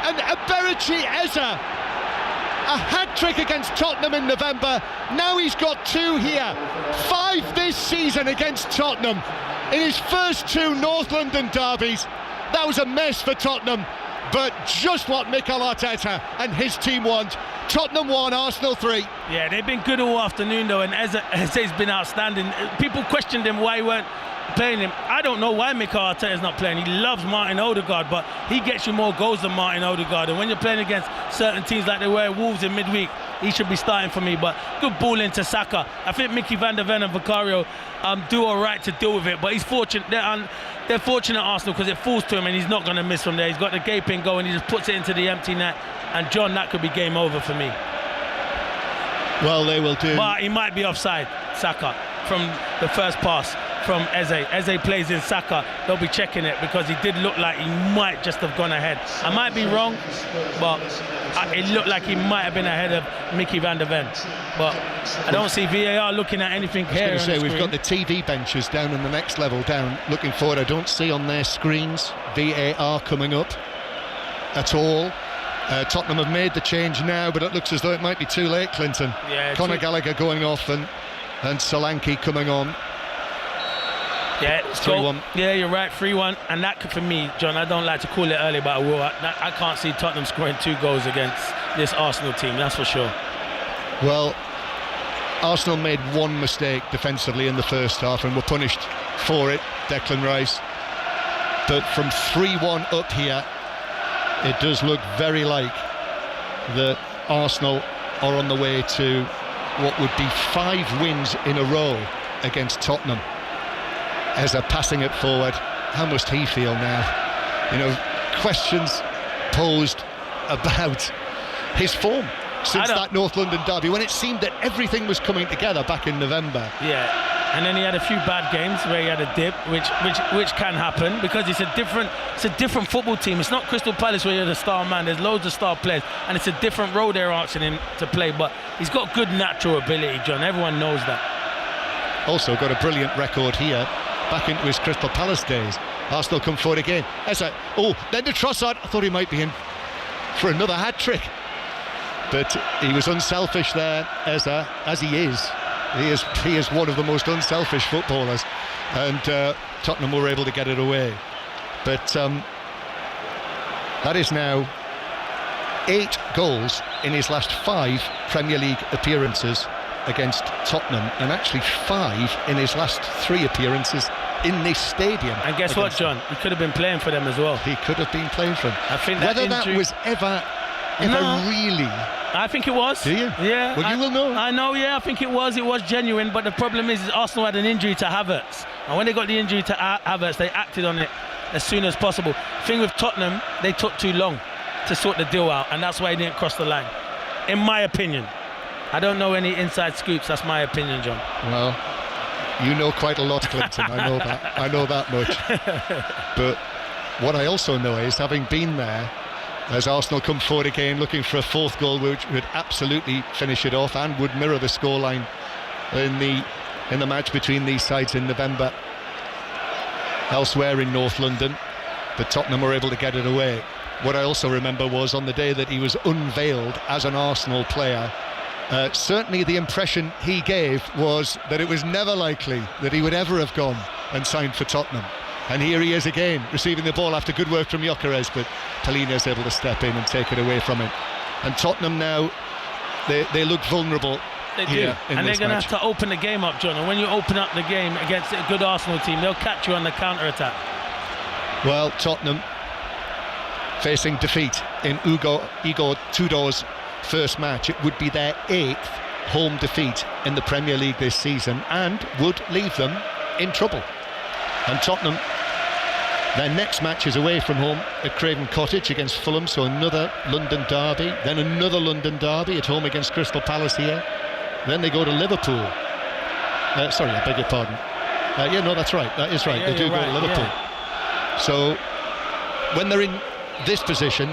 and Eberici Eze, a hat-trick against Tottenham in November. Now he's got 2 here. 5 this season against Tottenham in his first 2 North London derbies. That was a mess for Tottenham, but just what Mikel Arteta and his team want. Tottenham 1, Arsenal 3. Yeah, they've been good all afternoon though, and Eze's been outstanding. People questioned him why he weren't playing him. I don't know why Mikel Arteta is not playing. He loves Martin Odegaard, but he gets you more goals than Martin Odegaard, and when you're playing against certain teams like they were Wolves in midweek, he should be starting for me. But good ball into Saka. I think Mickey van der Ven and Vicario do all right to deal with it, but he's fortunate. They're fortunate, Arsenal, because it falls to him and he's not going to miss from there. He's got the gaping goal and he just puts it into the empty net, and John, that could be game over for me. Well, they will do. But he might be offside, Saka, from the first pass from Eze. Eze plays in Saka. They'll be checking it because he did look like he might just have gone ahead. I might be wrong, but it looked like he might have been ahead of Mickey van der Ven. But I don't see VAR looking at anything here. I was going to say, we've got the TV benches down in the next level down looking forward. I don't see on their screens VAR coming up at all. Tottenham have made the change now, but it looks as though it might be too late, Clinton. Yeah, Conor Gallagher going off and Solanke coming on. Yeah, 3-1. Yeah, you're right, 3-1. And that could, for me, John, I don't like to call it early, but I will. I can't see Tottenham scoring 2 goals against this Arsenal team, that's for sure. Well, Arsenal made one mistake defensively in the first half and were punished for it, Declan Rice. But from 3-1 up here, it does look very like that Arsenal are on the way to what would be 5 wins in a row against Tottenham. As they're passing it forward, how must he feel now? You know, questions posed about his form since that North London derby, when it seemed that everything was coming together back in November. Yeah. And then he had a few bad games where he had a dip, which can happen because it's a different football team. It's not Crystal Palace where you're the star man. There's loads of star players, and it's a different role they're asking him to play. But he's got good natural ability, John. Everyone knows that. Also got a brilliant record here, back into his Crystal Palace days. Arsenal come forward again. Then to Trossard. I thought he might be in for another hat-trick. But he was unselfish there, as he is. He is one of the most unselfish footballers, and Tottenham were able to get it away. But that is now 8 goals in his last 5 Premier League appearances against Tottenham, and actually 5 in his last 3 appearances in this stadium. And guess what, John? He could have been playing for them as well. He could have been playing for them. I think whether that was ever really... I think it was. Do you? Yeah. Well, you will know. I know, yeah, I think it was genuine, but the problem is Arsenal had an injury to Havertz. And when they got the injury to Havertz, they acted on it as soon as possible. The thing with Tottenham, they took too long to sort the deal out, and that's why he didn't cross the line, in my opinion. I don't know any inside scoops, that's my opinion, John. Well, you know quite a lot, Clinton. I know that much. But what I also know is, having been there, as Arsenal come forward again looking for a 4th goal which would absolutely finish it off and would mirror the scoreline in the match between these sides in November elsewhere in North London, but Tottenham were able to get it away. What I also remember was on the day that he was unveiled as an Arsenal player, certainly the impression he gave was that it was never likely that he would ever have gone and signed for Tottenham. And here he is again, receiving the ball after good work from Gyökeres, but Palhinha's able to step in and take it away from him. And Tottenham now, they look vulnerable. They do, and they're going to have to open the game up, John. And when you open up the game against a good Arsenal team, they'll catch you on the counter-attack. Well, Tottenham facing defeat in Igor Tudor's first match. It would be their 8th home defeat in the Premier League this season and would leave them in trouble. And Tottenham, their next match is away from home at Craven Cottage against Fulham, so another London derby, then another London derby at home against Crystal Palace here. Then they go to Liverpool. Sorry, I beg your pardon. Yeah, no, that's right. That is right. Yeah, they do go to Liverpool. Yeah. So when they're in this position,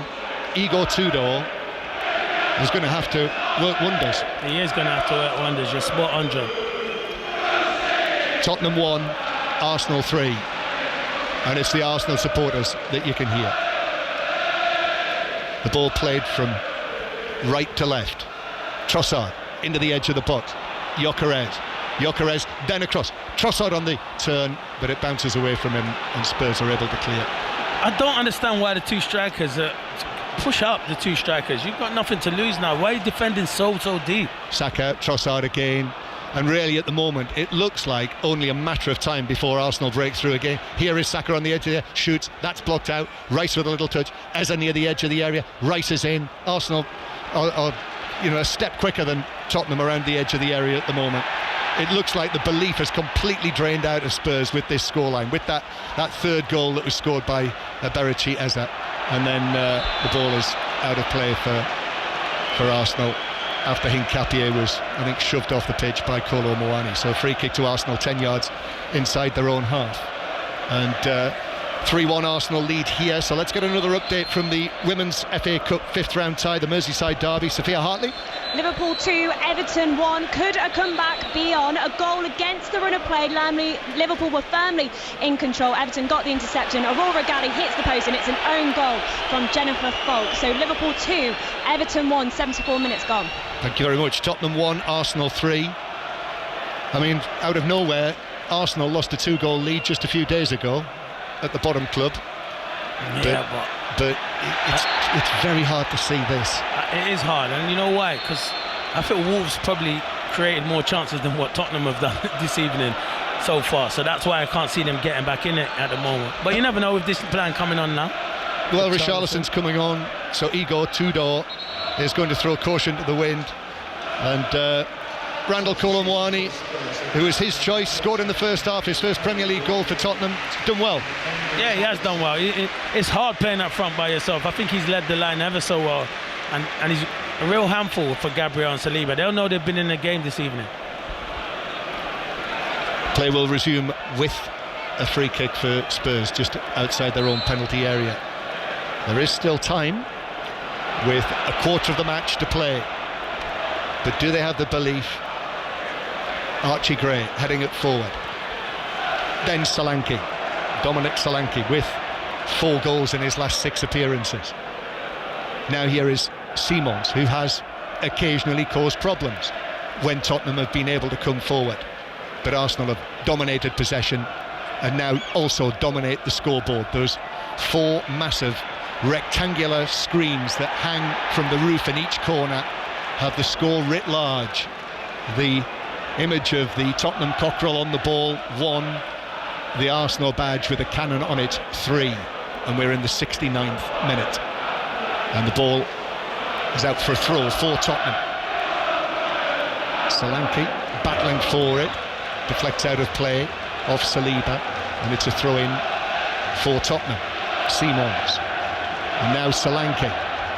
Igor Tudor is going to have to work wonders. He is going to have to work wonders. You're spot on, John. Tottenham 1, Arsenal 3, and it's the Arsenal supporters that you can hear. The ball played from right to left. Trossard into the edge of the box. Gyökeres then across. Trossard on the turn, but it bounces away from him and Spurs are able to clear. I don't understand why the 2 strikers push up the 2 strikers. You've got nothing to lose now. Why are you defending so deep? Saka, Trossard again. And really at the moment it looks like only a matter of time before Arsenal break through again. Here is Saka on the edge of the area, shoots, that's blocked out. Rice with a little touch, Eza near the edge of the area, Rice is in. Arsenal are a step quicker than Tottenham around the edge of the area at the moment. It looks like the belief has completely drained out of Spurs with this scoreline, with that 3rd goal that was scored by Berechi Eza, and then the ball is out of play for Arsenal after Hincapié was, I think, shoved off the pitch by Kolo Muani. So a free kick to Arsenal 10 yards inside their own half. And 3-1 Arsenal lead here. So let's get another update from the Women's FA Cup 5th round tie, the Merseyside derby. Sophia Hartley. Liverpool 2, Everton 1. Could a comeback be on? A goal against the run of play. Liverpool were firmly in control. Everton got the interception. Aurora Galli hits the post, and it's an own goal from Jennifer Falk. So Liverpool 2, Everton 1, 74 minutes gone. Thank you very much. Tottenham 1, Arsenal 3. I mean, out of nowhere, Arsenal lost a 2-goal lead just a few days ago at the bottom club. But it's very hard to see this. It is hard, and you know why? Because I feel Wolves probably created more chances than what Tottenham have done this evening so far. So that's why I can't see them getting back in it at the moment. But you never know with this plan coming on now. Well, Richarlison's coming on, so Igor Tudor is going to throw caution to the wind. And Randall Colomwani, who was his choice, scored in the first half, his first Premier League goal for Tottenham. Done well. Yeah, he has done well. It's hard playing up front by yourself. I think he's led the line ever so well. And he's a real handful for Gabriel and Saliba. They'll know they've been in the game this evening. Play will resume with a free kick for Spurs just outside their own penalty area. There is still time with a quarter of the match to play. But do they have the belief? Archie Gray heading it forward. Then Solanke, Dominic Solanke, with 4 goals in his last 6 appearances. Now here is Simons, who has occasionally caused problems when Tottenham have been able to come forward. But Arsenal have dominated possession and now also dominate the scoreboard. Those 4 massive rectangular screens that hang from the roof in each corner have the score writ large. The image of the Tottenham cockerel on the ball, 1. The Arsenal badge with a cannon on it, 3. And we're in the 69th minute. And the ball is out for a throw for Tottenham. Solanke battling for it, deflects out of play off Saliba, and it's a throw-in for Tottenham. Simons. And now Solanke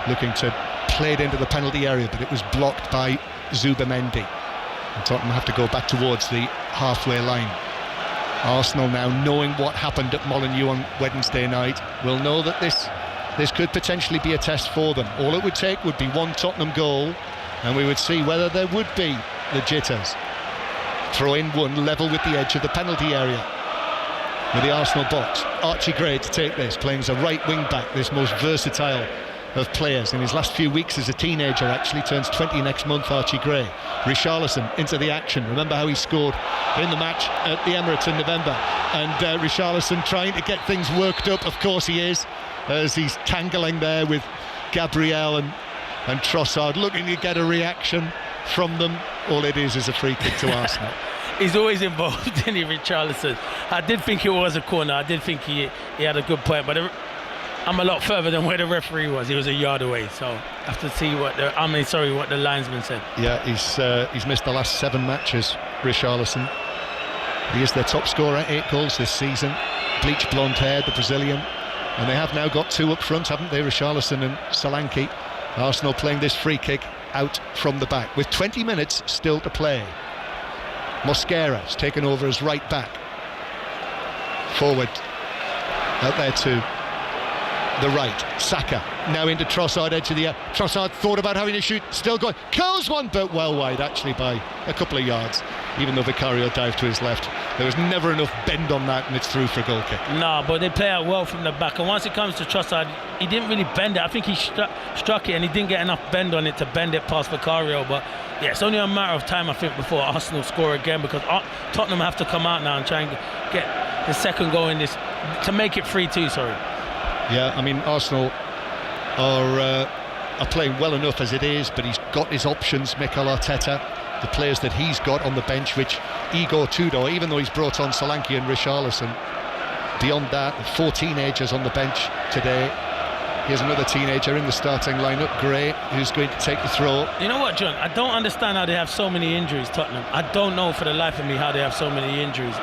looking to play it into the penalty area, but it was blocked by Zubamendi. And Tottenham have to go back towards the halfway line. Arsenal now, knowing what happened at Molineux on Wednesday night, will know that this could potentially be a test for them. All it would take would be 1 Tottenham goal, and we would see whether there would be the jitters. Throw in 1 level with the edge of the penalty area. With the Arsenal box, Archie Gray to take this, playing as a right wing back, this most versatile of players. In his last few weeks as a teenager, actually turns 20 next month, Archie Gray. Richarlison into the action. Remember how he scored in the match at the Emirates in November. And Richarlison trying to get things worked up, of course he is, as he's tangling there with Gabriel and Trossard, looking to get a reaction from them. All it is a free kick to Arsenal. He's always involved, isn't he, Richarlison? I did think it was a corner. I did think he had a good point, but I'm a lot further than where the referee was. He was a yard away, so I have to see what the linesman said. Yeah, he's missed the last 7 matches, Richarlison. He is their top scorer, 8 goals this season. Bleach blonde hair, the Brazilian. And they have now got 2 up front, haven't they? Richarlison and Solanke. Arsenal playing this free kick out from the back with 20 minutes still to play. Mosquera's taken over as right back. Forward out there to the right. Saka now into Trossard, edge of the air. Trossard thought about having a shoot, still going, curls one, but well wide actually by a couple of yards, even though Vicario dived to his left. There was never enough bend on that, and it's through for a goal kick. No, but they play out well from the back, and once it comes to Trossard, he didn't really bend it. I think he struck it and he didn't get enough bend on it to bend it past Vicario. But yeah, it's only a matter of time, I think, before Arsenal score again, because Tottenham have to come out now and try and get the second goal in this to make it 3-2, sorry. Yeah, I mean, Arsenal are playing well enough as it is, but he's got his options, Mikel Arteta, the players that he's got on the bench, which Igor Tudor, even though he's brought on Solanke and Richarlison, beyond that, 4 teenagers on the bench today. Here's another teenager in the starting lineup, Gray, who's going to take the throw. You know what, John? I don't understand how they have so many injuries, Tottenham. I don't know for the life of me how they have so many injuries.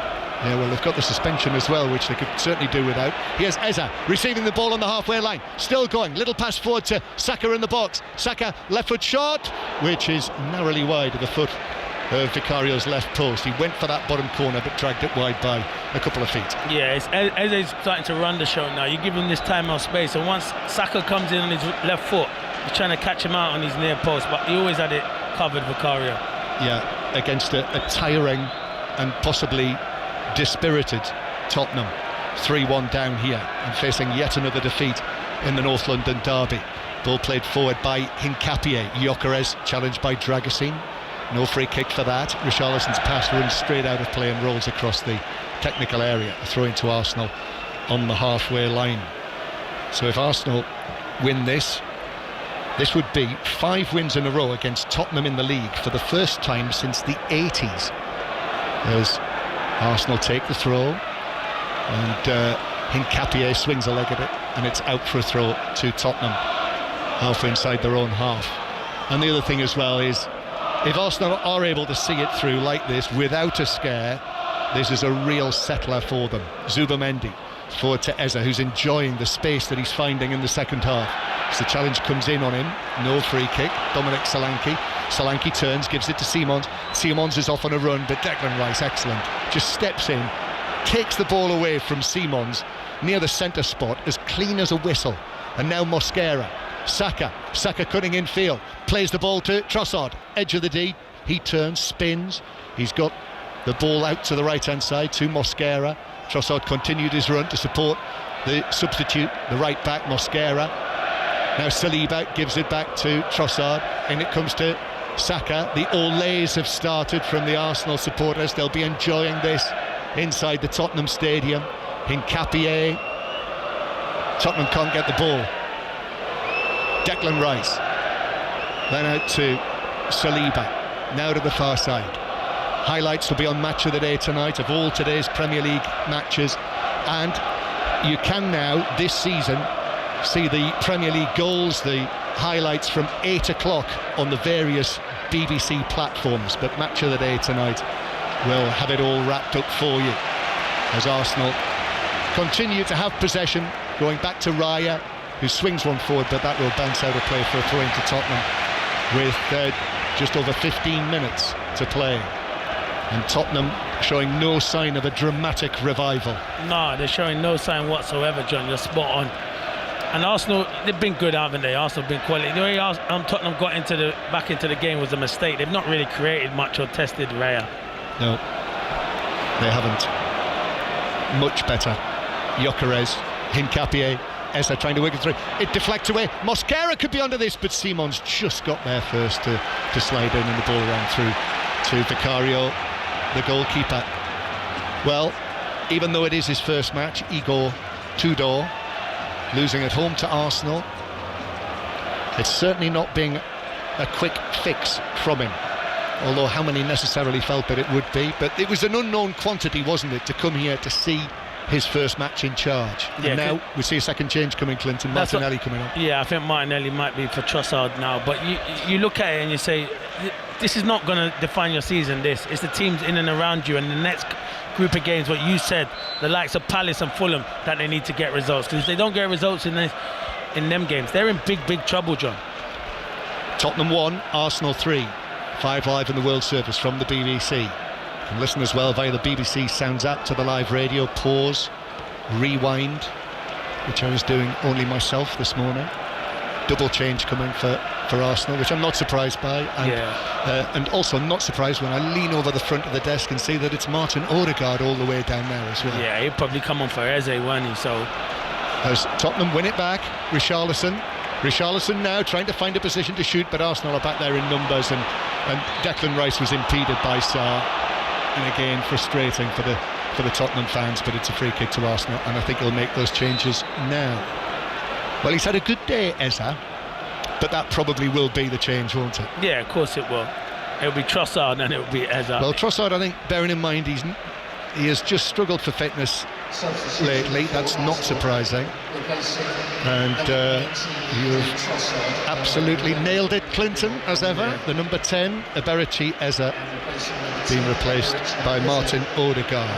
Yeah, well, they've got the suspension as well, which they could certainly do without. Here's Eza receiving the ball on the halfway line, still going, little pass forward to Saka in the box. Saka left foot shot, which is narrowly wide of the foot of Vicario's left post. He went for that bottom corner but dragged it wide by a couple of feet. Yeah, Eze's starting to run the show now. You give him this time out space, and once Saka comes in on his left foot, he's trying to catch him out on his near post, but he always had it covered, Vicario. Yeah, against a tiring and possibly dispirited Tottenham. 3-1 down here and facing yet another defeat in the North London derby. Ball played forward by Hincapié. Gyökeres challenged by Dragusin. No free kick for that. Richarlison's pass runs straight out of play and rolls across the technical area. A throw into Arsenal on the halfway line. So if Arsenal win this, This would be 5 wins in a row against Tottenham in the league for the first time since the 80s. As Arsenal take the throw, and Hincapié swings a leg at it, and it's out for a throw to Tottenham, half inside their own half. And the other thing as well is, if Arsenal are able to see it through like this without a scare, this is a real settler for them. Zubamendi forward to Eza, who's enjoying the space that he's finding in the second half. So the challenge comes in on him, no free kick. Dominic Solanke turns, gives it to Simons. Simons is off on a run, but Declan Rice, excellent, just steps in, takes the ball away from Simons near the centre spot, as clean as a whistle. And now Mosquera, Saka cutting in field, plays the ball to Trossard, edge of the D, he turns, spins, he's got the ball out to the right hand side to Mosquera. Trossard continued his run to support the substitute, the right back Mosquera. Now Saliba gives it back to Trossard, and it comes to Saka. The Olays have started from the Arsenal supporters. They'll be enjoying this inside the Tottenham stadium. Hincapié, Tottenham can't get the ball. Declan Rice, then out to Saliba, now to the far side. Highlights will be on Match of the Day tonight of all today's Premier League matches, and you can now this season see the Premier League goals, the highlights from 8 o'clock on the various BBC platforms. But Match of the Day tonight will have it all wrapped up for you as Arsenal continue to have possession, going back to Raya, who swings one forward, but that will bounce out of play for a throw into Tottenham with just over 15 minutes to play. And Tottenham showing no sign of a dramatic revival. No, they're showing no sign whatsoever, John. You're spot on. And Arsenal, they've been good, haven't they? Arsenal have been quality. The way Tottenham got back into the game was a mistake. They've not really created much or tested Raya. No, they haven't. Much better. Gyökeres, Hincapié, Eza trying to work it through. It deflects away. Mosquera could be under this, but Simons just got there first to slide in, and the ball ran through to Vicario, the goalkeeper. Well, even though it is his first match, Igor Tudor losing at home to Arsenal, it's certainly not being a quick fix from him, although how many necessarily felt that it would be. But it was an unknown quantity, wasn't it, to come here to see his first match in charge. Yeah, and now we see a second change coming, Clinton. Martinelli coming on. Yeah, I think Martinelli might be for Trossard now, but you look at it and you say, this is not going to define your season. This it's the teams in and around you, and the next group of games, what you said, the likes of Palace and Fulham, that they need to get results, because if they don't get results in them games, they're in big trouble, John. Tottenham 1, Arsenal 3. 5 live in the World Service from the BBC. You can listen as well via the BBC Sounds app to the live radio, pause, rewind, which I was doing only myself this morning. Double change coming for Arsenal, which I'm not surprised by, and also not surprised when I lean over the front of the desk and see that it's Martin Odegaard all the way down there as well. Yeah, he'll probably come on for Eze, won't he? So as Tottenham win it back, Richarlison now trying to find a position to shoot, but Arsenal are back there in numbers, and Declan Rice was impeded by Sarr, and again frustrating for the Tottenham fans, but it's a free kick to Arsenal, and I think he'll make those changes now. Well, he's had a good day, Eza, but that probably will be the change, won't it? Yeah, of course it will. It'll be Trossard and it'll be Eza. Well, Trossard, I think, bearing in mind he has just struggled for fitness lately, that's not surprising. And you've absolutely nailed it, Clinton, as ever. The number 10, Eberici Eza, being replaced by Martin Odegaard,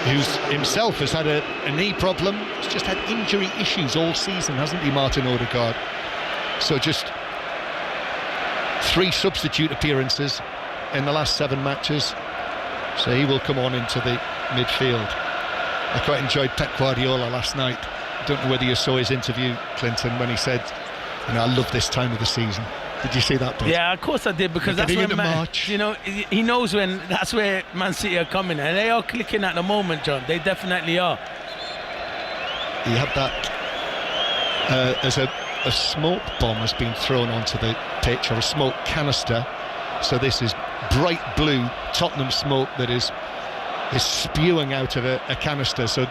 who's himself has had a knee problem. He's just had injury issues all season, hasn't he, Martin Odegaard? So just 3 substitute appearances in the last 7 matches. So he will come on into the midfield. I quite enjoyed Pep Guardiola last night. Don't know whether you saw his interview, Clinton, when he said, I love this time of the season. Did you see that bit? Yeah, of course I did, because that's when March. He knows when that's where Man City are coming, and they are clicking at the moment, John. They definitely are. He had that as a smoke bomb has been thrown onto the pitch, or a smoke canister. So this is bright blue Tottenham smoke that is spewing out of a canister. So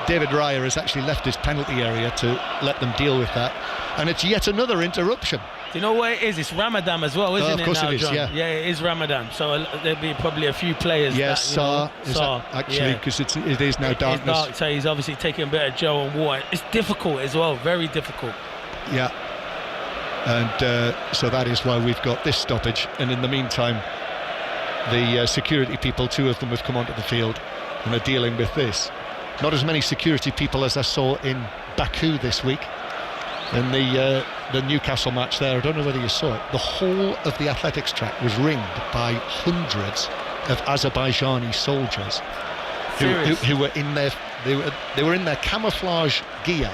David Raya has actually left his penalty area to let them deal with that, and it's yet another interruption. Do you know what it is? It's Ramadan as well, isn't it? Of course now, it is, John? yeah. Yeah, it is Ramadan, so there'll be probably a few players. Yes, Saar actually, because it is now darkness. It's dark, so he's obviously taking a bit of gel and water. It's difficult as well, very difficult. Yeah, and so that is why we've got this stoppage. And in the meantime, the security people, 2 of them have come onto the field and are dealing with this. Not as many security people as I saw in Baku this week in the Newcastle match there. I don't know whether you saw it. The whole of the athletics track was ringed by hundreds of Azerbaijani soldiers who were in their they were in their camouflage gear,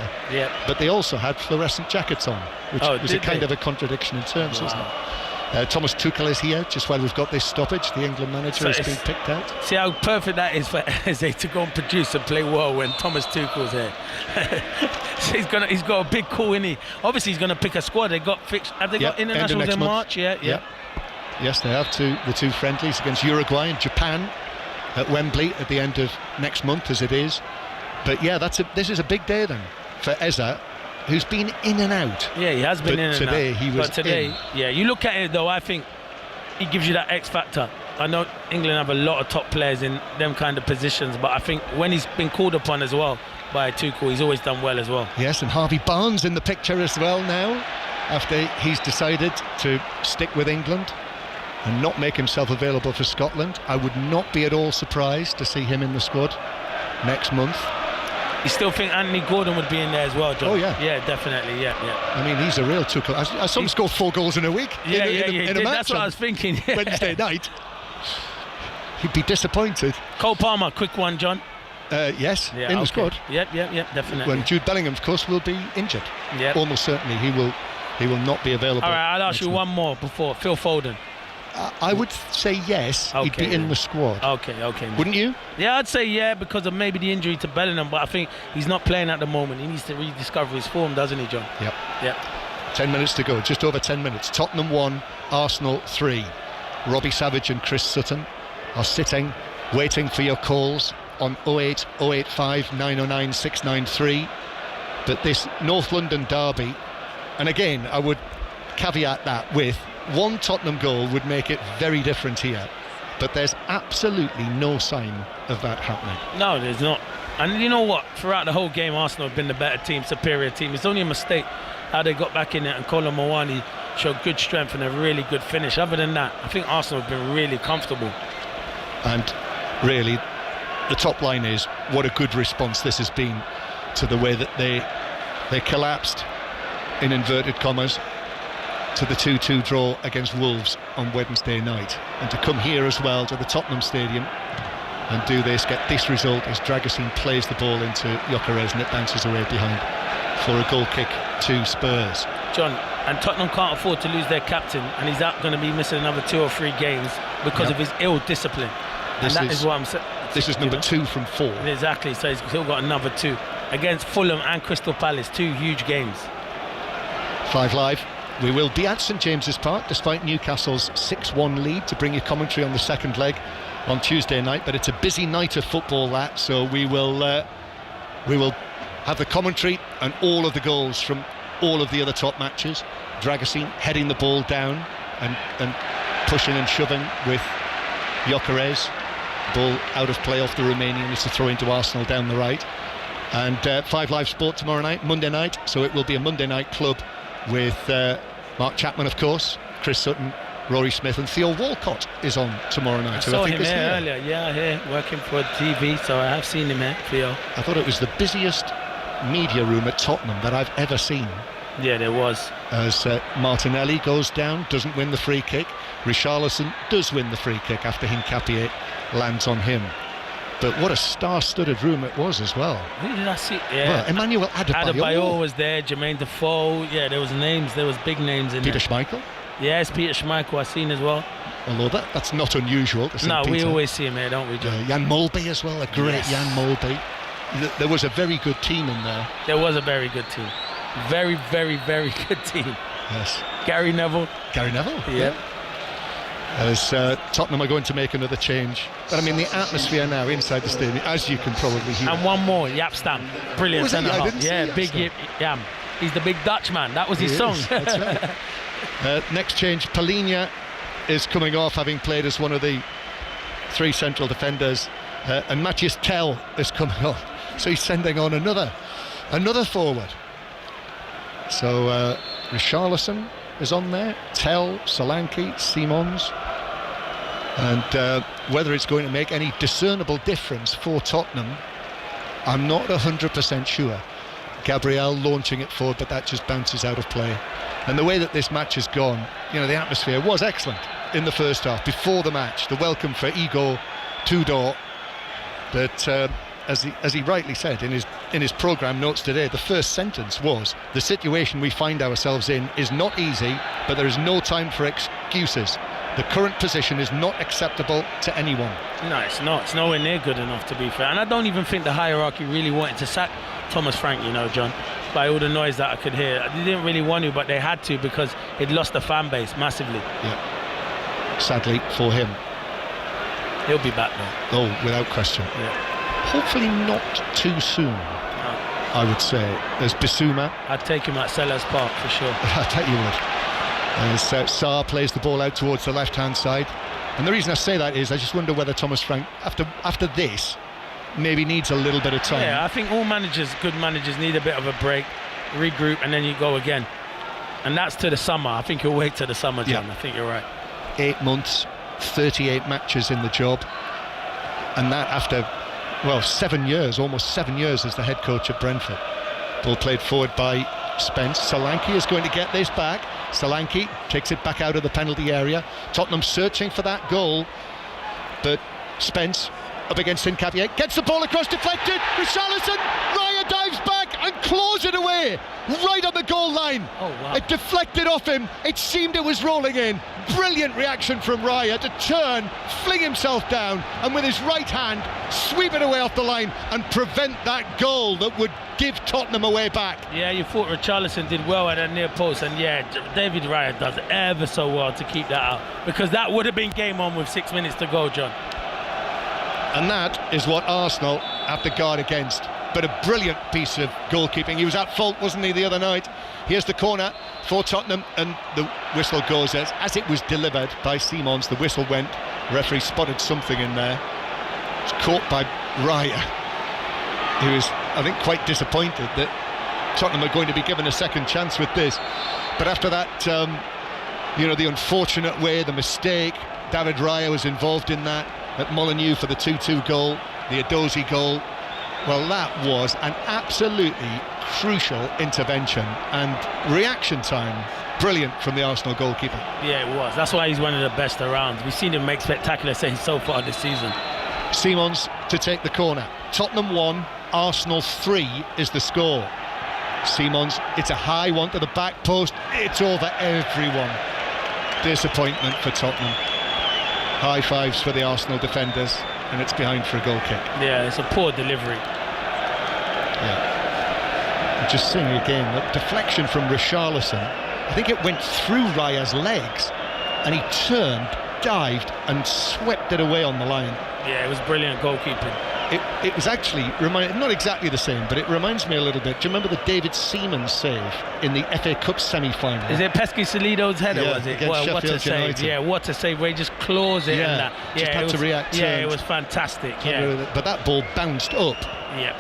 but they also had fluorescent jackets on, which was a kind of a contradiction in terms, isn't it? Thomas Tuchel is here just while we've got this stoppage. The England manager has been picked out. See how perfect that is for Eze to go and produce and play well when Thomas Tuchel's here. So he's got a big call, isn't he? Obviously he's going to pick a squad. Have they got internationals in March? Yeah. Yes, they have the 2 friendlies against Uruguay and Japan at Wembley at the end of next month, as it is. But yeah, this is a big day then for Eze, who's been in and out. Yeah, he has been in and out. Today he was in. Yeah, you look at it though, I think he gives you that X factor. I know England have a lot of top players in them kind of positions, but I think when he's been called upon as well by Tuchel, he's always done well as well. Yes, and Harvey Barnes in the picture as well now, after he's decided to stick with England and not make himself available for Scotland. I would not be at all surprised to see him in the squad next month. You still think Anthony Gordon would be in there as well, John? Oh, yeah. Yeah, definitely, yeah. I mean, he's a real Tuchel. I saw him score 4 goals in a week in a match. That's what I was thinking. Wednesday night. He'd be disappointed. Cole Palmer, quick one, John. Yes, in the squad. Yep, definitely. When Jude Bellingham, of course, will be injured. Yep. Almost certainly he will not be available. All right, I'll ask you one more before. Phil Foden. I would say yes, he'd be in the squad. Okay. Wouldn't you? Yeah, I'd say yeah, because of maybe the injury to Bellingham, but I think he's not playing at the moment. He needs to rediscover his form, doesn't he, John? Yep. 10 minutes to go, just over 10 minutes. Tottenham 1, Arsenal 3. Robbie Savage and Chris Sutton are sitting, waiting for your calls on 08 085 909 693. But this North London derby, and again, I would caveat that with one Tottenham goal would make it very different here, but there's absolutely no sign of that happening. No, there's not. And you know what? Throughout the whole game, Arsenal have been the better team, superior team. It's only a mistake how they got back in it, and Colin Mawani showed good strength and a really good finish. Other than that, I think Arsenal have been really comfortable. And really, the top line is what a good response this has been to the way that they collapsed, in inverted commas, to the 2-2 draw against Wolves on Wednesday night, and to come here as well to the Tottenham Stadium and do this, get this result as Dragusin plays the ball into Gyökeres and it bounces away behind for a goal kick to Spurs. John, and Tottenham can't afford to lose their captain, and he's going to be missing another 2 or 3 games because of his ill discipline. And that is what I'm saying. This is number 2 from 4. Exactly, so he's still got another 2 against Fulham and Crystal Palace, 2 huge games. 5 Live. We will be at St James's Park despite Newcastle's 6-1 lead to bring you commentary on the second leg on Tuesday night, but it's a busy night of football, that, so we will have the commentary and all of the goals from all of the other top matches. Dragusin heading the ball down and pushing and shoving with Gyökeres. Ball out of play off the Romanian. It's a throw into Arsenal down the right. And 5 Live Sport tomorrow night, Monday night, so it will be a Monday night club with Mark Chapman, of course, Chris Sutton, Rory Smith, and Theo Walcott is on tomorrow night. I saw him here earlier, here working for TV, so I have seen him here, Theo. I thought it was the busiest media room at Tottenham that I've ever seen. Yeah, there was. As Martinelli goes down, doesn't win the free kick. Richarlison does win the free kick after Hincapié lands on him. But what a star-studded room it was as well. Who did I see? Yeah. Well, Emmanuel Adebayor was there, Jermaine Defoe. Yeah, there was big names in Peter there. Schmeichel? Yes, Peter Schmeichel I've seen as well. Although that's not unusual to see. No, Peter. We always see him here, don't we, John? Jan Molby as well, a great Jan Molby. There was a very good team in there. There was a very good team. Very, very, very good team. Yes. Gary Neville. Gary Neville? Yeah. as Tottenham are going to make another change. But I mean, the atmosphere now inside the stadium, as you can probably hear. And one more, Yap Stam. Brilliant centre half. Yeah, big Yam. He's the big Dutchman. That was his song. That's right. Next change, Palhinha is coming off, having played as one of the 3 central defenders, and Matthias Tell is coming off. So he's sending on another forward. So Richarlison is on there, Tell, Solanke, Simons, and whether it's going to make any discernible difference for Tottenham, I'm not 100% sure. Gabriel launching it forward, but that just bounces out of play. And the way that this match has gone, you know, the atmosphere was excellent in the first half. Before the match, the welcome for Igor Tudor, but as he rightly said in his programme notes today, the first sentence was, the situation we find ourselves in is not easy, but there is no time for excuses. The current position is not acceptable to anyone. No, it's not. It's nowhere near good enough, to be fair. And I don't even think the hierarchy really wanted to sack Thomas Frank, you know, John, by all the noise that I could hear. They didn't really want to, but they had to, because he'd lost the fan base massively. Yeah. Sadly for him. He'll be back now. Oh, without question. Yeah. Hopefully not too soon, I would say. There's Bissouma. I'd take him at Sellers Park for sure. I bet you would. As Sarr plays the ball out towards the left-hand side. And the reason I say that is I just wonder whether Thomas Frank, after this, maybe needs a little bit of time. Yeah, I think all managers, good managers, need a bit of a break, regroup, and then you go again. And that's to the summer. I think he'll wait till the summer, John. Yeah. I think you're right. 8 months, 38 matches in the job. And that after, well, 7 years, almost 7 years as the head coach at Brentford. Ball played forward by Spence. Solanke is going to get this back. Solanke takes it back out of the penalty area. Tottenham searching for that goal, but Spence up against Nketiah, gets the ball across, deflected. Richarlison, Raya dives back and claws it away right on the goal line. Oh, wow. It deflected off him. It seemed it was rolling in. Brilliant reaction from Raya to turn, fling himself down, and with his right hand sweep it away off the line and prevent that goal that would give Tottenham away back. Yeah, you thought Richarlison did well at that near post, and yeah, David Raya does ever so well to keep that out, because that would have been game on with 6 minutes to go, John. And that is what Arsenal have to guard against. But a brilliant piece of goalkeeping. He was at fault, wasn't he, the other night? Here's the corner for Tottenham, and the whistle goes as it was delivered by Simons. The whistle went. The referee spotted something in there. It's caught by Raya, who is, I think, quite disappointed that Tottenham are going to be given a second chance with this. But after that, you know, the unfortunate way, the mistake, David Raya was involved in that. At Molineux for the 2-2 goal, the Edozie goal. Well, that was an absolutely crucial intervention, and reaction time brilliant from the Arsenal goalkeeper. Yeah, it was. That's why he's one of the best around. We've seen him make spectacular saves so far this season. Simons to take the corner. Tottenham 1, Arsenal 3 is the score. Simons, it's a high one to the back post. It's over everyone. Disappointment for Tottenham. High fives for the Arsenal defenders, and it's behind for a goal kick. Yeah, it's a poor delivery. Yeah. I'm just seeing again, the deflection from Richarlison. I think it went through Raya's legs, and he turned, dived, and swept it away on the line. Yeah, it was brilliant goalkeeping. It was actually, not exactly the same, but it reminds me a little bit. Do you remember the David Seaman save in the FA Cup semi-final? Is it Pesky Salido's header, yeah, was it? Well, what a save. United. Yeah, what a save, where he just claws it. Yeah, and that. just had to react. Yeah, it was fantastic. Yeah. But that ball bounced up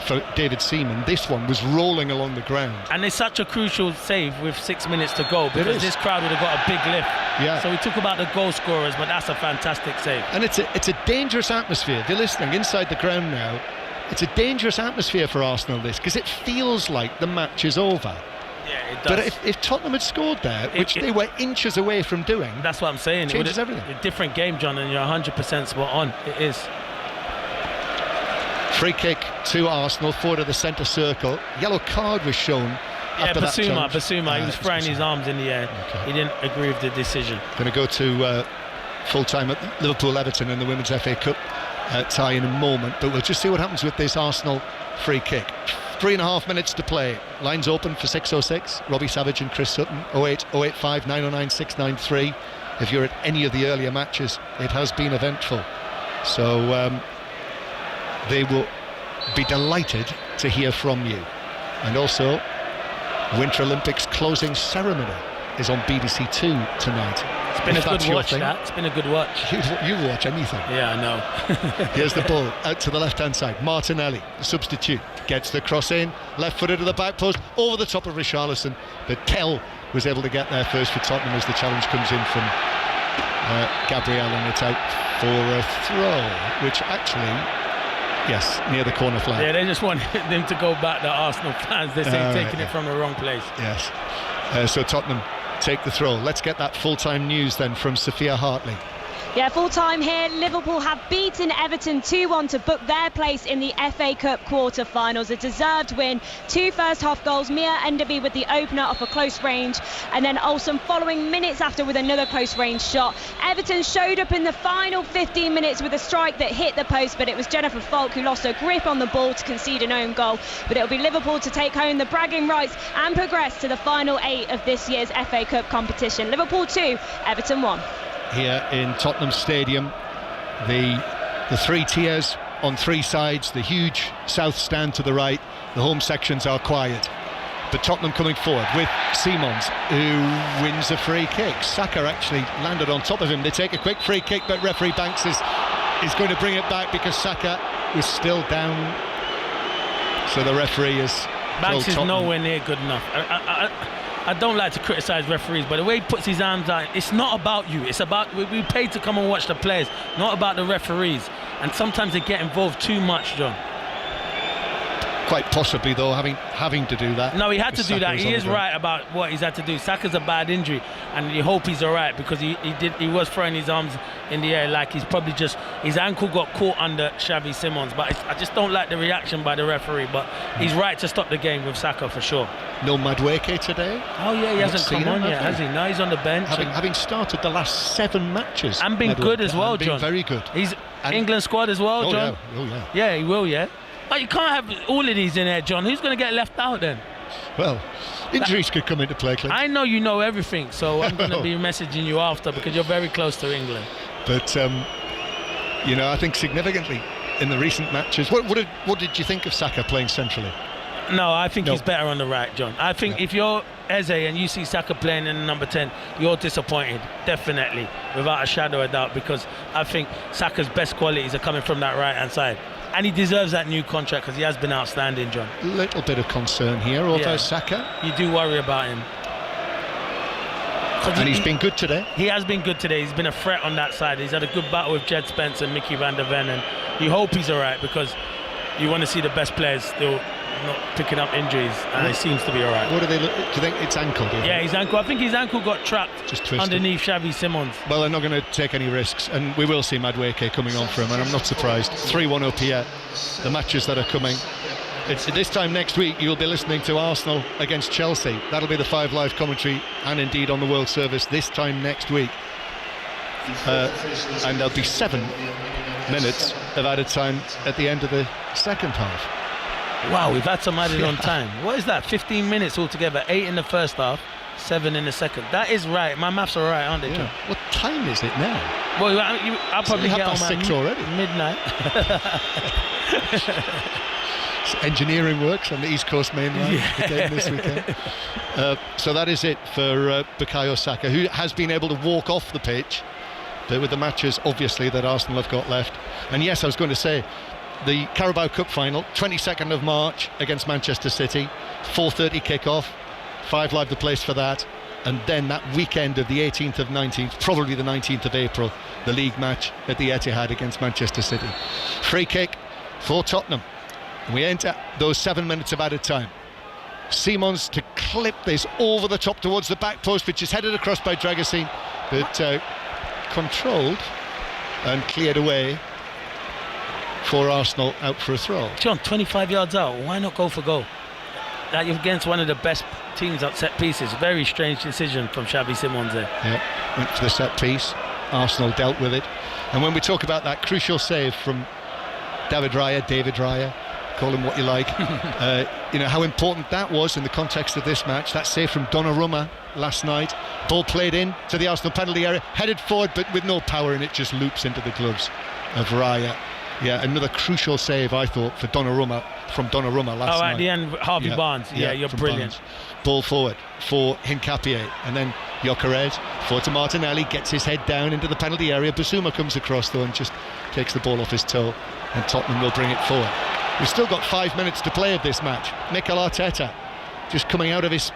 for David Seaman. This one was rolling along the ground. And it's such a crucial save with 6 minutes to go, because this crowd would have got a big lift. Yeah. So we talk about the goal scorers, but that's a fantastic save. And it's a dangerous atmosphere. If you're listening inside the ground now, it's a dangerous atmosphere for Arsenal, this, because it feels like the match is over. Yeah, it does. But if Tottenham had scored there, which they were inches away from doing, that's what I'm saying. It changes everything. A different game, John, and you're 100% spot on. It is. Free kick to Arsenal, forward of the centre circle. Yellow card was shown. Yeah, Basuma, he was throwing his arms in the air. Okay. He didn't agree with the decision. Going to go to full-time at Liverpool-Everton in the Women's FA Cup tie in a moment, but we'll just see what happens with this Arsenal free kick. 3.5 minutes to play. Lines open for 606. Robbie Savage and Chris Sutton. 08 085 909 693. if you're at any of the earlier matches, it has been eventful. So they will be delighted to hear from you. And also, Winter Olympics closing ceremony is on BBC Two tonight. It's been a good watch, that. It's been a good watch. You watch anything. Yeah, I know. Here's the ball out to the left-hand side. Martinelli, the substitute, gets the cross in, left-footed to the back post, over the top of Richarlison. But Kell was able to get there first for Tottenham as the challenge comes in from Gabriel, and it's out for a throw, which actually, yes, near the corner flag. Yeah, they just want them to go back, the Arsenal fans. They're saying taking it from the wrong place. Yes. So Tottenham take the throw. Let's get that full-time news then from Sophia Hartley. Yeah, full time here. Liverpool have beaten Everton 2-1 to book their place in the FA Cup quarter-finals. A deserved win. 2 first-half goals. Mia Enderby with the opener off a close range, and then Olsen following minutes after with another close-range shot. Everton showed up in the final 15 minutes with a strike that hit the post, but it was Jennifer Falk who lost her grip on the ball to concede an own goal. But it'll be Liverpool to take home the bragging rights and progress to the final 8 of this year's FA Cup competition. Liverpool 2, Everton 1. Here in Tottenham Stadium, the 3 tiers on 3 sides, the huge south stand to the right, the home sections are quiet, but Tottenham coming forward with Simons, who wins a free kick. Saka actually landed on top of him. They take a quick free kick, but referee Banks is going to bring it back because Saka was still down, so the referee is Banks is nowhere near good enough. I don't like to criticise referees, but the way he puts his arms out, it's not about you. It's about, we paid to come and watch the players, not about the referees. And sometimes they get involved too much, John. Quite possibly, though, having to do that. No, he had to do that. He is right about what he's had to do. Saka's a bad injury, and you hope he's all right, because he was throwing his arms in the air like he's probably just, his ankle got caught under Xavi Simons. But I just don't like the reaction by the referee. But he's right to stop the game with Saka for sure. No Madueke today? Oh yeah, he hasn't come on yet, has he? No, he's on the bench. Having started the last 7 matches. And been good as well, John. Very good. He's England squad as well, John. Yeah. Oh yeah. Yeah, he will, yeah. But you can't have all of these in there, John. Who's going to get left out then? Well, injuries could come into play, Clint. I know you know everything, so I'm going to be messaging you after, because you're very close to England. But, I think significantly in the recent matches, what did you think of Saka playing centrally? No, I think he's better on the right, John. I think if you're Eze and you see Saka playing in number 10, you're disappointed, definitely, without a shadow of doubt, because I think Saka's best qualities are coming from that right-hand side. And he deserves that new contract because he has been outstanding, John. A little bit of concern here, although Saka. You do worry about him. And he's been good today. He has been good today. He's been a threat on that side. He's had a good battle with Jed Spence and Mickey van der Ven, and you hope he's all right, because you want to see the best players still not picking up injuries, and he seems to be all right. What do they look? Do you think it's ankle? Yeah, his ankle. I think his ankle got trapped just underneath Xavi Simons. Well, they're not going to take any risks, and we will see Madueke coming on for him, and I'm not surprised. 3-1 up here. The matches that are coming. It's this time next week you'll be listening to Arsenal against Chelsea. That'll be the 5 Live commentary, and indeed on the World Service this time next week. And there'll be 7 minutes of added time at the end of the second half. Wow, we've had some added on time. What is that? 15 minutes altogether. 8 in the first half, 7 in the second. That is right. My maths are right, aren't they, John? What time is it now? Well, I'll probably get on 6 already. Midnight. Engineering works on the East Coast main line again this weekend. So that is it for Bukayo Saka, who has been able to walk off the pitch with the matches, obviously, that Arsenal have got left. And yes, I was going to say, the Carabao Cup final, 22nd of March against Manchester City, 4:30 kick-off, 5 Live the place for that, and then that weekend of the 18th of 19th, probably the 19th of April, the league match at the Etihad against Manchester City. Free kick for Tottenham, and we enter those 7 minutes of added time. Simons to clip this over the top towards the back post, which is headed across by Dragusin, but controlled and cleared away for Arsenal, out for a throw. John, 25 yards out, why not go for goal? Like, you're against one of the best teams at set pieces. Very strange decision from Xavi Simons there. Yeah, went for the set piece. Arsenal dealt with it. And when we talk about that crucial save from David Raya, call him what you like. How important that was in the context of this match. That save from Donnarumma last night. Ball played in to the Arsenal penalty area, headed forward but with no power, and it just loops into the gloves of Raya. Yeah, another crucial save, I thought, for Donnarumma last night. At the end, Harvey Barnes. Yeah, you're brilliant. Barnes. Ball forward for Hincapié, and then Gyökeres forward to Martinelli, gets his head down into the penalty area. Basuma comes across though and just takes the ball off his toe, and Tottenham will bring it forward. We've still got 5 minutes to play of this match. Mikel Arteta just coming out of his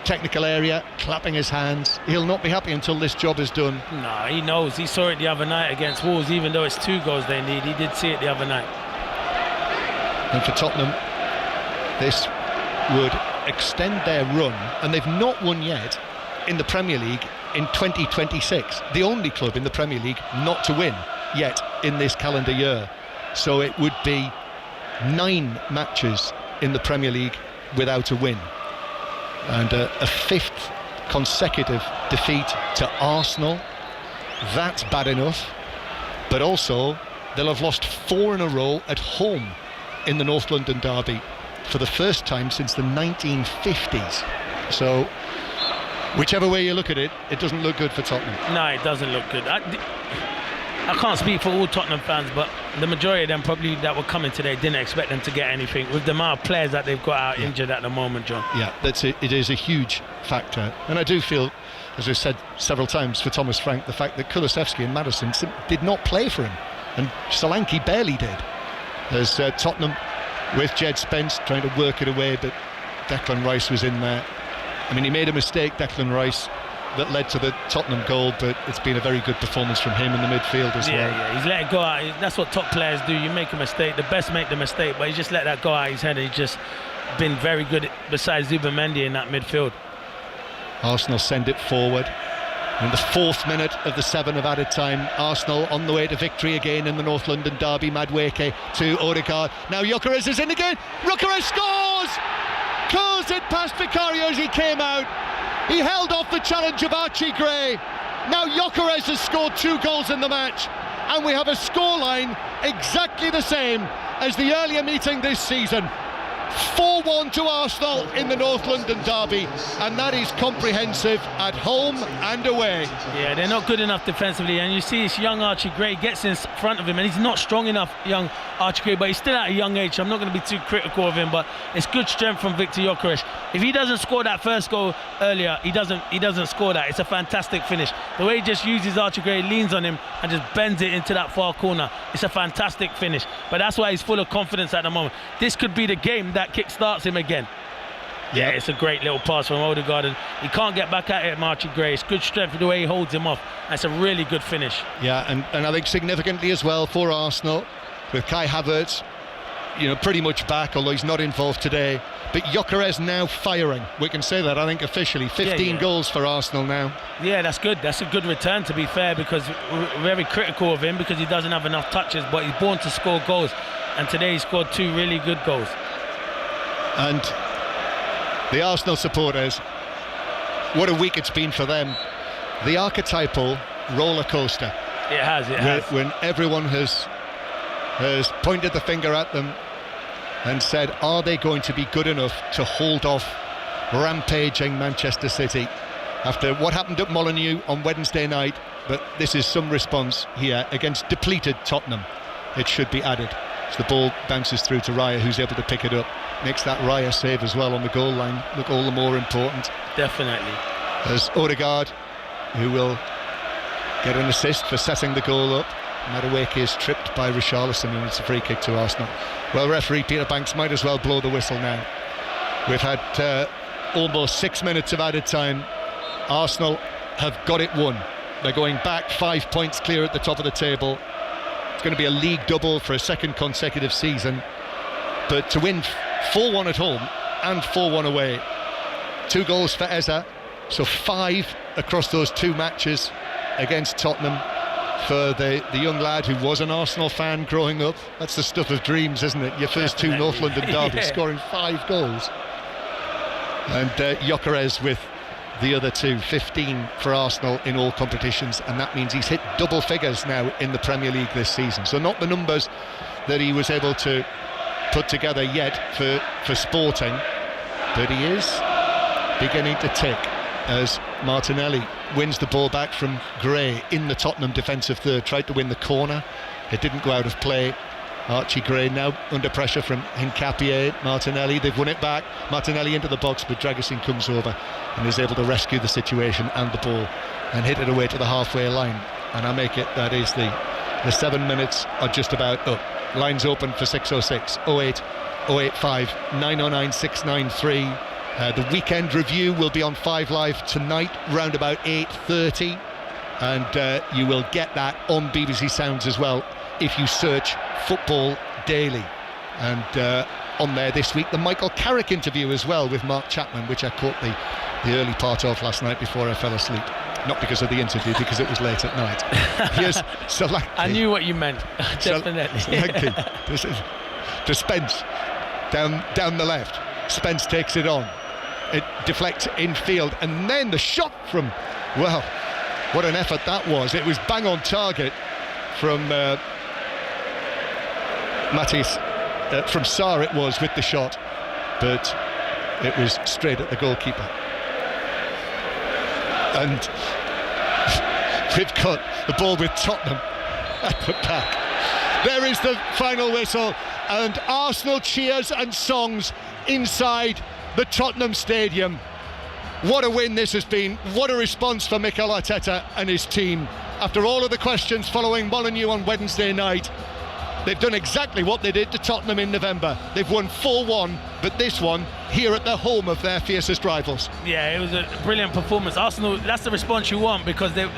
technical area, clapping his hands. He'll not be happy until this job is done. No, he knows. He saw it the other night against Wolves, even though it's 2 goals they need. He did see it the other night. And for Tottenham, this would extend their run, and they've not won yet in the Premier League in 2026. The only club in the Premier League not to win yet in this calendar year. So it would be 9 matches in the Premier League without a win, and a 5th consecutive defeat to Arsenal. That's bad enough, but also they'll have lost 4 in a row at home in the North London derby for the first time since the 1950s. So whichever way you look at it, it doesn't look good for Tottenham. No, it doesn't look good. I can't speak for all Tottenham fans, but the majority of them probably that were coming today didn't expect them to get anything with the amount of players that they've got out injured at the moment, John. Yeah, that's it. It is a huge factor, and I do feel, as I said several times for Thomas Frank, the fact that Kulusevski and Maddison did not play for him, and Solanke barely did. There's Tottenham with Jed Spence trying to work it away, but Declan Rice was in there. I mean, he made a mistake, Declan Rice, that led to the Tottenham goal, but it's been a very good performance from him in the midfield as well. Yeah, he's let it go out. That's what top players do. You make a mistake, the best make the mistake, but he just let that go out his head, and he's just been very good besides Zubimendi in that midfield. Arsenal send it forward. In the 4th minute of the 7 of added time, Arsenal on the way to victory again in the North London derby. Madueke to Odegaard. Now Gyökeres is in again. Gyökeres scores! Curls it past Vicario as he came out. He held off the challenge of Archie Gray. Now Gyökeres has scored 2 goals in the match, and we have a scoreline exactly the same as the earlier meeting this season. 4-1 to Arsenal in the North London derby, and that is comprehensive at home and away. Yeah, they're not good enough defensively, and you see this young Archie Gray gets in front of him, and he's not strong enough, young Archie Gray, but he's still at a young age, so I'm not going to be too critical of him, but it's good strength from Victor Gyökeres. If he doesn't score that first goal earlier, he doesn't score that. It's a fantastic finish. The way he just uses Archie Gray, leans on him and just bends it into that far corner. It's a fantastic finish, but that's why he's full of confidence at the moment. This could be the game that kick-starts him again. Yeah, it's a great little pass from Odegaard, and he can't get back at it, Archie Gray. It's good strength the way he holds him off. That's a really good finish. Yeah, and I think significantly as well for Arsenal, with Kai Havertz, pretty much back, although he's not involved today. But Gyökeres now firing. We can say that, I think, officially. 15 goals for Arsenal now. Yeah, that's good. That's a good return, to be fair, because we're very critical of him because he doesn't have enough touches, but he's born to score goals. And today he scored 2 really good goals. And the Arsenal supporters, what a week it's been for them. The archetypal roller coaster. It has. When everyone has pointed the finger at them and said, are they going to be good enough to hold off rampaging Manchester City after what happened at Molineux on Wednesday night? But this is some response here against depleted Tottenham, it should be added. So the ball bounces through to Raya, who's able to pick it up. Makes that Raya save as well on the goal line look all the more important. Definitely. There's Odegaard, who will get an assist for setting the goal up. Madueke is tripped by Richarlison, and it's a free kick to Arsenal. Well, referee Peter Banks might as well blow the whistle now. We've had almost 6 minutes of added time. Arsenal have got it won. They're going back 5 points clear at the top of the table. It's going to be a league double for a second consecutive season. But to win 4-1 at home and 4-1 away, 2 goals for Eza, so 5 across those 2 matches against Tottenham. For the young lad who was an Arsenal fan growing up, that's the stuff of dreams, isn't it? Your first Definitely. 2 North London derbies, scoring 5 goals. And Gyökeres with the other 2, 15 for Arsenal in all competitions, and that means he's hit double figures now in the Premier League this season. So not the numbers that he was able to put together yet for Sporting, but he is beginning to tick as Martinelli wins the ball back from Gray in the Tottenham defensive third, tried to win the corner, it didn't go out of play. Archie Gray now under pressure from Hincapié. Martinelli, they've won it back. Martinelli into the box, but Dragusin comes over and is able to rescue the situation and the ball and hit it away to the halfway line. And I make it, that is the 7 minutes are just about up. Lines open for 606 08 085 909 693. The weekend review will be on 5 Live tonight round about 8:30, and you will get that on BBC Sounds as well if you search Football Daily. And on there this week, the Michael Carrick interview as well with Mark Chapman, which I caught the early part of last night before I fell asleep. Not because of the interview, because it was late at night. Here's Solanke. I knew what you meant, definitely. Solanke to Spence, down the left. Spence takes it on. It deflects infield, and then the shot from, well, what an effort that was. It was bang on target from Matisse, from Sarr it was with the shot, but it was straight at the goalkeeper. And we've got the ball with Tottenham at the back. There is the final whistle, and Arsenal cheers and songs inside the Tottenham Stadium. What a win this has been. What a response for Mikel Arteta and his team. After all of the questions following Molineux on Wednesday night, they've done exactly what they did to Tottenham in November. They've won 4-1, but this one here at the home of their fiercest rivals. Yeah, it was a brilliant performance. Arsenal, that's the response you want, because the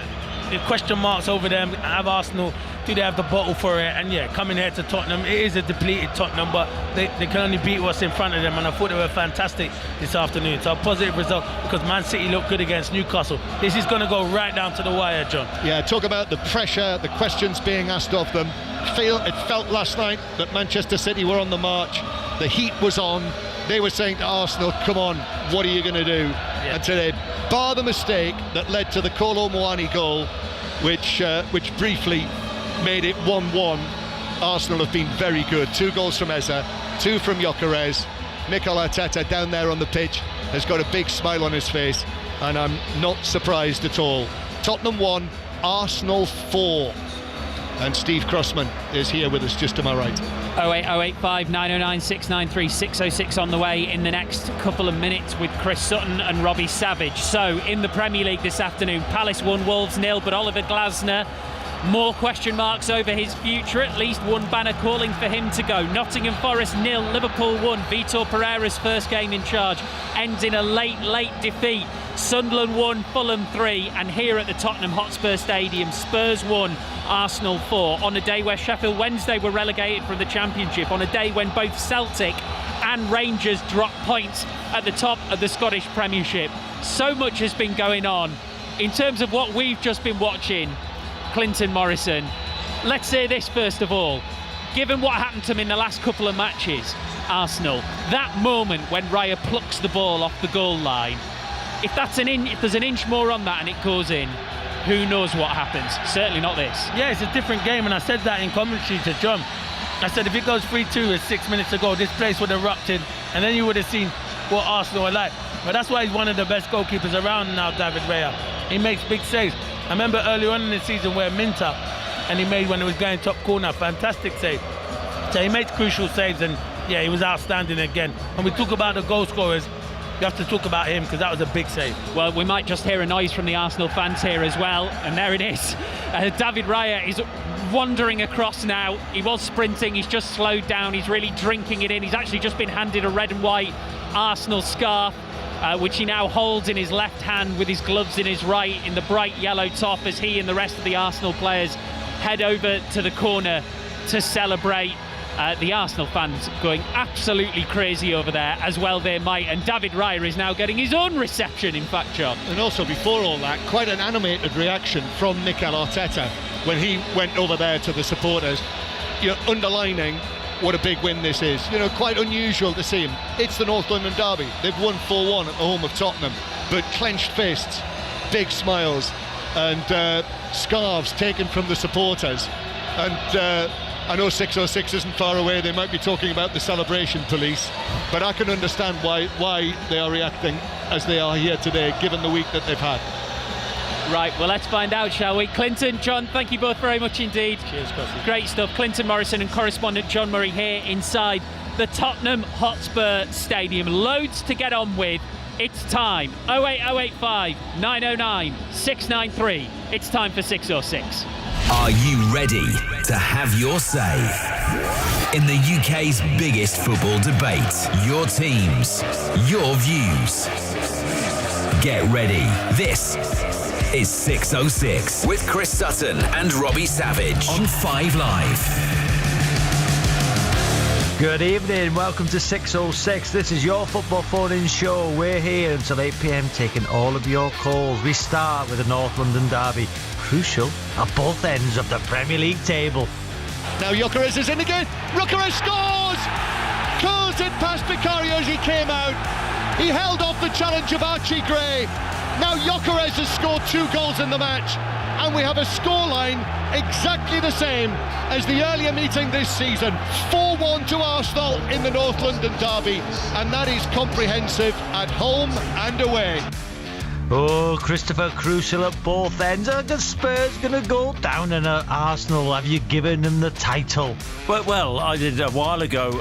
question marks over them. Have Arsenal, do they have the bottle for it? And yeah, coming here to Tottenham, it is a depleted Tottenham, but they can only beat what's in front of them, and I thought they were fantastic this afternoon. So a positive result, because Man City looked good against Newcastle. This is going to go right down to the wire, John. Yeah, talk about the pressure, the questions being asked of them. It felt last night that Manchester City were on the march. The heat was on. They were saying to Arsenal, come on, what are you going to do? Yeah. And today, bar the mistake that led to the Kolo Muani goal, which briefly made it 1-1. Arsenal have been very good. 2 goals from Eze, 2 from Gyökeres. Mikel Arteta down there on the pitch has got a big smile on his face, and I'm not surprised at all. Tottenham 1, Arsenal 4. And Steve Crossman is here with us just to my right. 08085 909 693 606 on the way in the next couple of minutes with Chris Sutton and Robbie Savage. So in the Premier League this afternoon, Palace won, Wolves 0, but Oliver Glasner, more question marks over his future, at least one banner calling for him to go. Nottingham Forest 0, Liverpool 1. Vitor Pereira's first game in charge ends in a late defeat. Sunderland 1, Fulham 3, and here at the Tottenham Hotspur Stadium, Spurs 1, Arsenal 4, on a day where Sheffield Wednesday were relegated from the Championship, on a day when both Celtic and Rangers dropped points at the top of the Scottish Premiership. So much has been going on. In terms of what we've just been watching, Clinton Morrison, let's say this first of all. Given what happened to him in the last couple of matches, Arsenal, that moment when Raya plucks the ball off the goal line, if there's an inch more on that and it goes in, who knows what happens? Certainly not this. Yeah, it's a different game, and I said that in commentary to John. I said if it goes 3-2 with 6 minutes to go, this place would have erupted, and then you would have seen what Arsenal are like. But that's why he's one of the best goalkeepers around now, David Raya. He makes big saves. I remember early on in the season where Minter, and he made when it was going top corner, fantastic save. So he makes crucial saves, and yeah, he was outstanding again. When we talk about the goal scorers, you have to talk about him, because that was a big save. Well, we might just hear a noise from the Arsenal fans here as well, and there it is. David Raya is wandering across now. He was sprinting, he's just slowed down, he's really drinking it in. He's actually just been handed a red and white Arsenal scarf, which he now holds in his left hand with his gloves in his right, in the bright yellow top, as he and the rest of the Arsenal players head over to the corner to celebrate. The Arsenal fans going absolutely crazy over there, as well they might, and David Raya is now getting his own reception, in fact, John. And also before all that, quite an animated reaction from Mikel Arteta when he went over there to the supporters, underlining what a big win this is. Quite unusual to see him. It's the North London derby. They've won 4-1 at the home of Tottenham, but clenched fists, big smiles, and scarves taken from the supporters, and I know 606 isn't far away, they might be talking about the celebration police, but I can understand why they are reacting as they are here today, given the week that they've had. Right, well, let's find out, shall we? Clinton, John, thank you both very much indeed. Cheers, Crossy. Great stuff. Clinton Morrison and correspondent John Murray here inside the Tottenham Hotspur Stadium. Loads to get on with. It's time. 08085 909 693. It's time for 606. Are you ready to have your say? In the UK's biggest football debate, your teams, your views. Get ready. This is 606 with Chris Sutton and Robbie Savage on 5 Live. Good evening, welcome to 606. This is your football phone-in show. We're here until 8 p.m. taking all of your calls. We start with the North London derby, crucial at both ends of the Premier League table. Now Gyökeres is in again. Gyökeres scores! Curls it past Vicario as he came out. He held off the challenge of Archie Gray. Now Gyökeres has scored 2 goals in the match, and we have a scoreline exactly the same as the earlier meeting this season. 4-1 to Arsenal in the North London derby, and that is comprehensive at home and away. Oh, Christopher, crucial at both ends. Are the Spurs going to go down in Arsenal? Have you given them the title? Well, I did a while ago,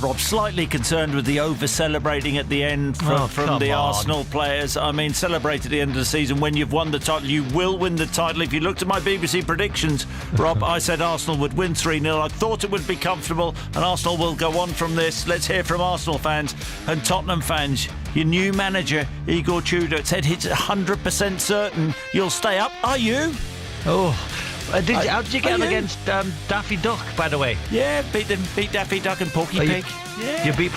Rob. Slightly concerned with the over-celebrating at the end from the Arsenal players. I mean, celebrate at the end of the season when you've won the title. You will win the title. If you looked at my BBC predictions, Rob, I said Arsenal would win 3-0. I thought it would be comfortable, and Arsenal will go on from this. Let's hear from Arsenal fans and Tottenham fans. Your new manager, Igor Tudor, said it's 100% certain you'll stay up. Are you? Oh, how did you get on against Daffy Duck, by the way? Yeah, beat Daffy Duck and Porky Pig. You beat